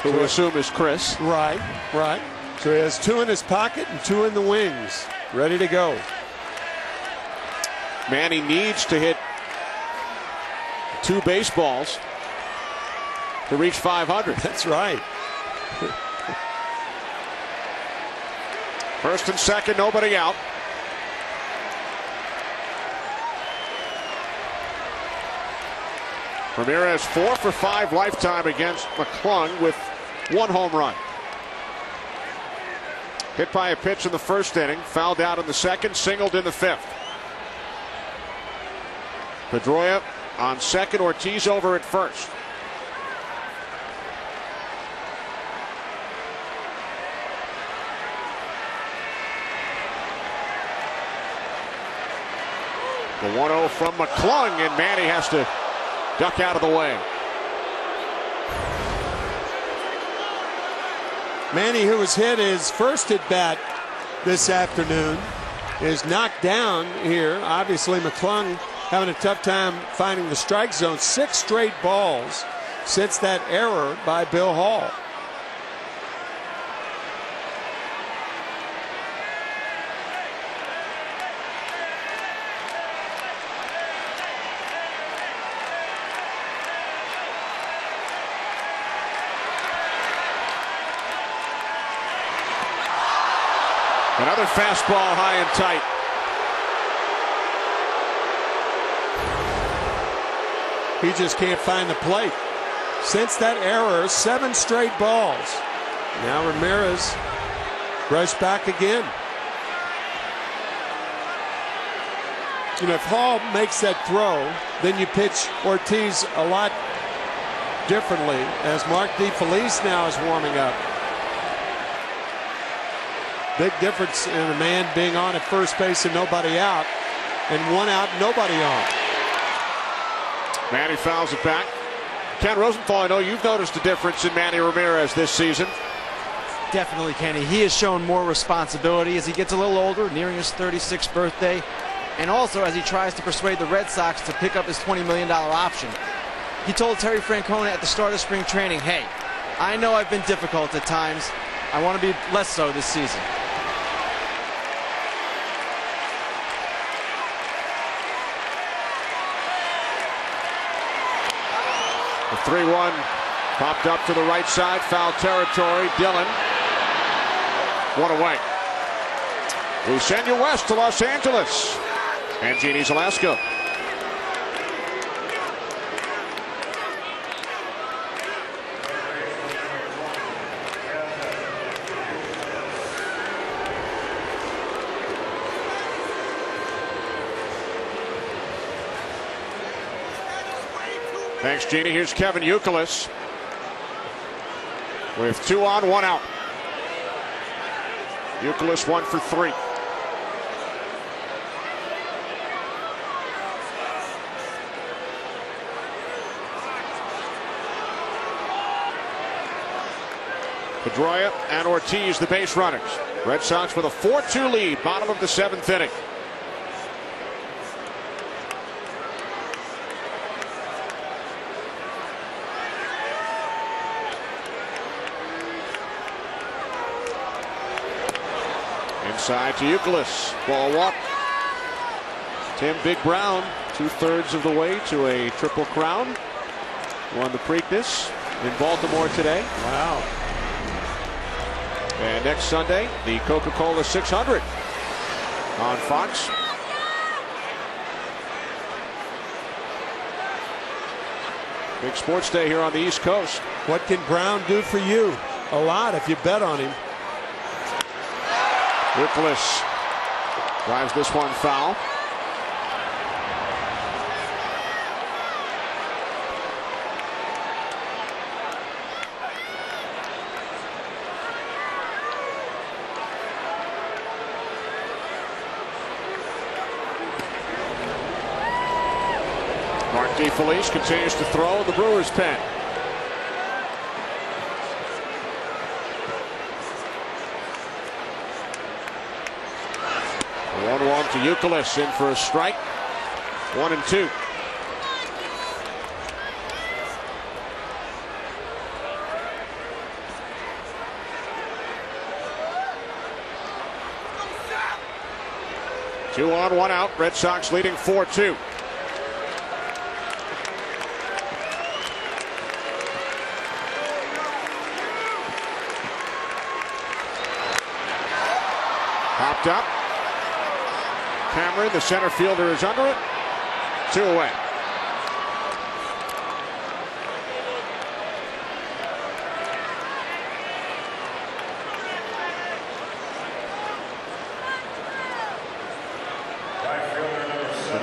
Who we assume is Chris. Right, right. So he has 2 in his pocket and 2 in the wings, ready to go. Manny needs to hit 2 baseballs to reach 500. That's right. 1st and 2nd, nobody out. Ramirez 4 for 5 lifetime against McClung with 1 home run. Hit by a pitch in the first inning, fouled out in the second, singled in the fifth. Pedroia on second, Ortiz over at first. The 1-0 from McClung, and Manny has to duck out of the way. Manny, who was hit his first at bat this afternoon, is knocked down here. Obviously, McClung having a tough time finding the strike zone. 6 straight balls since that error by Bill Hall. Another fastball high and tight. He just can't find the plate. Since that error, 7 straight balls. Now Ramirez brushed back again. You know, if Hall makes that throw, then you pitch Ortiz a lot differently, as Mark DeFelice now is warming up. Big difference in a man being on at first base and nobody out, and 1 out, nobody on. Manny fouls it back. Ken Rosenthal, I know you've noticed a difference in Manny Ramirez this season. Definitely, Kenny. He has shown more responsibility as he gets a little older, nearing his 36th birthday, and also as he tries to persuade the Red Sox to pick up his $20 million option. He told Terry Francona at the start of spring training, hey, I know I've been difficult at times. I want to be less so this season. The 3-1 popped up to the right side, foul territory. Dillon, 1 away. We send you west to Los Angeles and Genie Zalasko. Thanks, Jeannie. Here's Kevin Youkilis with 2 on, 1 out. Youkilis 1 for 3. Pedroia and Ortiz, the base runners. Red Sox with a 4-2 lead, bottom of the 7th inning. Inside to Youkilis. Ball walk. Tim Big Brown, 2/3 of the way to a triple crown. Won the Preakness in Baltimore today. Wow. And next Sunday, the Coca-Cola 600 on Fox. Big sports day here on the East Coast. What can Brown do for you? A lot if you bet on him. Youkilis drives this one foul. Mark DeFelice continues to throw in the Brewers pen. To Youkilis, in for a strike. 1-2. Two on, 1 out. Red Sox leading 4-2. Popped up. Cameron, the center fielder, is under it. 2 away.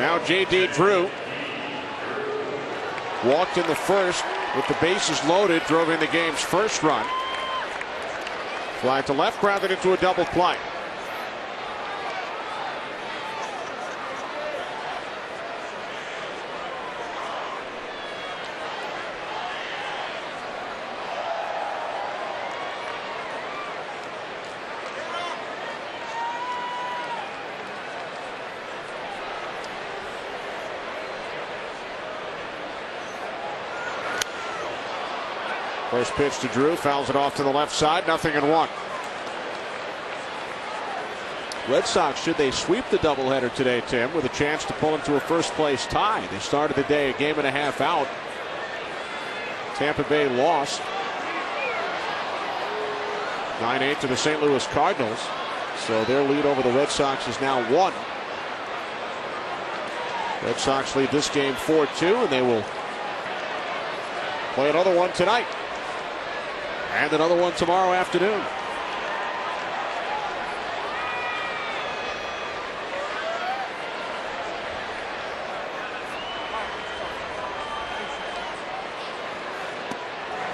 Now J.D. Drew walked in the first with the bases loaded, drove in the game's first run. Fly to left, grounded into a double play. First pitch to Drew, fouls it off to the left side, 0-1. Red Sox, should they sweep the doubleheader today, Tim, with a chance to pull into a first place tie? They started the day a game and a half out. Tampa Bay lost 9-8 to the St. Louis Cardinals, so their lead over the Red Sox is now 1. Red Sox lead this game 4-2, and they will play another one tonight and another one tomorrow afternoon.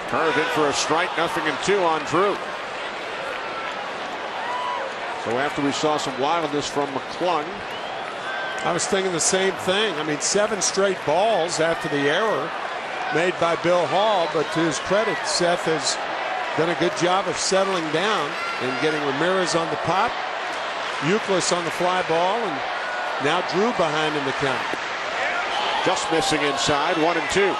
Curve in for a strike, 0-2 on Drew. So after we saw some wildness from McClung, I was thinking the same thing. I mean, 7 straight balls after the error made by Bill Hall, but to his credit, Seth has done a good job of settling down and getting Ramirez on the pop, Euclid on the fly ball, and now Drew behind in the count. Just missing inside, 1-2.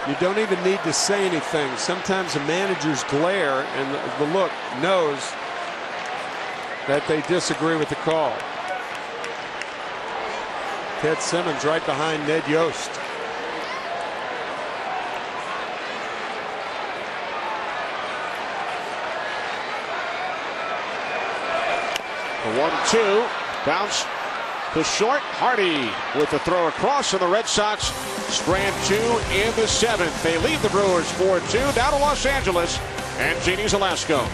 You don't even need to say anything. Sometimes a manager's glare and the look knows that they disagree with the call. Ted Simmons right behind Ned Yost. The 1-2 bounce to short. Hardy with the throw across, and the Red Sox strand 2 in the 7th. They lead the Brewers 4-2. Down to Los Angeles and Jeannie Zalasko.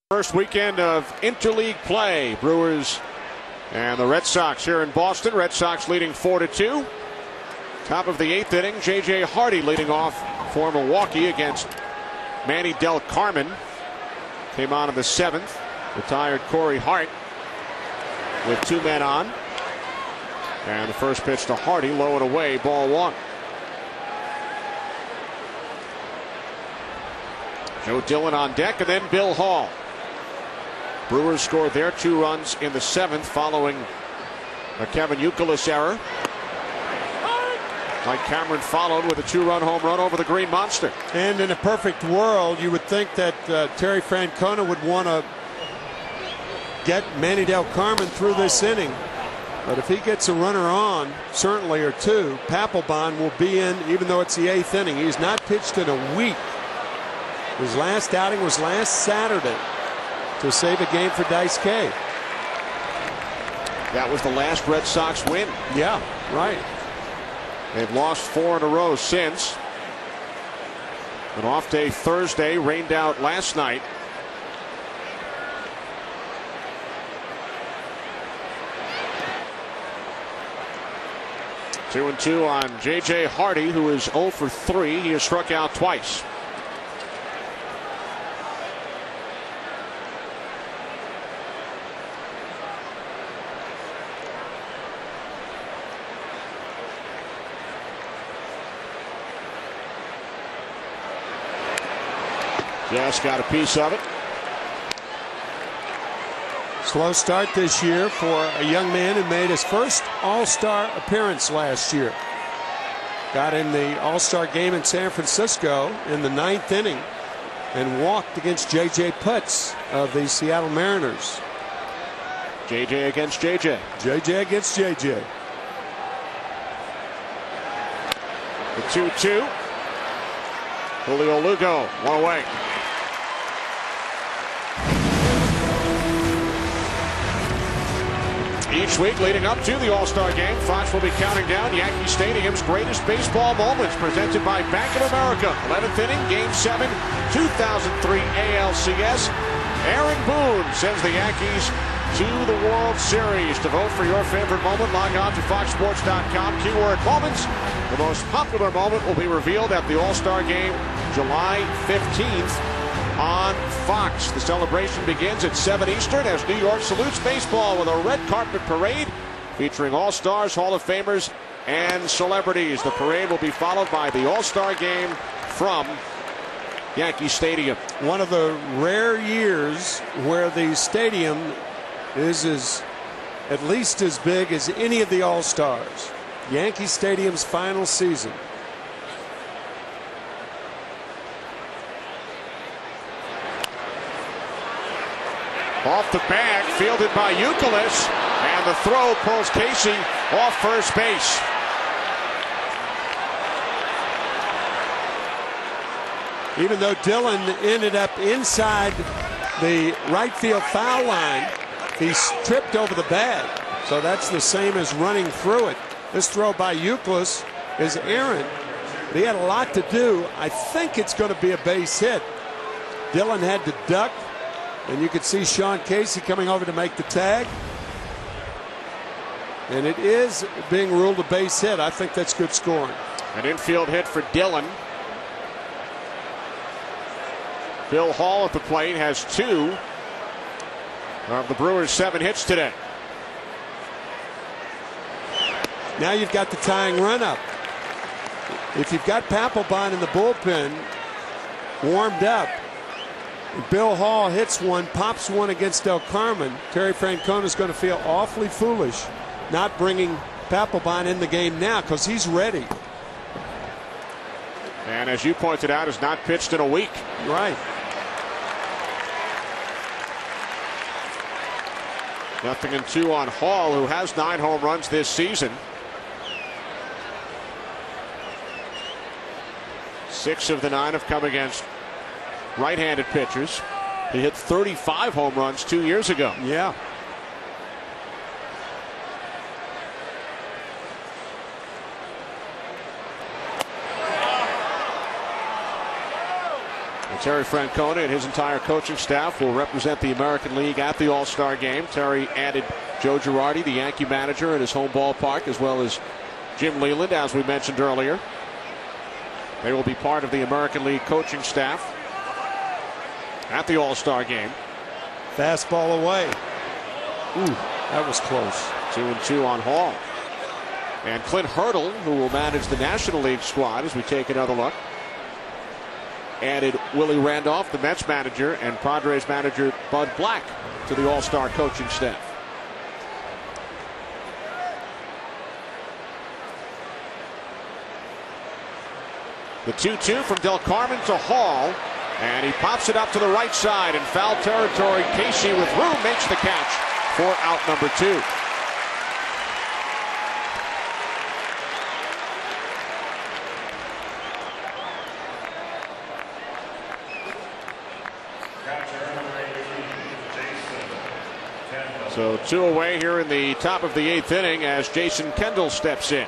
First weekend of interleague play. Brewers and the Red Sox here in Boston. Red Sox leading 4-2. Top of the 8th inning, J.J. Hardy leading off for Milwaukee against Manny Del Carmen. Came on in the 7th. Retired Corey Hart with 2 men on. And the first pitch to Hardy, low and away, ball 1. Joe Dillon on deck, and then Bill Hall. Brewers scored their 2 runs in the 7th following a Kevin Youkilis error. Mike Cameron followed with a 2-run home run over the Green Monster. And in a perfect world, you would think that Terry Francona would want to get Manny Del Carmen through this inning. But if he gets a runner on, certainly, or 2, Papelbon will be in, even though it's the 8th inning. He's not pitched in a week. His last outing was last Saturday to save a game for Daisuke. That was the last Red Sox win. Yeah, right. They've lost 4 in a row since. An off day Thursday, rained out last night. Two and 2 on J.J. Hardy, who is 0 for 3. He has struck out twice. Just got a piece of it. Slow start this year for a young man who made his first All-Star appearance last year. Got in the All-Star game in San Francisco in the 9th inning and walked against J.J. Putz of the Seattle Mariners. J.J. against J.J. J.J. against J.J. The 2-2. Julio Lugo, 1 away. Each week leading up to the All-Star game, Fox will be counting down Yankee Stadium's greatest baseball moments, presented by Bank of America. 11th inning, Game 7, 2003 ALCS. Aaron Boone sends the Yankees to the World Series. To vote for your favorite moment, log on to foxsports.com. Keyword moments. The most popular moment will be revealed at the All-Star game July 15th on Fox. The celebration begins at 7 Eastern as New York salutes baseball with a red carpet parade featuring All-Stars, Hall of Famers, and celebrities. The parade will be followed by the All-Star game from Yankee Stadium. One of the rare years where the stadium is at least as big as any of the All-Stars. Yankee Stadium's final season. Off the bag, fielded by Youkilis, and the throw pulls Casey off first base. Even though Dillon ended up inside the right field foul line, he tripped over the bag. So that's the same as running through it. This throw by Youkilis is errant. He had a lot to do. I think it's going to be a base hit. Dillon had to duck, and you could see Sean Casey coming over to make the tag. And it is being ruled a base hit. I think that's good scoring. An infield hit for Dillon. Bill Hall at the plate has 2 of the Brewers' 7 hits today. Now you've got the tying run up. If you've got Papelbon in the bullpen warmed up, Bill Hall hits one, pops one against Del Carmen, Terry Francona is going to feel awfully foolish not bringing Papelbon in the game now because he's ready. And as you pointed out, has not pitched in a week. Right. Nothing in 2 on Hall, who has 9 home runs this season. 6 of the 9 have come against right-handed pitchers. He hit 35 home runs 2 years ago. Yeah. And Terry Francona and his entire coaching staff will represent the American League at the All-Star game. Terry added Joe Girardi, the Yankee manager, at his home ballpark, as well as Jim Leland, as we mentioned earlier. They will be part of the American League coaching staff at the All-Star game. Fastball away. Ooh, that was close. 2-2 on Hall. And Clint Hurdle, who will manage the National League squad as we take another look, added Willie Randolph, the Mets manager, and Padres manager Bud Black to the All-Star coaching staff. The 2-2 from Del Carmen to Hall, and he pops it up to the right side in foul territory. Casey with room makes the catch for out number 2. So 2 away here in the top of the 8th inning as Jason Kendall steps in.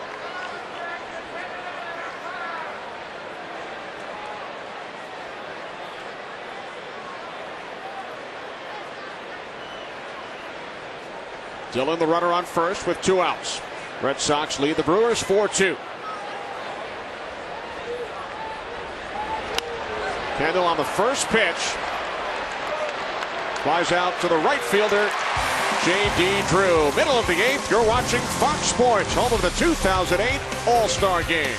Dillon, the runner on first with 2 outs. Red Sox lead the Brewers 4-2. Kendall on the first pitch. Flies out to the right fielder, J.D. Drew. Middle of the 8th, you're watching Fox Sports, home of the 2008 All-Star Game.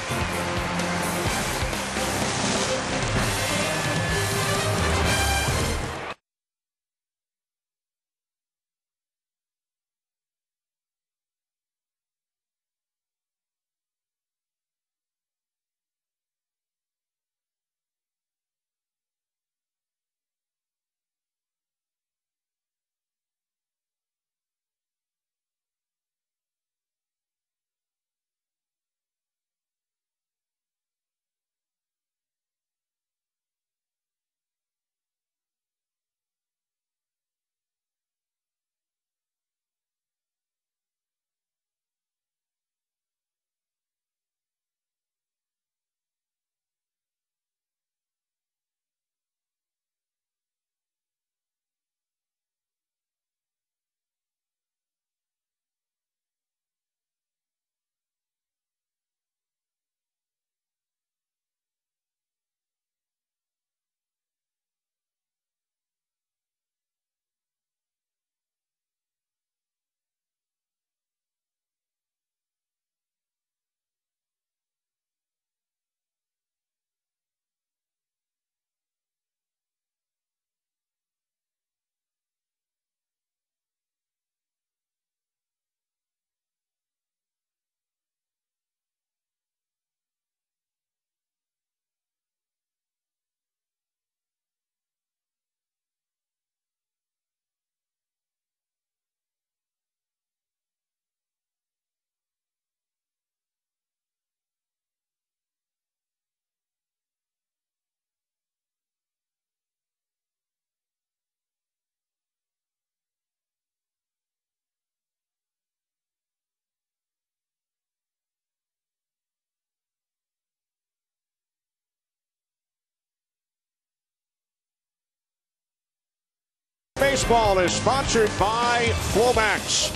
Baseball is sponsored by Flomax,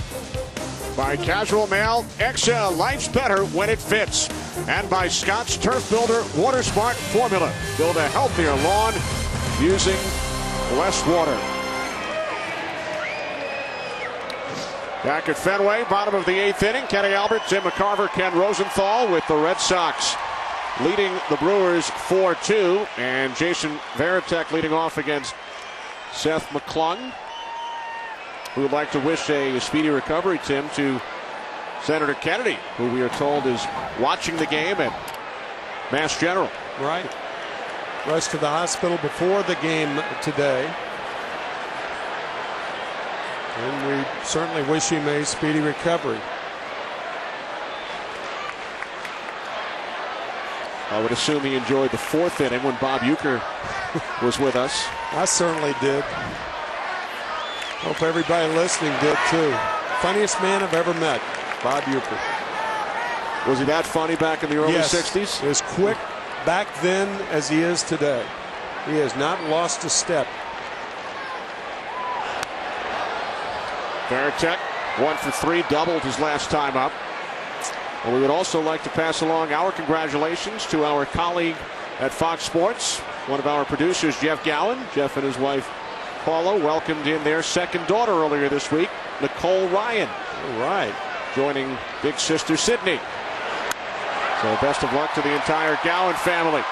by Casual Male XL, life's better when it fits, and by Scott's Turf Builder Water Smart Formula. Build a healthier lawn using less water. Back at Fenway, bottom of the 8th inning, Kenny Albert, Tim McCarver, Ken Rosenthal with the Red Sox leading the Brewers 4-2, and Jason Varitek leading off against Seth McClung. We would like to wish a speedy recovery, Tim, to Senator Kennedy, who we are told is watching the game at Mass General. Right. Rushed to the hospital before the game today. And we certainly wish him a speedy recovery. I would assume he enjoyed the 4th inning when Bob Uecker was with us. I certainly did. Hope everybody listening did too. Funniest man I've ever met, Bob Uecker. Was he that funny back in the early 60s? As quick back then as he is today. He has not lost a step. Varitek 1 for 3, doubled his last time up. And we would also like to pass along our congratulations to our colleague at Fox Sports, one of our producers, Jeff Gowan. Jeff and his wife Paula welcomed in their second daughter earlier this week, Nicole Ryan. All right. Joining big sister Sydney. So best of luck to the entire Gowan family.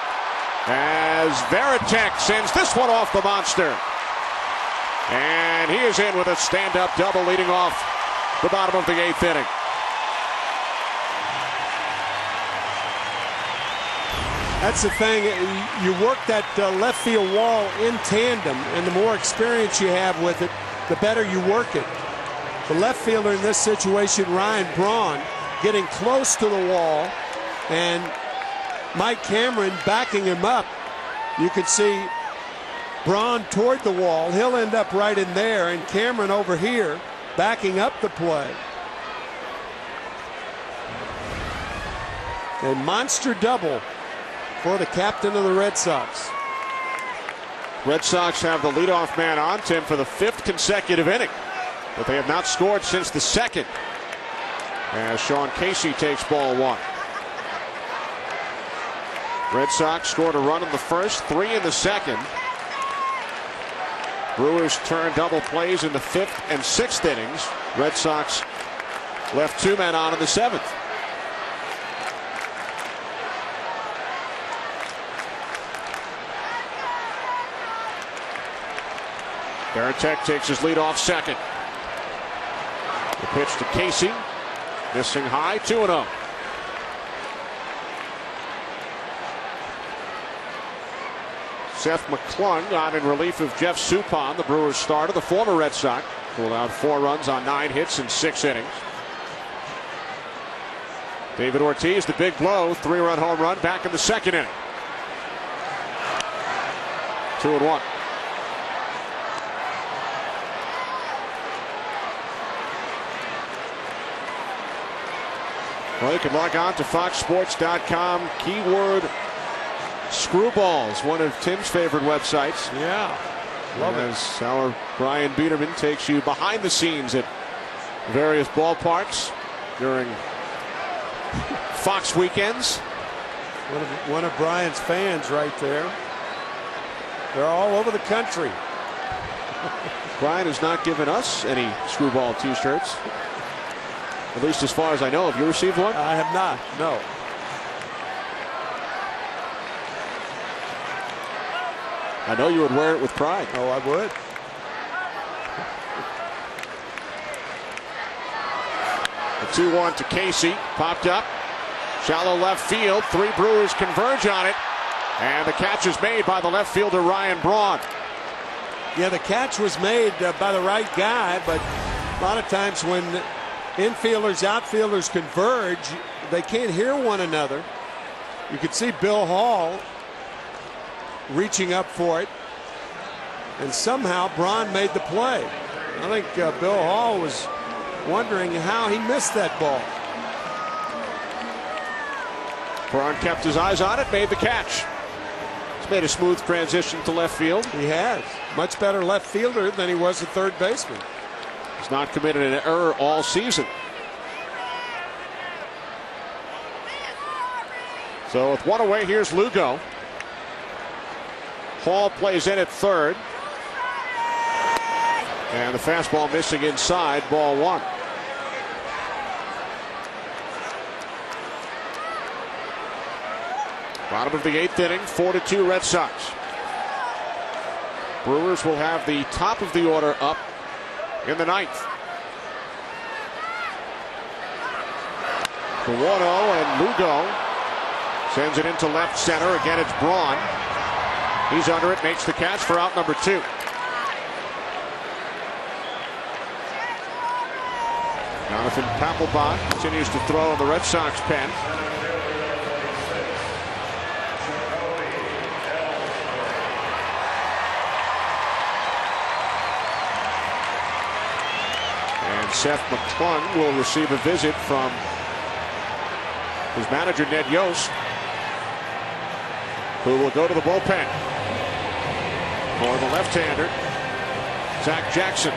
As Varitek sends this one off the monster. And he is in with a stand-up double leading off the bottom of the 8th inning. That's the thing. You work that left field wall in tandem, and the more experience you have with it, the better you work it. The left fielder in this situation, Ryan Braun, getting close to the wall, and Mike Cameron backing him up. You can see Braun toward the wall. He'll end up right in there, and Cameron over here backing up the play. A monster double for the captain of the Red Sox. Red Sox have the leadoff man on, Tim, for the 5th consecutive inning. But they have not scored since the 2nd. As Sean Casey takes ball 1. Red Sox scored a run in the 1st, 3 in the 2nd. Brewers turned double plays in the 5th and 6th innings. Red Sox left 2 men on in the 7th. Varitek takes his lead off second. The pitch to Casey. Missing high, 2-0. Seth McClung on in relief of Jeff Suppan, the Brewers starter, the former Red Sox, who allowed 4 runs on 9 hits in 6 innings. David Ortiz, the big blow, 3-run home run back in the 2nd inning. 2-1. Well, you can log on to foxsports.com, keyword Screwballs, one of Tim's favorite websites. Yeah, love it. As our Brian Biederman takes you behind the scenes at various ballparks during Fox weekends. One of Brian's fans right there. They're all over the country. Brian has not given us any Screwball t-shirts. At least as far as I know. Have you received one? I have not, no. I know you would wear it with pride. Oh, I would. The 2-1 to Casey. Popped up. Shallow left field. 3 Brewers converge on it. And the catch is made by the left fielder, Ryan Braun. Yeah, the catch was made by the right guy, but a lot of times when infielders, outfielders converge, they can't hear one another. You can see Bill Hall reaching up for it, and somehow Braun made the play. I think Bill Hall was wondering how he missed that ball. Braun kept his eyes on it, made the catch. He's made a smooth transition to left field. He has. Much better left fielder than he was a third baseman. He's not committed an error all season. So with 1 away, here's Lugo. Hall plays in at third. And the fastball missing inside, ball 1. Bottom of the 8th inning, 4-2 Red Sox. Brewers will have the top of the order up in the 9th. The 1-0, and Lugo sends it into left center. Again, it's Braun. He's under it, makes the catch for out number 2. Jonathan Papelbon continues to throw in the Red Sox pen. And Seth McClung will receive a visit from his manager, Ned Yost, who will go to the bullpen for the left-hander, Zach Jackson.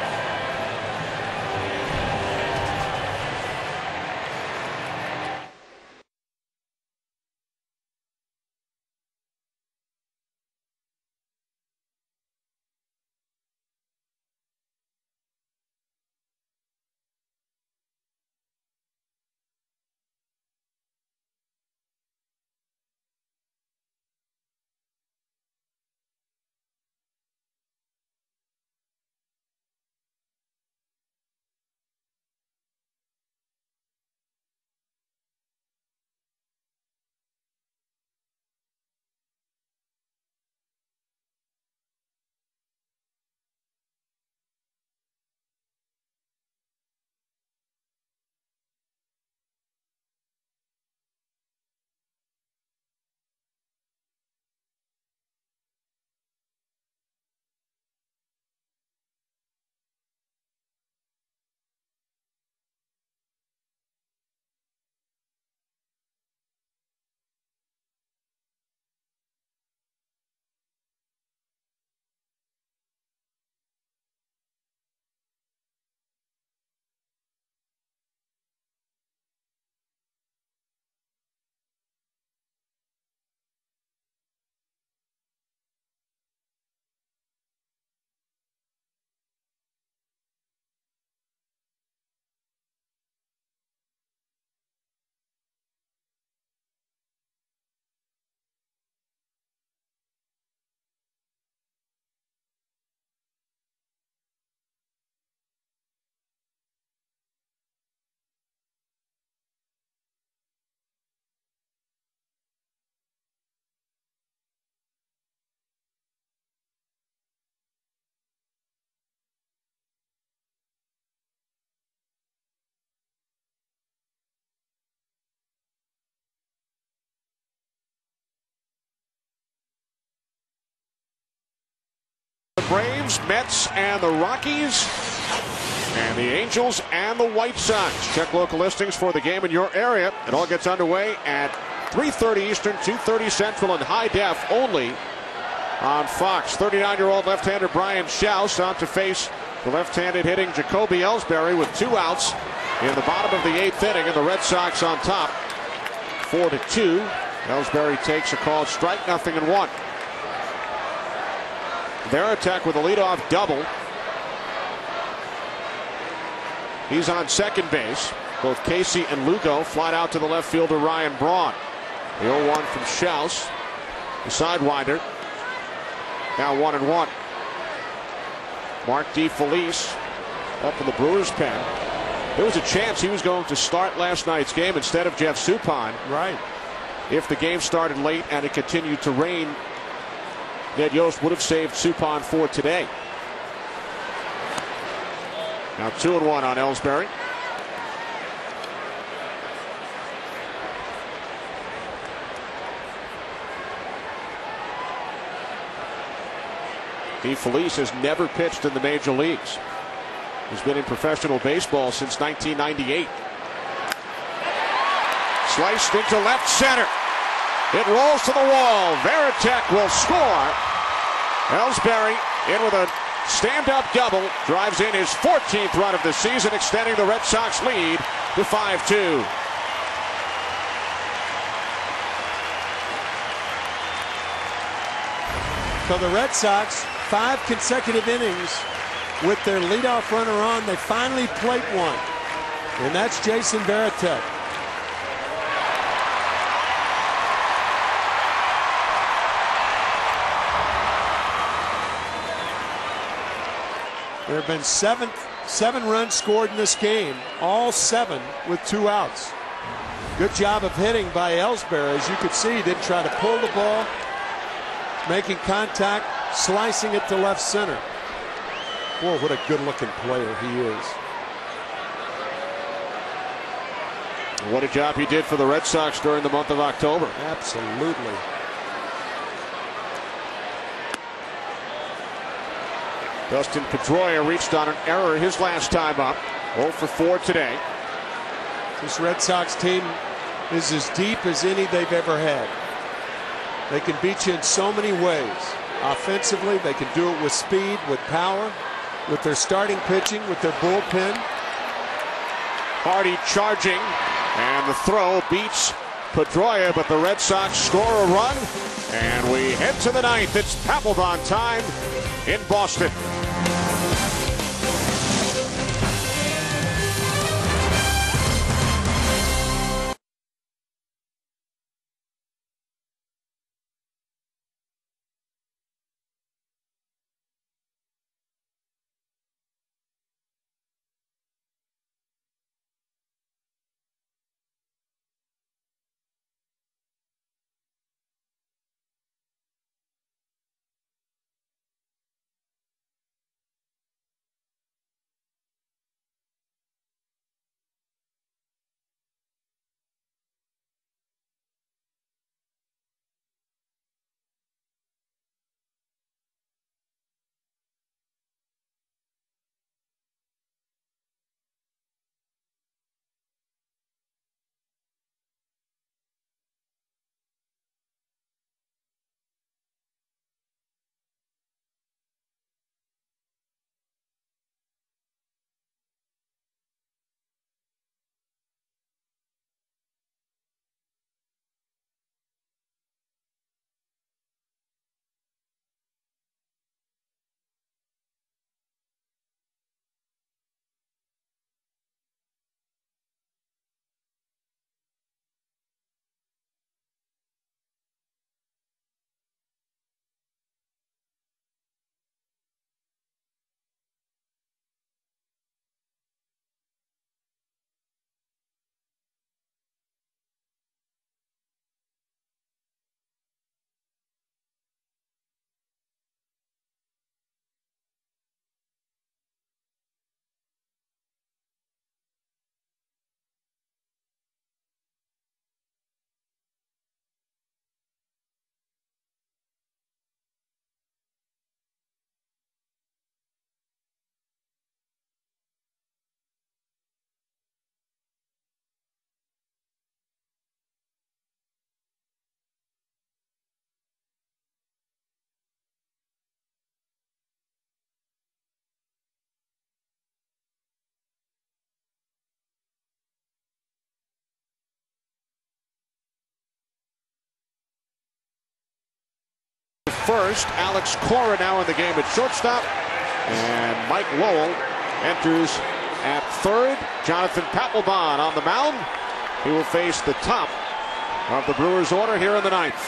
Braves, Mets, and the Rockies, and the Angels and the White Sox. Check local listings for the game in your area. It all gets underway at 3:30 Eastern, 2:30 Central, in high def only on Fox. 39-year-old left-hander Brian Schaus on to face the left-handed hitting Jacoby Ellsbury with 2 outs in the bottom of the 8th inning, and the Red Sox on top 4-2. Ellsbury takes a called strike, 0-1. Varitek with a leadoff double. He's on second base. Both Casey and Lugo fly out to the left fielder Ryan Braun. The 0-1 from Schaus. The sidewinder. Now 1-1. Mark DeFelice up in the Brewers pen. There was a chance he was going to start last night's game instead of Jeff Suppan. Right. If the game started late and it continued to rain, Ned Yost would have saved Suppan for today. Now 2-1 on Ellsbury. DeFelice has never pitched in the major leagues. He's been in professional baseball since 1998. Sliced into left center. It rolls to the wall. Varitek will score. Ellsbury in with a stand-up double. Drives in his 14th run of the season, extending the Red Sox lead to 5-2. So the Red Sox, 5 consecutive innings with their leadoff runner on. They finally plate one, and that's Jason Varitek. There have been seven runs scored in this game, all 7 with 2 outs. Good job of hitting by Ellsbury. As you could see, he did try to pull the ball, making contact, slicing it to left center. Boy, what a good-looking player he is. What a job he did for the Red Sox during the month of October. Absolutely. Dustin Pedroia reached on an error his last time up. 0 for 4 today. This Red Sox team is as deep as any they've ever had. They can beat you in so many ways. Offensively, they can do it with speed, with power, with their starting pitching, with their bullpen. Hardy charging, and the throw beats Pedroia, but the Red Sox score a run, and we head to the 9th. It's Papelbon time in Boston. first. Alex Cora now in the game at shortstop. And Mike Lowell enters at third. Jonathan Papelbon on the mound. He will face the top of the Brewers order here in the ninth.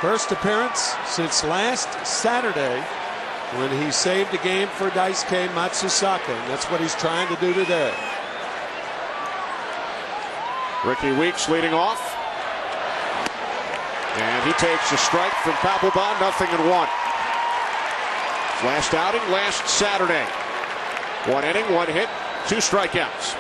First appearance since last Saturday when he saved a game for Daisuke Matsuzaka. And that's what he's trying to do today. Ricky Weeks leading off. And he takes a strike from Papelbon, 0-1. Last outing last Saturday. 1 inning, 1 hit, 2 strikeouts.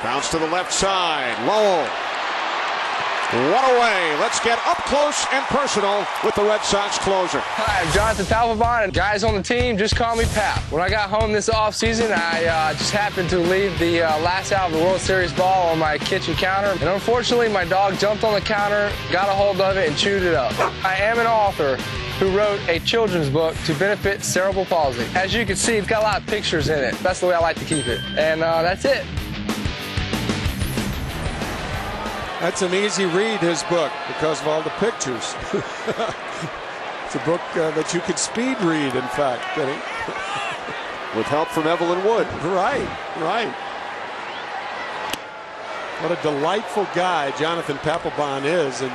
Bounce to the left side. Lowell. 1 away. Let's get up close and personal with the Red Sox closer. Hi, I'm Jonathan Papelbon, and guys on the team just call me Pap. When I got home this offseason, I just happened to leave the last out of the World Series ball on my kitchen counter, and unfortunately my dog jumped on the counter, got a hold of it, and chewed it up. I am an author who wrote a children's book to benefit cerebral palsy. As you can see, it's got a lot of pictures in it. That's the way I like to keep it. And that's it. That's an easy read, his book, because of all the pictures. It's a book that you could speed read, in fact, Kenny. With help from Evelyn Wood. Right, right. What a delightful guy Jonathan Papelbon is. And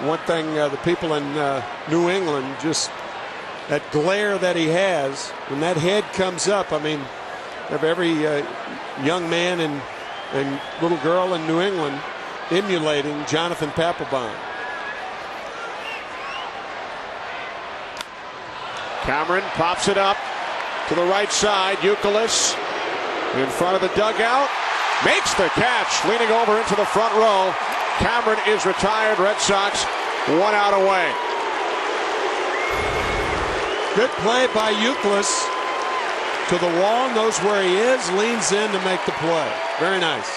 one thing, the people in New England, just that glare that he has, when that head comes up, I mean, of every young man and little girl in New England emulating Jonathan Papelbon. Cameron pops it up to the right side. Youkilis in front of the dugout. Makes the catch, leaning over into the front row. Cameron is retired. Red Sox 1 out away. Good play by Youkilis. To the wall, knows where he is, leans in to make the play. Very nice.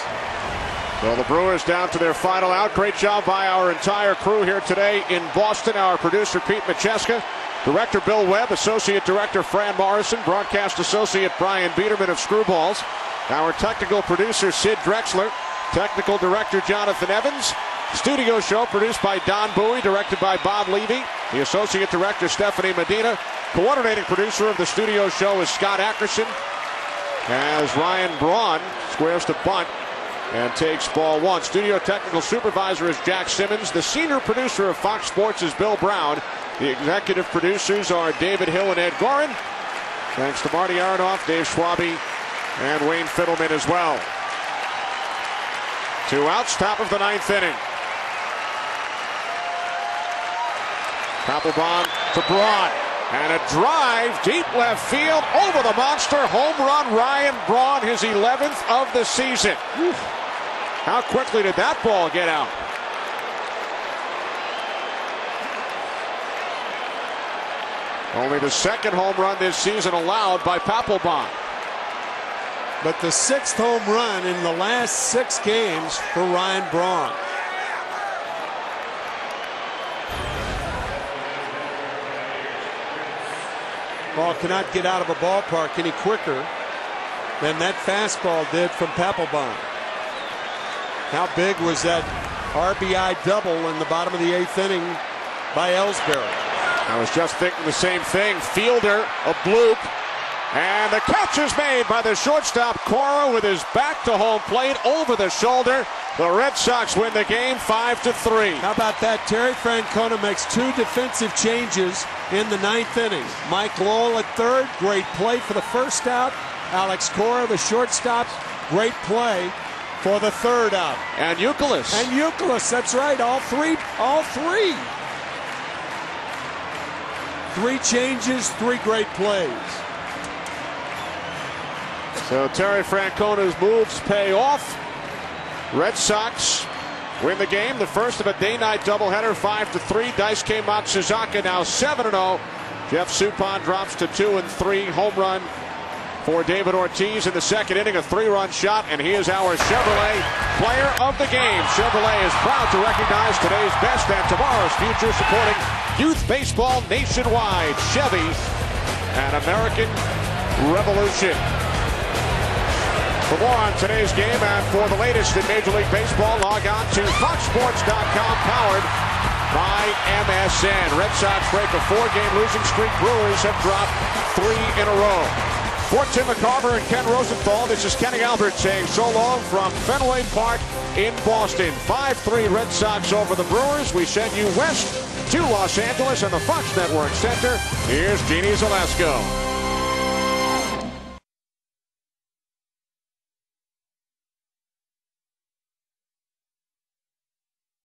So the Brewers down to their final out. Great job by our entire crew here today in Boston. Our producer Pete Macheska, director Bill Webb, associate director Fran Morrison, broadcast associate Brian Biederman of Screwballs, our technical producer Sid Drexler, technical director Jonathan Evans, studio show produced by Don Bowie, directed by Bob Levy, the associate director Stephanie Medina. Coordinating producer of the studio show is Scott Ackerson, as Ryan Braun squares to bunt and takes ball 1. Studio technical supervisor is Jack Simmons. The senior producer of Fox Sports is Bill Brown. The executive producers are David Hill and Ed Gorin. Thanks to Marty Aronoff, Dave Schwabe, and Wayne Fiddleman as well. 2 outs, top of the 9th inning. Papelbon to Braun. And a drive deep left field over the monster. Home run, Ryan Braun, his 11th of the season. How quickly did that ball get out? Only the 2nd home run this season allowed by Papelbon. But the 6th home run in the last 6 games for Ryan Braun. Ball cannot get out of a ballpark any quicker than that fastball did from Papelbon. How big was that RBI double in the bottom of the 8th inning by Ellsbury? I was just thinking the same thing. Fielder, a bloop, and the catch is made by the shortstop Cora with his back to home plate over the shoulder. The Red Sox win the game 5-3. How about that? Terry Francona makes 2 defensive changes in the 9th inning. Mike Lowell at third, great play for the first out. Alex Cora, the shortstop, great play for the 3rd out. And Youkilis. And Youkilis, that's right, all three. 3 changes, 3 great plays. So Terry Francona's moves pay off. Red Sox win the game, the first of a day-night doubleheader, 5-3. Daisuke Matsuzaka now 7-0. Jeff Suppan drops to 2-3. Home run for David Ortiz in the 2nd inning, a 3-run shot, and he is our Chevrolet player of the game. Chevrolet is proud to recognize today's best and tomorrow's future, supporting Youth baseball nationwide. Chevy and American Revolution. For more on today's game and for the latest in Major League Baseball, log on to foxsports.com, powered by MSN. Red Sox break a 4-game losing streak. Brewers have dropped 3 in a row. For Tim McCarver and Ken Rosenthal, this is Kenny Albert saying so long from Fenway Park in Boston. 5-3 Red Sox over the Brewers. We send you west to Los Angeles and the Fox Network Center. Here's Jeannie Zalesko.